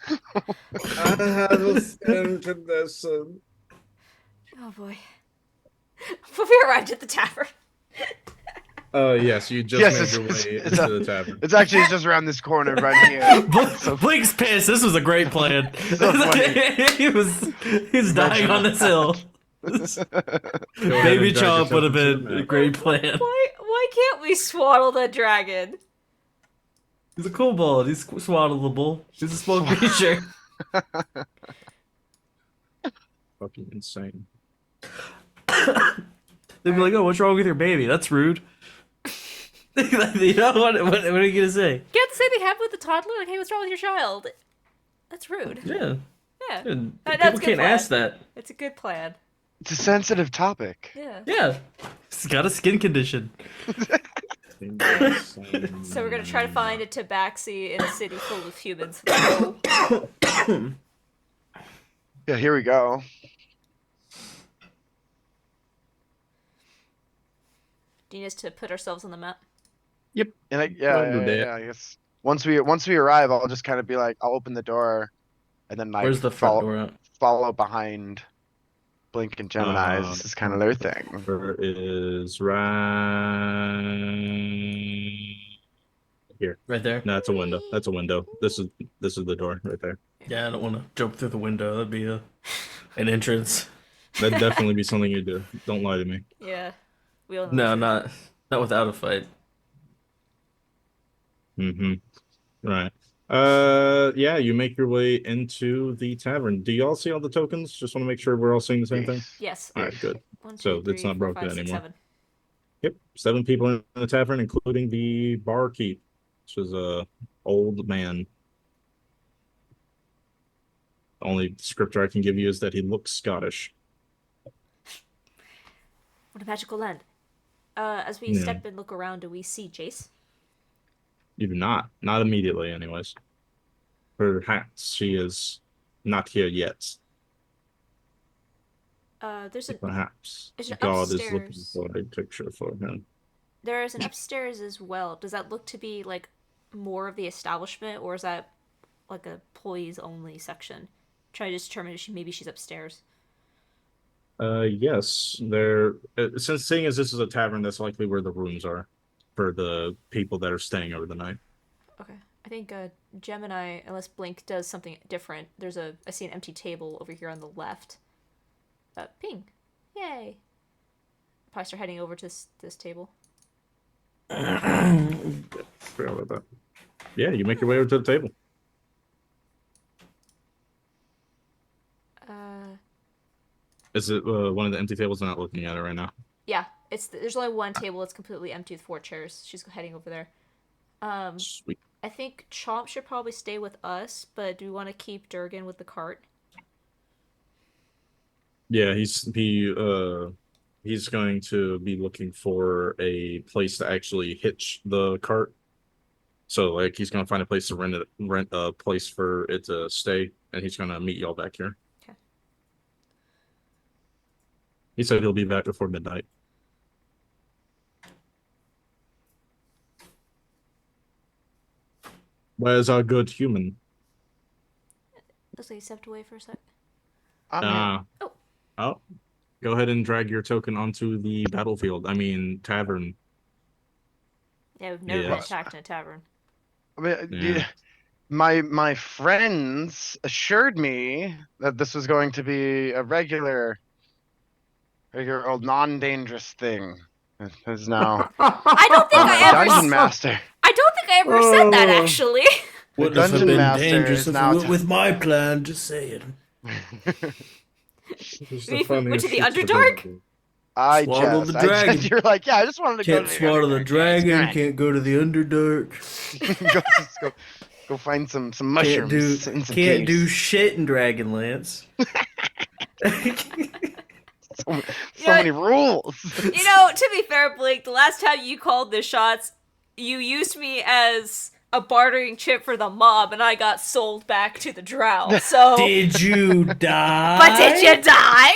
I have a skin condition. Oh boy. We arrived at the tavern. Yes, you just Yes, made your it's- way it's into the tavern. It's actually just around this corner right here. Blink's pissed. This was a great plan. So funny. he was dying on this hill. Go ahead Baby and drag Chomp yourself would have into the been a map. great plan. Why can't we swaddle the dragon? He's a kobold. He's swaddleable. He's a small creature. Fucking insane. They'd be like, "Oh, what's wrong with your baby? That's rude." You know what are you gonna say? Can't the same thing happen with the toddler? Like, hey, what's wrong with your child? That's rude. Yeah. Yeah. Good. That's People a good can't plan. ask that. It's a good plan. It's a sensitive topic. Yeah. Yeah. He's got a skin condition. So we're gonna try to find a tabaxi in a city full of humans. Yeah, here we go. Need us to put ourselves on the map. And Under that. I guess once we arrive, I'll just kind of be like, I'll open the door, and then like Where's the front follow, door at? follow behind Blink and Gemini. This is kind of their thing. There is right here. Right there. No, that's a window. That's a window. This is the door right there. Yeah, I don't want to jump through the window. That'd be an entrance. That'd definitely be something you do. Don't lie to me. Yeah. We all know. No, not without a fight. Mm-hmm. Right. Yeah, you make your way into the tavern. Do y'all see all the tokens? Just want to make sure we're all seeing the same thing. Yes. All right, good. 1, 2, So 3, it's not 4, broken 5, 6, anymore. 7. Yep, 7 people in the tavern, including the barkeep, which is a old man. The only descriptor I can give you is that he looks Scottish. What a magical land. As we Yeah. step and look around, do we see Jace? You do not immediately, anyways. Perhaps she is not here yet. There's an Perhaps Is it God is looking upstairs? for a picture for him. there is an upstairs as well. Does that look to be like more of the establishment, or is that like a employees only section? Try to determine if maybe she's upstairs. Yes, there. Since seeing as this is a tavern, that's likely where the rooms are for the people that are staying over the night. Okay. I think Gemini, unless Blink does something different, I see an empty table over here on the left. Ping. Yay. Probably start heading over to this table. Forgot about that. Yeah, you make your way over to the table. Is it one of the empty tables? I'm not looking at it right now. Yeah, there's only one table that's completely empty with 4 chairs. She's heading over there. Sweet. I think Chomp should probably stay with us, but do we want to keep Durgan with the cart? Yeah, he's going to be looking for a place to actually hitch the cart So like he's gonna find a place to rent a place for it to stay, and he's gonna meet y'all back here. Okay. He said he'll be back before midnight. Where's our good human? Looks like he stepped away for a sec. I'm here. Oh. Oh, go ahead and drag your token onto the battlefield. I mean, tavern. Yeah, we've never been Yes. attacked in a tavern. I mean, Yeah. my friends assured me that this was going to be a regular old non-dangerous thing. It is now. I don't think I'm a I ever. dungeon master. I don't think I ever said that Oh. actually. The Wouldn't have dungeon been master dangerous is if now we went with my plan, just saying. We went to the Underdark? I Swallow just, the I dragon. just, you're like, yeah, I just wanted to go Can't to the swallow the Underdark. dragon, Yes, can't go to the Underdark. go find some mushrooms and some Can't do caves. shit in Dragonlance. So know, many rules. You know, to be fair, Blake, the last time you called the shots, you used me as a bartering chip for the mob, and I got sold back to the drow. So, Did you die? but did you die?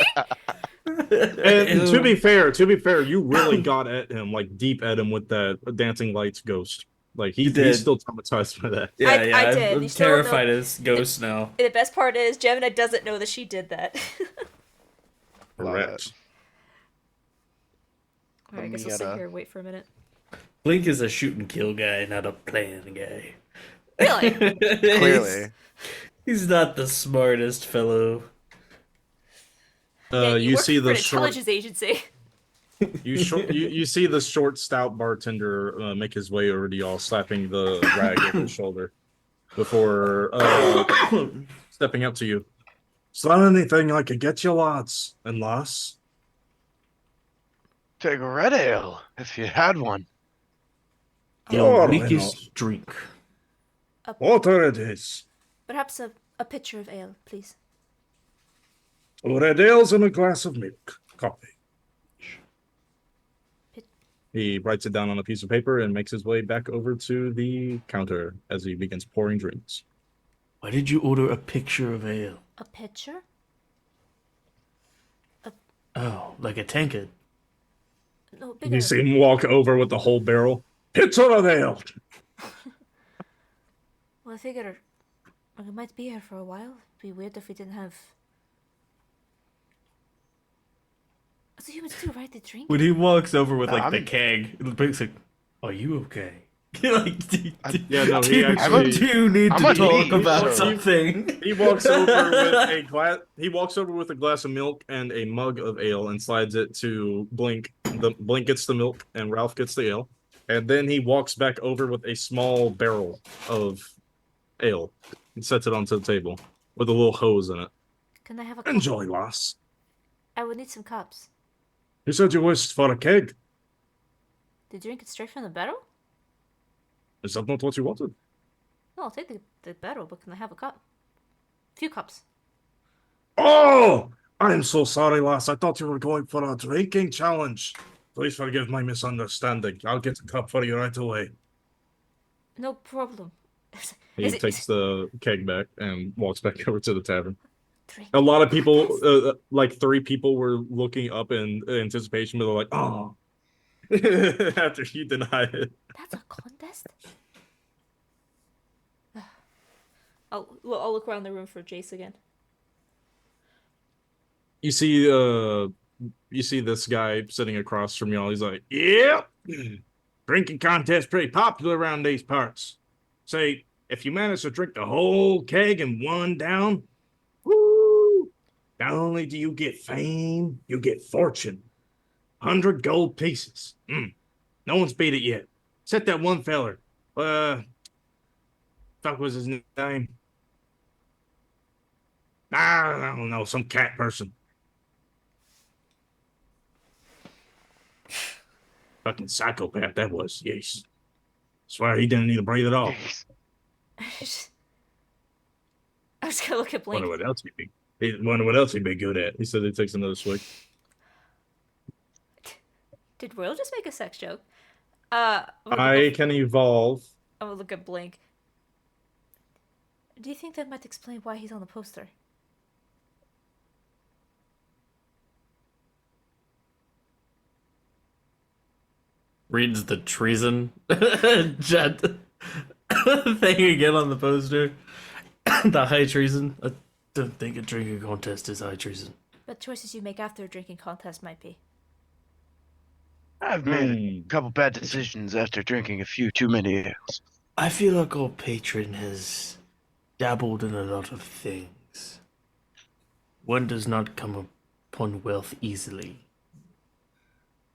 And to be fair, you really got at him, like deep at him with that dancing lights ghost. Like he's did. still traumatized by that. Yeah, I did. I'm You still don't terrified know- of this ghost now. And the best part is, Gemina doesn't know that she did that. Love Correct. Alright, I guess We I'll sit gotta- here and wait for a minute. Blink is a shoot and kill guy, not a plan guy. Really? Clearly. He's not the smartest fellow. Yeah, You work see for the an short, intelligence agency. you see the short, stout bartender make his way over to y'all, slapping the rag over his shoulder before stepping up to you. Is there anything I could get you, lads and lass? Take a red ale if you had one. Your Sure, weakest drink. Water it is. Perhaps a pitcher of ale, please. Red ales and a glass of milk. Copy. Pit- He writes it down on a piece of paper and makes his way back over to the counter as he begins pouring drinks. Why did you order a picture of ale? A pitcher? Oh, like a tankard. No, bigger. You see him walk over with the whole barrel. Pitcher of ale. Well, I figure we might be here for a while. It'd be weird if we didn't have. So humans do, right? They drink. When he walks over with like the I'm- keg, Blink's like, Are you okay? like, Yeah, no, do, he you- actually- do you need I'm to a talk lead, about so- something? He walks over with a glass. He walks over with a glass of milk and a mug of ale and slides it to Blink. Blink gets the milk and Ralph gets the ale, and then he walks back over with a small barrel of ale and sets it onto the table with a little hose in it. Can I have a cup? Enjoy, lass. I would need some cups. You said you wished for a keg. Did you drink it straight from the barrel? Is that not what you wanted? No, I'll take the barrel, but can I have a cup? A few cups. Oh, I'm so sorry, lass. I thought you were going for a drinking challenge. Please forgive my misunderstanding. I'll get a cup for you right away. No problem. He Is it- takes the keg back and walks back over to the tavern. Drink. A lot of people, like 3 people, were looking up in anticipation, but they're like, "Oh!" After he denied it. That's a contest? I'll look around the room for Jace again. You see this guy sitting across from y'all. He's like, "Yep, drinking contest pretty popular around these parts. Say, if you manage to drink the whole keg in one down, woo! Not only do you get fame, you get fortune. 100 gold pieces. No one's beat it yet. Except that one feller. Fuck was his name? I don't know, some cat person. Fucking psychopath that was, yes. Swear he didn't need to breathe at all. I was gonna look at Blink. Wonder what else he'd be good at. He said he takes another swig. Did Royal just make a sex joke? I can evolve I'm gonna look at Blink. Do you think that might explain why he's on the poster? Reads the treason jet thing again on the poster. The high treason. I don't think a drinking contest is high treason. But choices you make after a drinking contest might be. I've made a couple bad decisions after drinking a few too many ales. I feel like our patron has dabbled in a lot of things. One does not come upon wealth easily.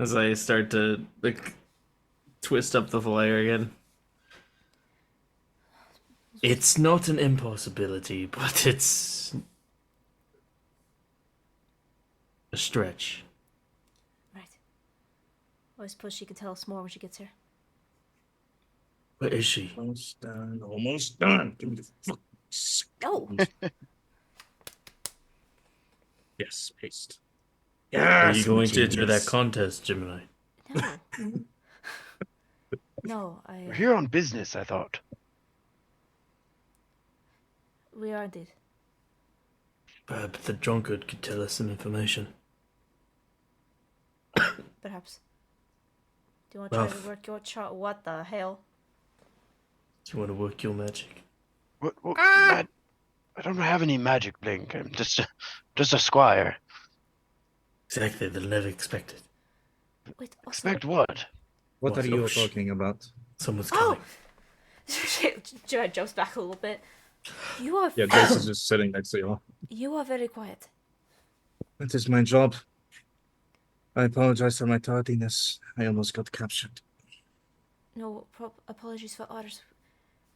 As I start to twist up the flyer again. It's not an impossibility, but it's a stretch. Right. Well, I suppose she can tell us more when she gets here. Where is she? Almost done. Almost done. Give me the fuck. Oh! Yes, paste. Are you Yes, going to enter genius. that contest, Gemini? No. No, We're here on business, I thought. we are indeed. Perhaps the drunkard could tell us some information. Perhaps. Do you want to try Rough. to work your chart? What the hell? Do you want to work your magic? What, I don't have any magic, Blink. I'm just a squire. Exactly, they'll never expect it. Wait, also... Expect what? What What? are you Oh, sh- talking about? Someone's Oh! coming. Jared jumps back a little bit. You are... Yeah, Jace is just sitting next to you. You are very quiet. That is my job. I apologize for my tardiness. I almost got captured. No, apologies for others.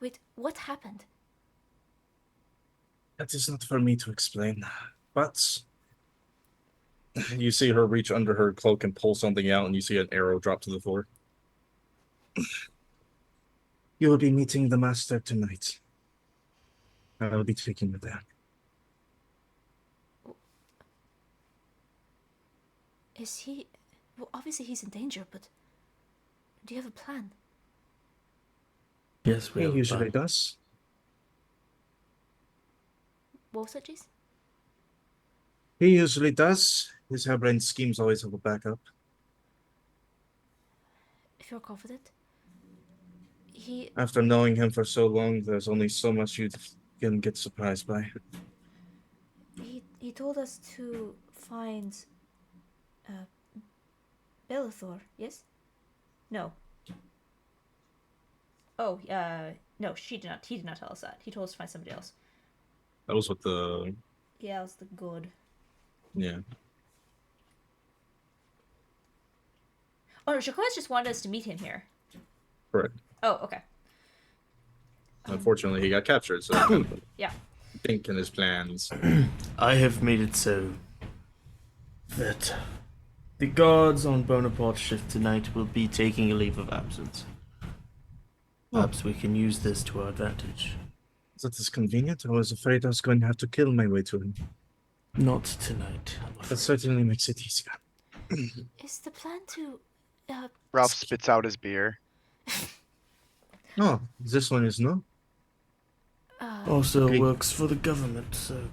Wait, what happened? That is not for me to explain. But You see her reach under her cloak and pull something out, and you see an arrow drop to the floor. you will be meeting the master tonight. I will be taking you there. Is he... Well, obviously he's in danger, but... Do you have a plan? Yes, we He have a usually plan. does. What was that, Jace? He usually does. His harebrained schemes always have a backup. If you're confident. He... After knowing him for so long, there's only so much you can get surprised by. He told us to find... Bellathor, yes? No. Oh, no, she did not. He did not tell us that. He told us to find somebody else. That was what the Yeah, it was the good. yeah. Oh, no, Shaquaz just wanted us to meet him here. Correct. Oh, okay. Unfortunately, he got captured, so Yeah. thinking his plans. I have made it so that the guards on Bonaparte's shift tonight will be taking a leave of absence. Perhaps we can use this to our advantage. That is convenient. I was afraid I was going to have to kill my way to him. Not tonight. I'm That afraid. certainly makes it easier. Is the plan to... Ralph spits out his beer. Oh, this one is no? Also Okay. works for the government, so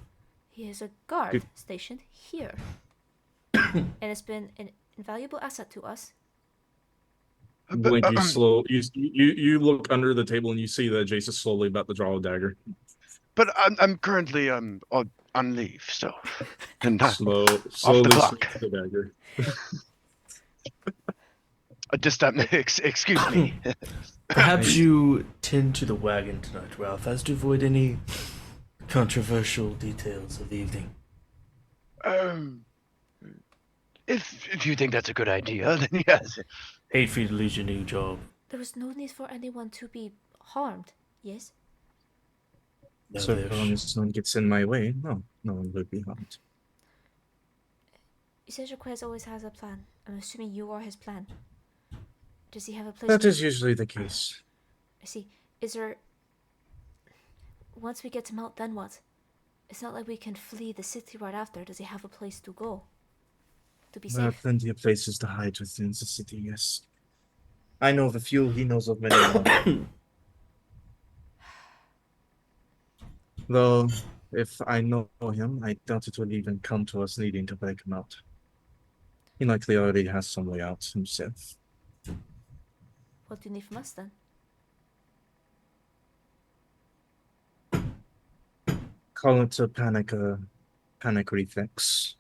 He is a guard Good. stationed here. And it's been an invaluable asset to us. Blink, you look under the table and you see that Jace is slowly about to draw a dagger. But I'm currently on leave, so and Slowly clock. swings the dagger. just excuse me. perhaps you tend to the wagon tonight, Ralph, as to avoid any controversial details of the evening. If you think that's a good idea, then yes. Hate for you to lose your new job. There was no need for anyone to be harmed, yes? No, So there's- long as no one gets in my way, no one will be harmed. You said Jaquez always has a plan. I'm assuming you are his plan. Does he have a place? That is usually the case. I see. Is there... Once we get him out, then what? It's not like we can flee the city right after. Does he have a place to go? To be There are safe? plenty of places to hide within the city, yes. I know of a few, he knows of many more. Though, if I know him, I doubt it will even come to us needing to break him out. He likely already has some way out himself. What do you need from us then? Call it a panic reflex.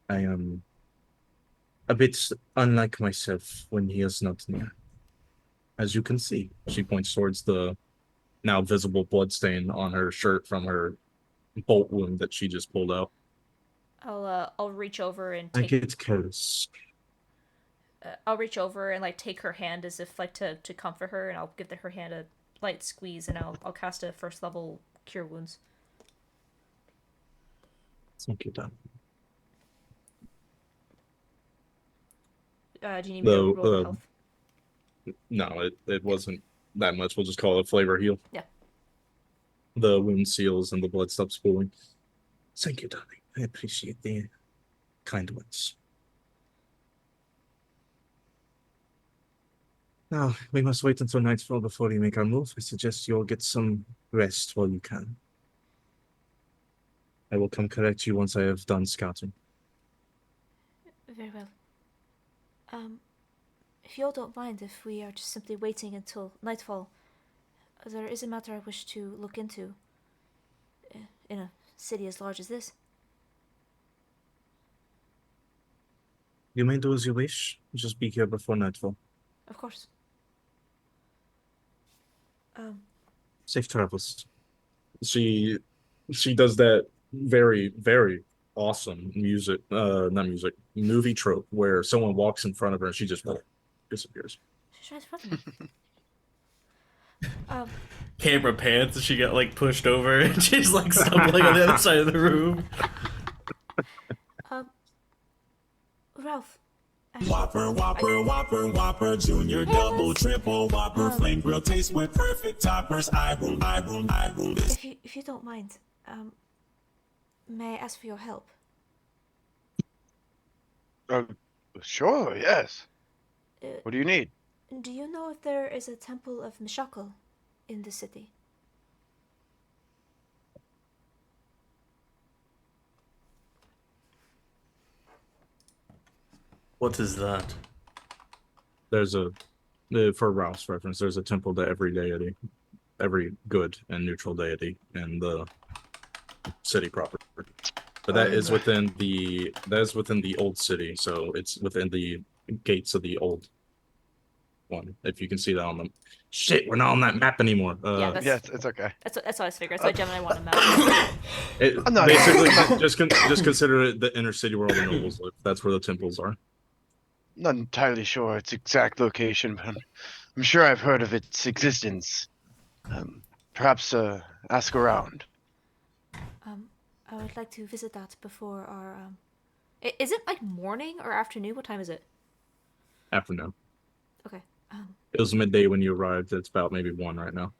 I am a bit unlike myself when he is not near. As you can see, she points towards the now visible bloodstain on her shirt from her bolt wound that she just pulled out. I'll reach over and I take. get careless. I'll reach over and like take her hand as if like to comfort her, and I'll give her hand a light squeeze, and I'll cast a first level cure wounds. Thank you, Dan. Do you need me to roll for health? No, it wasn't that much. We'll just call it flavor heal. Yeah. The wound seals and the blood stops pooling. Thank you, darling. I appreciate the kind words. Now, we must wait until nightfall before we make our move. I suggest you all get some rest while you can. I will come correct you once I have done scouting. Very well. If you all don't mind, if we are just simply waiting until nightfall, there is a matter I wish to look into in a city as large as this. You may do as you wish. Just be here before nightfall. Of course. Safe travels. She does that very, very awesome movie trope where someone walks in front of her and she just disappears. She's right in front of me. Camera pants and she got like pushed over and she's like stumbling on the other side of the room. Ralph. Whopper, Junior, double, triple, Whopper, flame grill taste with perfect toppers. I rule this. If you don't mind, may I ask for your help? Sure, yes. Uh, What do you need? Do you know if there is a temple of Mishakal in the city? What is that? There's for Ralph's reference, there's a temple to every deity, every good and neutral deity in the city proper. But that is within the old city, so it's within the gates of the old one. If you can see that on them. Shit, we're not on that map anymore. Yeah, Yes, it's okay. That's what I was figuring. That's why Gemini wanted a map. I'm not- Basically, just consider it the inner city where all the nobles live. That's where the temples are. Not entirely sure its exact location, but I'm sure I've heard of its existence. Perhaps ask around. I would like to visit that before our. Is it like morning or afternoon? What time is it? Afternoon. Okay. It was midday when you arrived. It's about maybe 1 right now.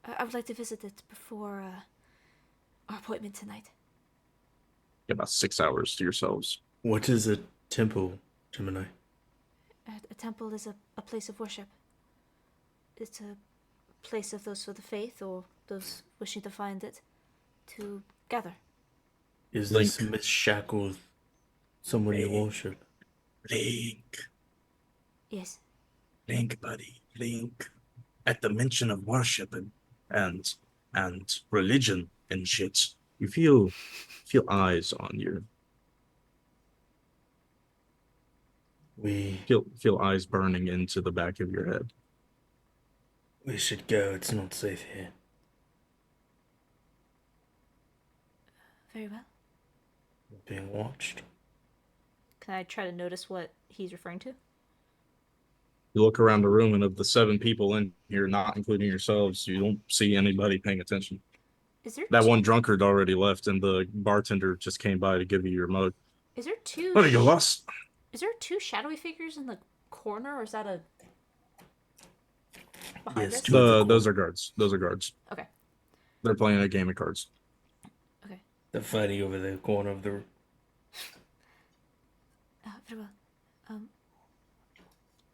I would like to visit it before our appointment tonight. You have about 6 hours to yourselves. What is a temple, Gemini? A temple is a place of worship. It's a place of those for the faith or those wishing to find it to gather. Is this Miss Shackle someone you worship? Link. Yes. Link, buddy. Link. At the mention of worship and religion and shit, You feel eyes on you. We Feel eyes burning into the back of your head. should go. It's not safe here. Very well. We're being watched. Can I try to notice what he's referring to? You look around the room, and of the 7 people in here, not including yourselves, you don't see anybody paying attention. Is there That one drunkard already left, and the bartender just came by to give you your mug. Is there two? What are you lost? Is there 2 shadowy figures in the corner, or is that a behind Yes, us? 2. Those are guards. Those are guards. Okay. They're playing a game of cards. Okay. They're fighting over the corner of the room. Very well.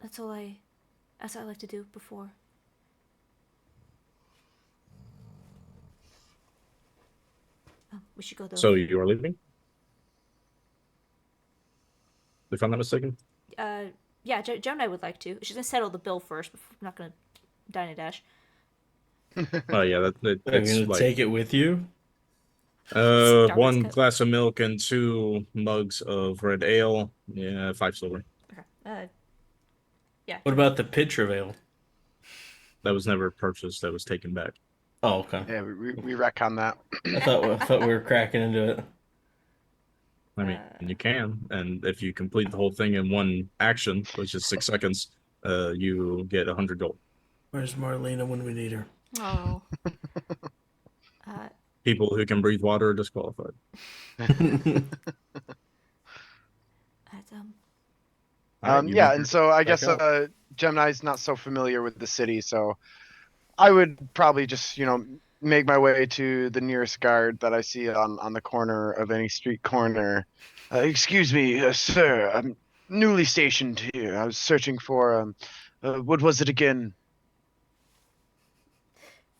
That's all I like to do before. We should go though. So you are leaving? If I'm not mistaken? Yeah, Gemini would like to. She's gonna settle the bill first. I'm not gonna dine and dash. Oh yeah, Are you it's gonna like take it with you? Starbucks one cup. glass of milk and 2 mugs of red ale. Yeah, 5 silver. Okay. Yeah. What about the pitcher of ale? That was never purchased. That was taken back. Oh, okay. Yeah, we wreck on that. I thought we were cracking into it. I mean, you can, and if you complete the whole thing in one action, which is 6 seconds, you get 100 gold. Where's Marlena when we need her? Oh. People who can breathe water are disqualified. Yeah, and so I guess out. Gemini's not so familiar with the city, so I would probably just, make my way to the nearest guard that I see on the corner of any street corner. Excuse me, sir, I'm newly stationed here. I was searching for, what was it again?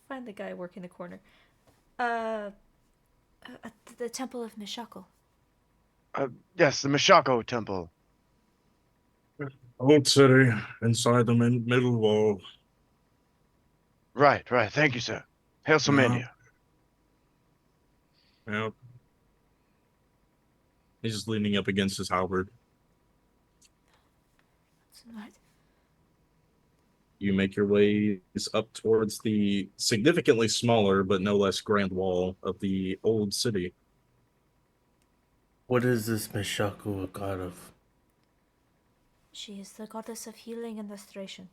Find the guy working the corner. At the Temple of Mishako. Yes, the Mishako Temple. Old city, inside the middle wall. Right. Thank you, sir. Hail Somania. Yep. He's just leaning up against his halberd. Right. You make your ways up towards the significantly smaller but no less grand wall of the old city. What is this Mishako a god of? She is the goddess of healing and restoration.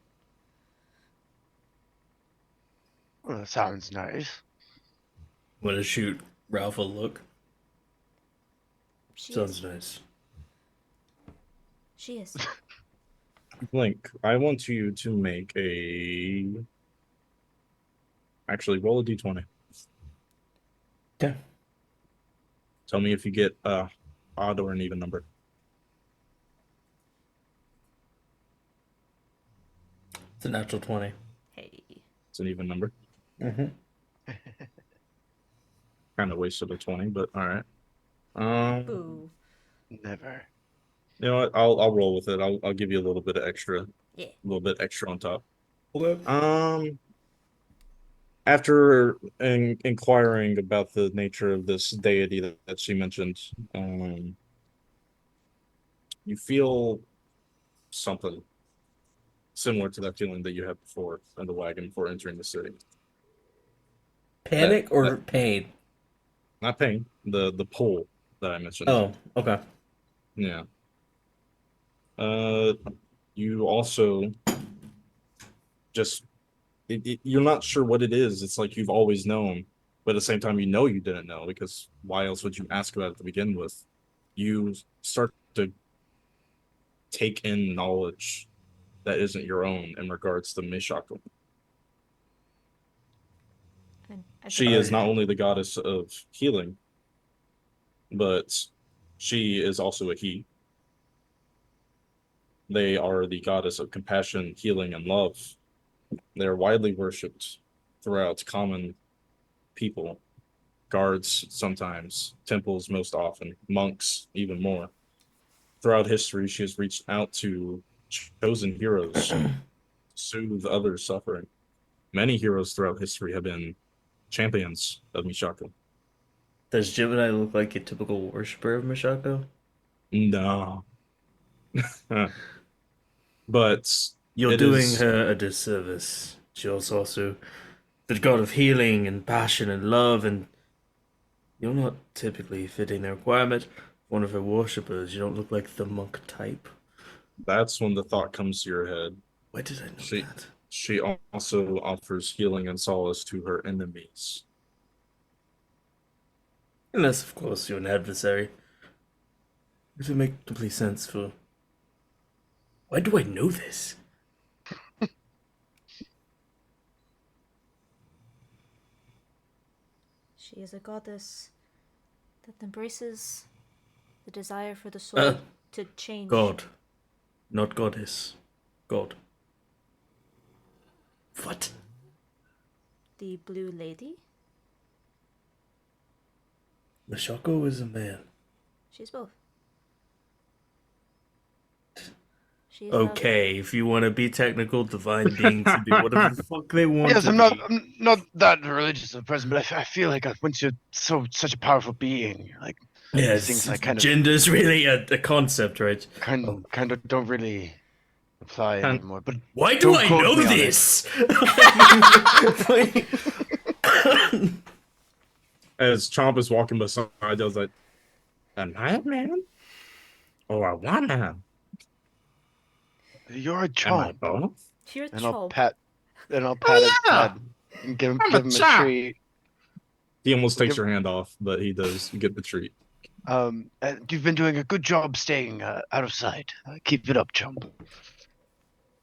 Well, that sounds nice. Want to shoot Ralph a look? Sounds nice. She is. Blink, I want you to make actually roll a d20. Yeah. Tell me if you get odd or an even number. It's a natural 20. Hey. It's an even number. Mm-hmm. Kind of wasted a 20, but all right. Boo. Never. You know what? I'll roll with it. I'll give you a little bit of extra. Yeah. A little bit extra on top. Okay. After inquiring about the nature of this deity that she mentioned, you feel something similar to that feeling that you had before in the wagon before entering the city. Panic or pain? Not pain. The pull that I mentioned. Oh, okay. Yeah. You also just you're not sure what it is. It's like you've always known, but at the same time, you didn't know, because why else would you ask about it to begin with? You start to take in knowledge that isn't your own in regards to Mishako. She is not only the goddess of healing, but she is also a he. They are the goddess of compassion, healing, and love. They are widely worshipped throughout common people, guards sometimes, temples most often, monks even more. Throughout history, she has reached out to chosen heroes to soothe others' suffering. Many heroes throughout history have been champions of Mishako. Does Gemini look like a typical worshiper of Mishako? No. But you're doing her a disservice. She's also the god of healing and passion and love, and you're not typically fitting the requirement. One of her worshippers, you don't look like the monk type. That's when the thought comes to your head. Why did I know that? She also offers healing and solace to her enemies. Unless, of course, you're an adversary. It would make complete sense for... Why do I know this? She is a goddess that embraces the desire for the soul to change. God. Not goddess. God. What? The blue lady? The Shako is a man. She's both. She's Okay, if you want to be technical, divine beings can be whatever the fuck they want Yes, to be. I'm not that religious of a person, but I feel like once you're such a powerful being, you're like Yeah, these things like gender's really a concept, right? kind of don't really apply anymore. But Why do don't I quote know me on it. this? As Chomp is walking beside, I was like, "Am I a man or a woman? You're a Am I chomp, both?" You're a and I'll chomp. pat Oh, his yeah. head and give I'm a him a chomp. treat. He almost takes Give- your hand off, but he does get the treat. You've been doing a good job staying out of sight. Keep it up, chump.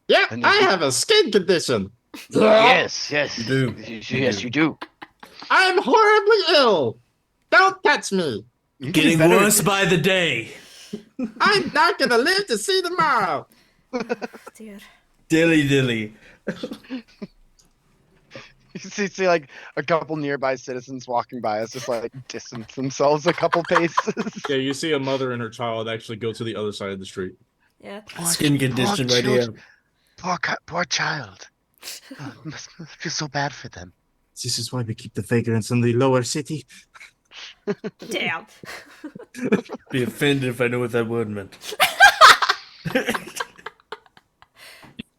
Yeah, And I have a skin condition. Yes, You do. yes, you do. I'm horribly ill. Don't touch me. You're Getting better at worse this. by the day. I'm not gonna live to see tomorrow. Dear. Dilly. You see like a couple nearby citizens walking by us, just like distance themselves a couple paces. Yeah, you see a mother and her child actually go to the other side of the street. Yeah. Skin condition right here. Poor child. Oh, must feel so bad for them. This is why we keep the vagrants in the lower city. Damn. Be offended if I know what that word meant.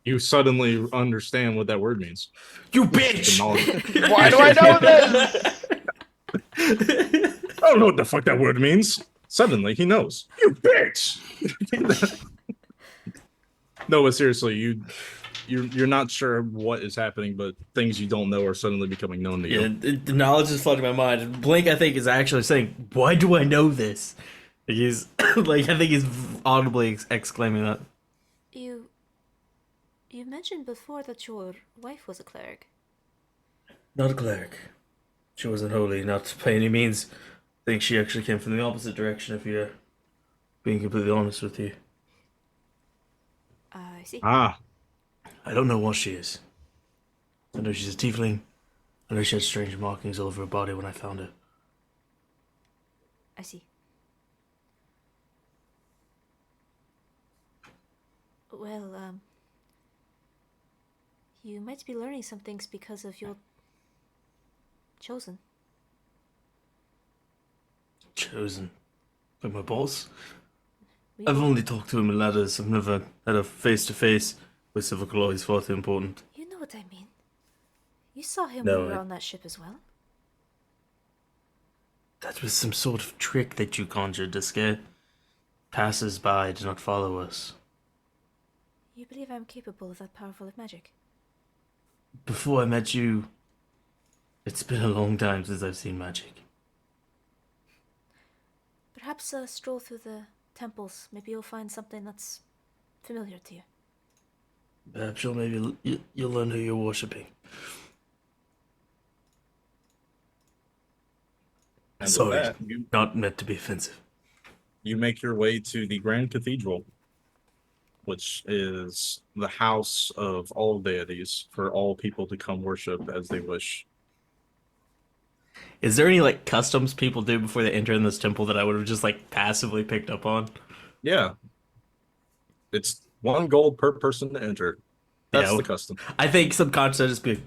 You suddenly understand what that word means. You bitch! Why do I know this? I don't know what the fuck that word means. Suddenly, he knows. You bitch! No, but seriously, you're not sure what is happening, but things you don't know are suddenly becoming known to you. Yeah, the knowledge is flooding my mind. Blink, I think, is actually saying, "Why do I know this?" He's like, I think he's audibly exclaiming that. You mentioned before that your wife was a cleric. Not a cleric. She wasn't holy, not by any means. I think she actually came from the opposite direction. If you're being completely honest with you, I see. Ah, I don't know what she is. I know she's a tiefling. I know she had strange markings all over her body when I found her. I see. Well, you might be learning some things because of your chosen. Chosen. Like my boss? We- I've only talked to him in letters. I've never had a face-to-face with Civil Claw. He's far too important. You know what I mean. You saw him No, when we were I- on that ship as well. That was some sort of trick that you conjured to scare passers-by to not follow us. You believe I'm capable of that powerful of magic? Before I met you, it's been a long time since I've seen magic. Perhaps a stroll through the temples. Maybe you'll find something that's familiar to you. Perhaps you'll learn who you're worshipping. and with Sorry, that, not meant to be offensive. you make your way to the Grand Cathedral, which is the house of all deities for all people to come worship as they wish. Is there any like customs people do before they enter in this temple that I would have just like passively picked up on? Yeah. It's 1 gold per person to enter. That's Yeah, the custom. I think subconsciously I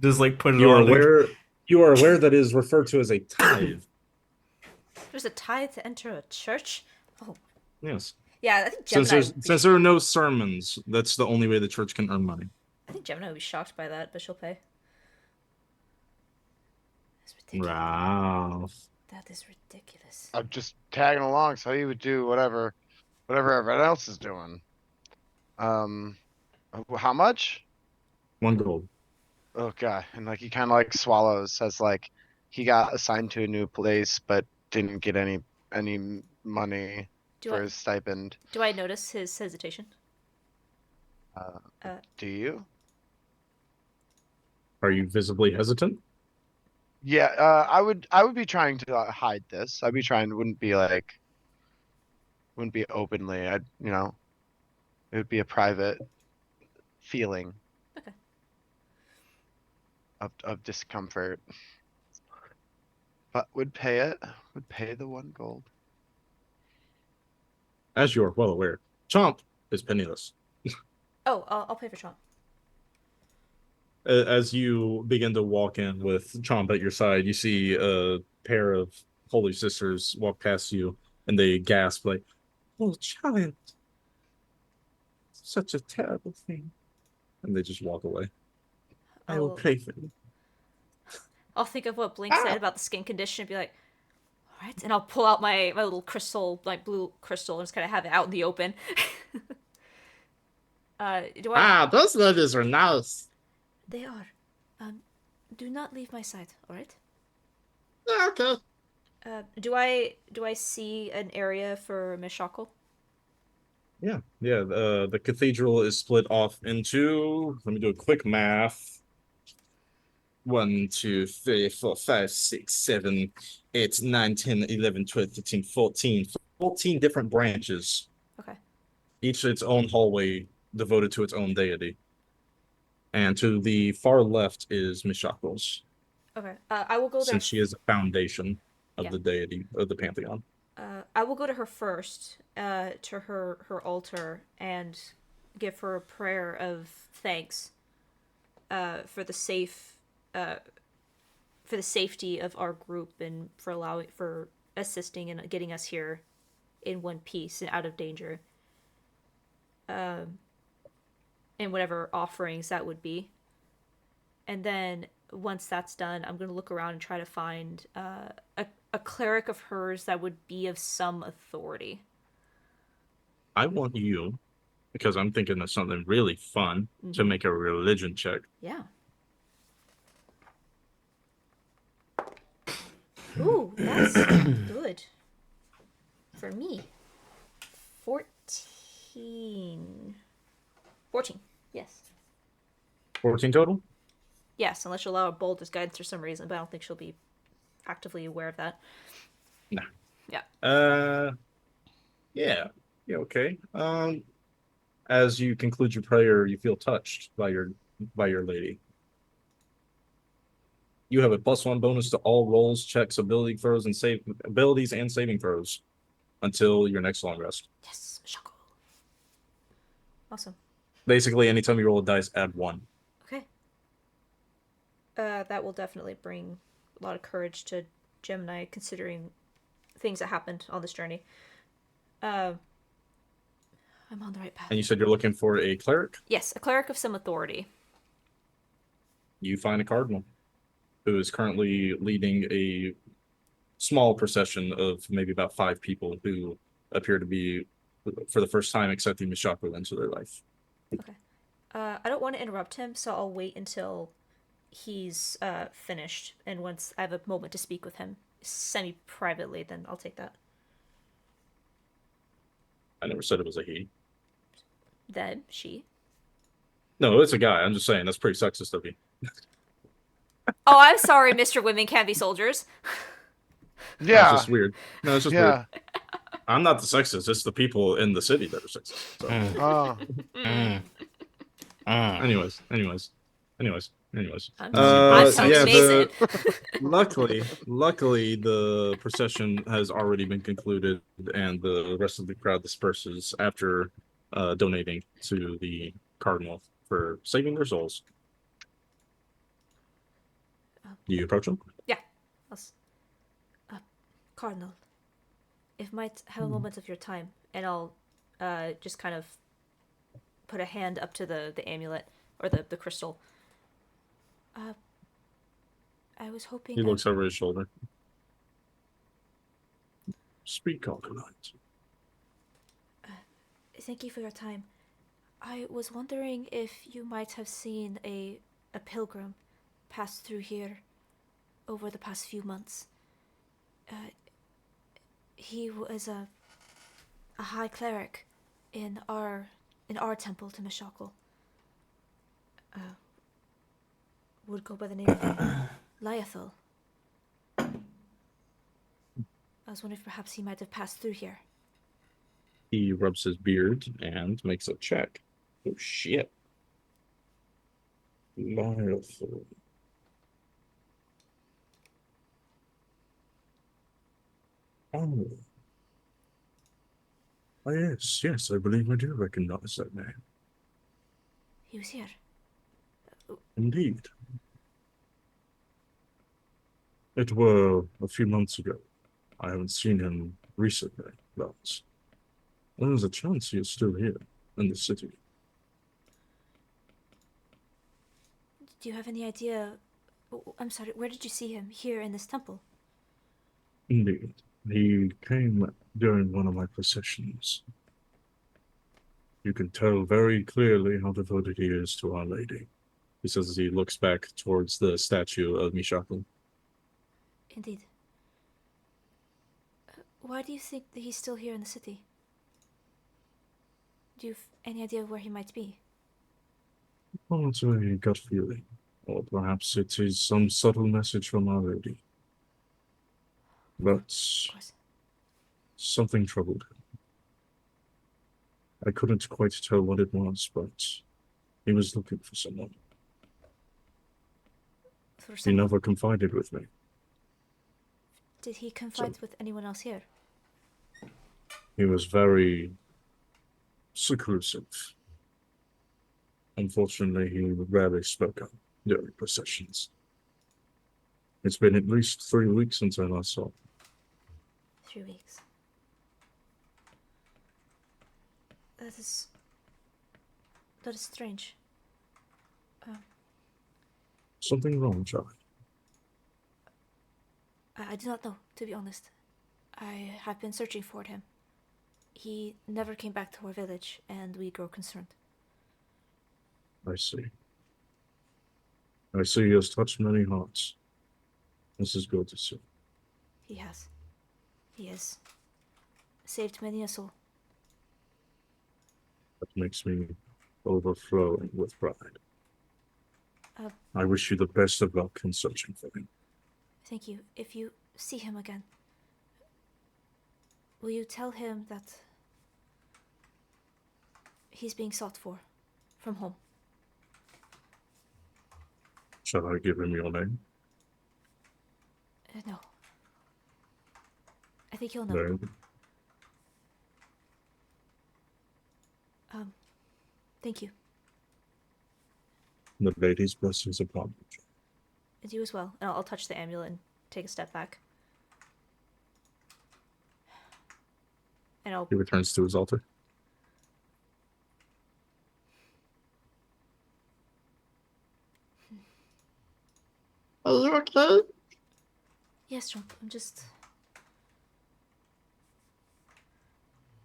just like put it You are on. aware that it is referred to as a tithe. There's a tithe to enter a church? Oh. Yes. Yeah, I think Gemini. Since there are no sermons, that's the only way the church can earn money. I think Gemini would be shocked by that, but she'll pay. That's ridiculous. Wow. That is ridiculous. I'm just tagging along, so he would do whatever everyone else is doing. How much? 1 gold. Oh god, and like he kind of like swallows as like he got assigned to a new place, but didn't get any money for his stipend. Do I notice his hesitation? Do you? Are you visibly hesitant? Yeah, I would be trying to hide this. I'd be trying, wouldn't be openly. It would be a private feeling. Okay. Of discomfort. But would pay it. Would pay the 1 gold. As you are well aware, Chomp is penniless. Oh, I'll pay for Chomp. As you begin to walk in with Chomp at your side, you see a pair of holy sisters walk past you, and they gasp like, "Oh, child, such a terrible thing," and they just walk away. I will pray for you. I'll think of what Blink said about the skin condition and be like, all right, and I'll pull out my little crystal, like blue crystal, and just kind of have it out in the open. Do I? Those ladies are nice. They are. Do not leave my side, all right? Okay. Do I see an area for Miss Shackle? Yeah. The cathedral is split off into. Let me do a quick math. 1, 2, 3, 4, 5, 6, 7, 8, 9, 10, 11, 12, 13, 14. 14 different branches. Okay. Each its own hallway devoted to its own deity. And to the far left is Miss Shackles. Okay. I will go there. Since she is a foundation of Yeah. the deity of the pantheon. I will go to her first, to her altar, and give her a prayer of thanks, for the safety of our group and for assisting and getting us here in one piece and out of danger. And whatever offerings that would be. And then once that's done, I'm going to look around and try to find a cleric of hers that would be of some authority. I want you, because I'm thinking of something really fun, to make a religion check. Yeah. Ooh, that's good. For me. 14. 14, yes. 14 total? Yes, unless you allow a boldest guidance for some reason, but I don't think she'll be actively aware of that. Nah. Yeah. Yeah, okay. As you conclude your prayer, you feel touched by your lady. You have a +1 bonus to all rolls, checks, abilities and saving throws until your next long rest. Yes, Shackle. Awesome. Basically, anytime you roll a dice, add 1. Okay. That will definitely bring a lot of courage to Gemini, considering things that happened on this journey. I'm on the right path. And you said you're looking for a cleric? Yes, a cleric of some authority. You find a cardinal who is currently leading a small procession of maybe about 5 people who appear to be, for the first time, accepting Mishaku into their life. Okay. I don't want to interrupt him, so I'll wait until he's finished, and once I have a moment to speak with him semi-privately, then I'll take that. I never said it was a he. Then she. No, it's a guy. I'm just saying that's pretty sexist of you. Oh, I'm sorry, Mr. Women Can't Be Soldiers. Yeah. It's just weird. No, it's just Yeah. weird. I'm not the sexist. It's the people in the city that are sexist. So. Oh. Anyways. I'm Yeah, Tony Mason. luckily, the procession has already been concluded, and the rest of the crowd disperses after donating to the cardinal for saving their souls. You approach him? Yeah. Cardinal, if might have a moment of your time, and I'll just kind of put a hand up to the amulet or the crystal. I was hoping He looks over his shoulder. Speak, Alkalite. Thank you for your time. I was wondering if you might have seen a pilgrim pass through here over the past few months. He was a high cleric in our temple to Mishakal. Would go by the name of Liathal. I was wondering if perhaps he might have passed through here. He rubs his beard and makes a check. Oh shit. Liathal. Oh. Oh, yes, yes, I believe I do recognize that name. He was here. Indeed. It were a few months ago. I haven't seen him recently, but there's a chance he is still here in the city. Do you have any idea? I'm sorry, where did you see him? Here in this temple? Indeed. He came during one of my processions. You can tell very clearly how devoted he is to Our Lady. He says as he looks back towards the statue of Mishaku. Indeed. Why do you think that he's still here in the city? Do you have any idea where he might be? Oh, it's a gut feeling. Or perhaps it is some subtle message from Our Lady. But Of course. something troubled him. I couldn't quite tell what it was, but he was looking for someone. For He someone. never confided with me. Did he confide with anyone else here? He was very seclusive. Unfortunately, he rarely spoke up during processions. It's been at least 3 weeks since I last saw him. 3 weeks. That is strange. Something wrong, Charlie. I do not know, to be honest. I have been searching for him. He never came back to our village, and we grow concerned. I see. I see he has touched many hearts. This is good to see. He has. He has saved many a soul. That makes me overflowing with pride. I wish you the best of luck in searching for him. Thank you. If you see him again, will you tell him that he's being sought for from home? Shall I give him your name? No. I think he'll know. No. Thank you. The lady's blessings upon you. And you as well. And I'll touch the amulet and take a step back. And I'll... He returns to his altar. Are you okay? Yes, Trump. I'm just...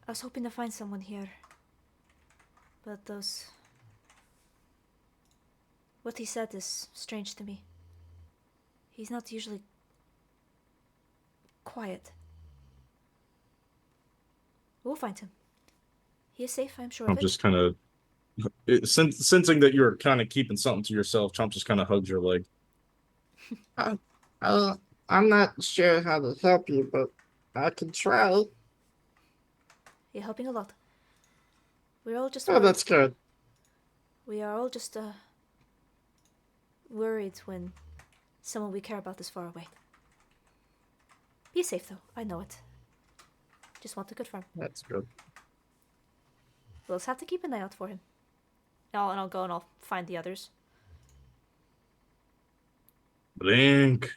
I was hoping to find someone here. But those... What he said is strange to me. He's not usually quiet. We'll find him. He is safe, I'm sure I'm of it. just kind of... Sensing that you're kind of keeping something to yourself, Chomp just kind of hugs your leg. I'm not sure how to help you, but I can try. You're helping a lot. We're all just Oh, worried. that's good. We are all just worried when someone we care about is far away. Be safe though, I know it. Just want to confirm. That's good. We'll just have to keep an eye out for him. I'll go and I'll find the others. Blink.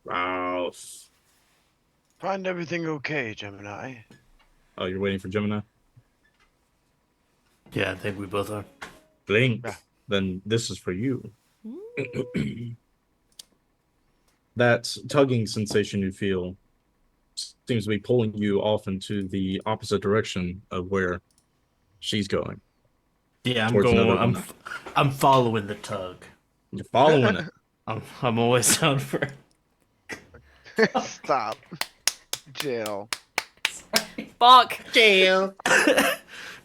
Ralph. Find everything okay, Gemini? Oh, you're waiting for Gemini? Yeah, I think we both are. Blink. Yeah. Then this is for you. That tugging sensation you feel seems to be pulling you off into the opposite direction of where she's going. Yeah, I'm Towards going. another one. I'm following the tug. You're following it. I'm always down for it. Stop. Jail. Bonk! Jail.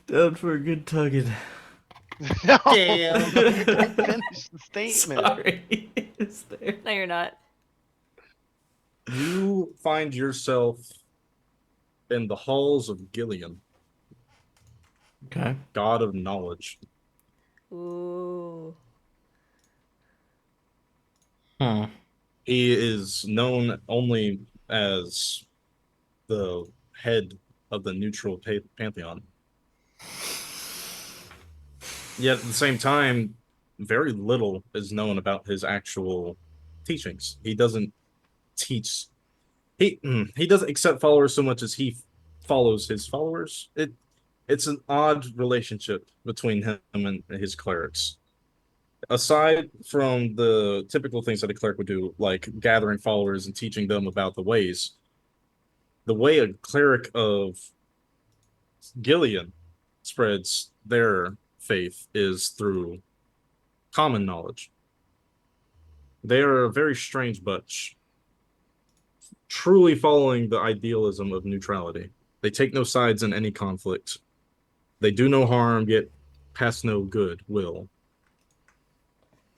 Down for a good tugging. No. Jail. Finish the statement. Sorry. Is there? No, you're not. You find yourself in the halls of Gillian, Okay. god of knowledge. Ooh. Hmm. He is known only as the head of the neutral pantheon. Yet at the same time, very little is known about his actual teachings. He doesn't teach. He doesn't accept followers so much as he follows his followers. It's an odd relationship between him and his clerics. Aside from the typical things that a cleric would do, like gathering followers and teaching them about the ways, the way a cleric of Gilead spreads their faith is through common knowledge. They are a very strange bunch, truly following the idealism of neutrality. They take no sides in any conflict. They do no harm, yet pass no good will.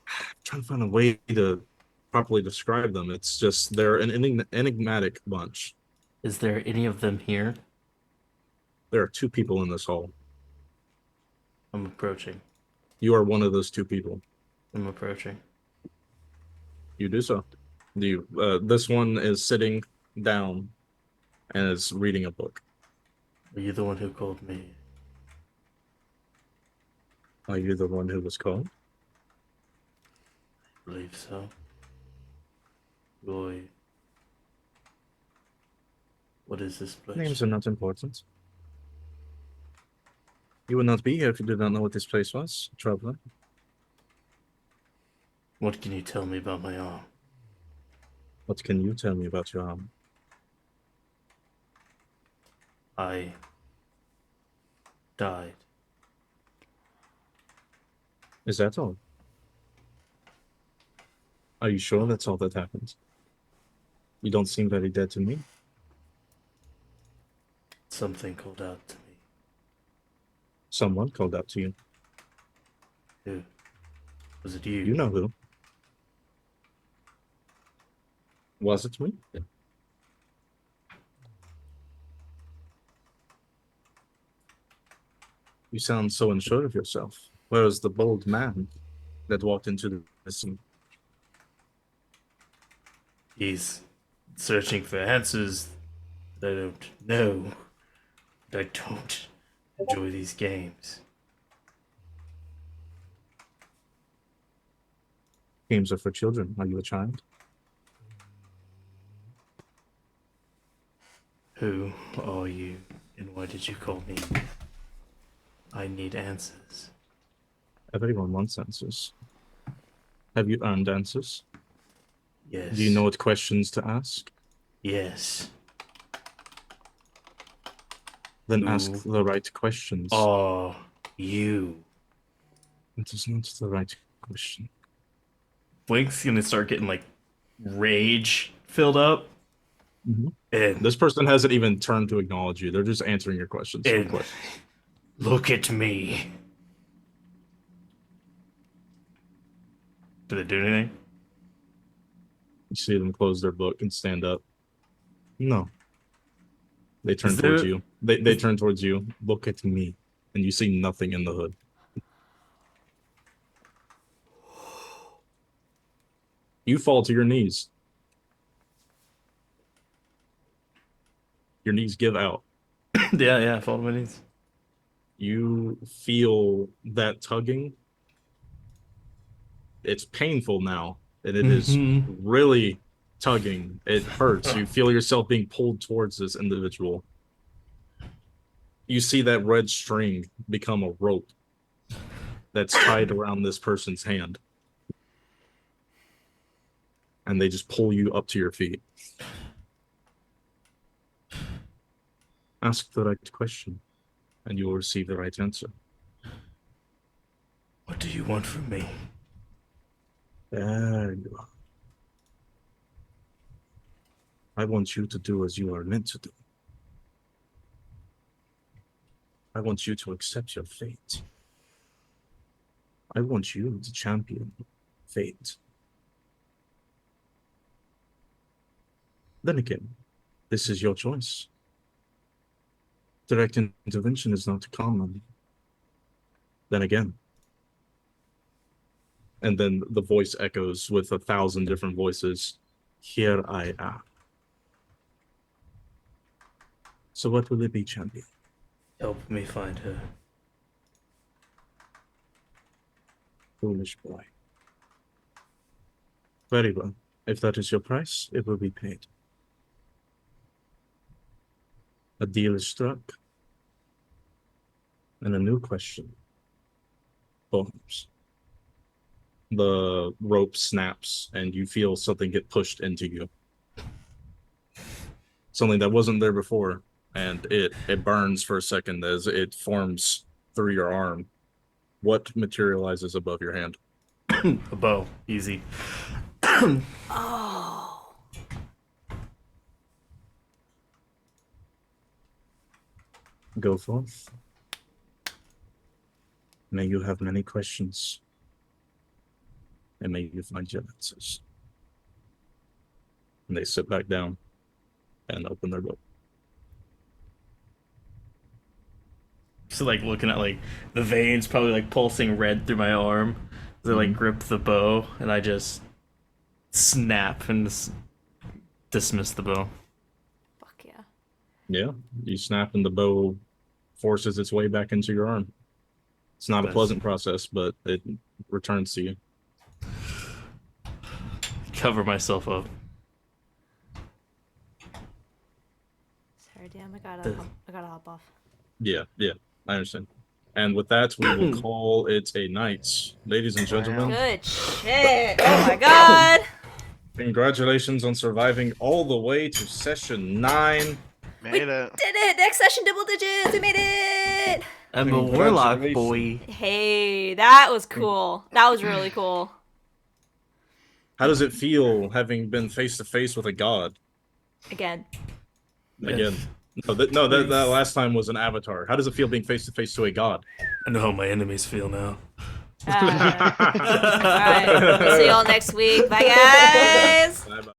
I'm trying to find a way to properly describe them. It's just they're an enigmatic bunch. Is there any of them here? There are 2 people in this hall. I'm approaching. You are one of those 2 people. I'm approaching. You do so. This one is sitting down and is reading a book. Are you the one who called me? Are you the one who was called? I believe so. Roy. What is this place? Names are not important. You would not be here if you did not know what this place was, traveler. What can you tell me about my arm? What can you tell me about your arm? I died. Is that all? Are you sure that's all that happened? You don't seem very dead to me. Something called out to me. Someone called out to you. Who? Was it you? You know who. Was it me? You sound so unsure of yourself. Where is the bold man that walked into the scene? He's searching for answers that I don't know. But I don't enjoy these games. Games are for children. Are you a child? Who are you, and why did you call me? I need answers. Everyone wants answers. Have you earned answers? Yes. Do you know what questions to ask? Yes. Then Who ask the right questions. are you? It is not the right question. Blink's gonna start getting like rage filled up. And This person hasn't even turned to acknowledge you. They're just answering your questions. look at me. Did it do anything? You see them close their book and stand up. No. They turn Is there- towards you. They turn towards you. Look at me. And you see nothing in the hood. You fall to your knees. Your knees give out. Yeah, I fall to my knees. You feel that tugging. It's painful now, and it is really tugging. It hurts. You feel yourself being pulled towards this individual. You see that red string become a rope that's tied around this person's hand. And they just pull you up to your feet. Ask the right question, and you will receive the right answer. What do you want from me? There you are. I want you to do as you are meant to do. I want you to accept your fate. I want you to champion fate. Then again, this is your choice. Direct intervention is not common. Then again. And then the voice echoes with 1,000 different voices. Here I am. So what will it be, champion? Help me find her. Foolish boy. Very well. If that is your price, it will be paid. A deal is struck. And a new question forms. The rope snaps, and you feel something get pushed into you. Something that wasn't there before, and it burns for a second as it forms through your arm. What materializes above your hand? A bow. Easy. Oh. Go forth. May you have many questions, and may you find your answers. And they sit back down and open their book. So like looking at like the veins probably like pulsing red through my arm. They like grip the bow, and I just snap and dismiss the bow. Fuck yeah. Yeah, you snap and the bow forces its way back into your arm. It's not a Nice. pleasant process, but it returns to you. Cover myself up. Sorry, damn, I gotta hop off. Yeah, I understand. And with that, we will call it a night. Ladies and gentlemen, Good shit. Oh my god. congratulations on surviving all the way to session 9. Made it. Did it! Next session, double digits. We made it. I'm a warlock boy. Congratulations. Hey, that was cool. That was really cool. How does it feel having been face to face with a god? Again. Again. That last time was an avatar. How does it feel being face to face to a god? I know how my enemies feel now. All right. We'll see you all next week. Bye, guys. Bye-bye.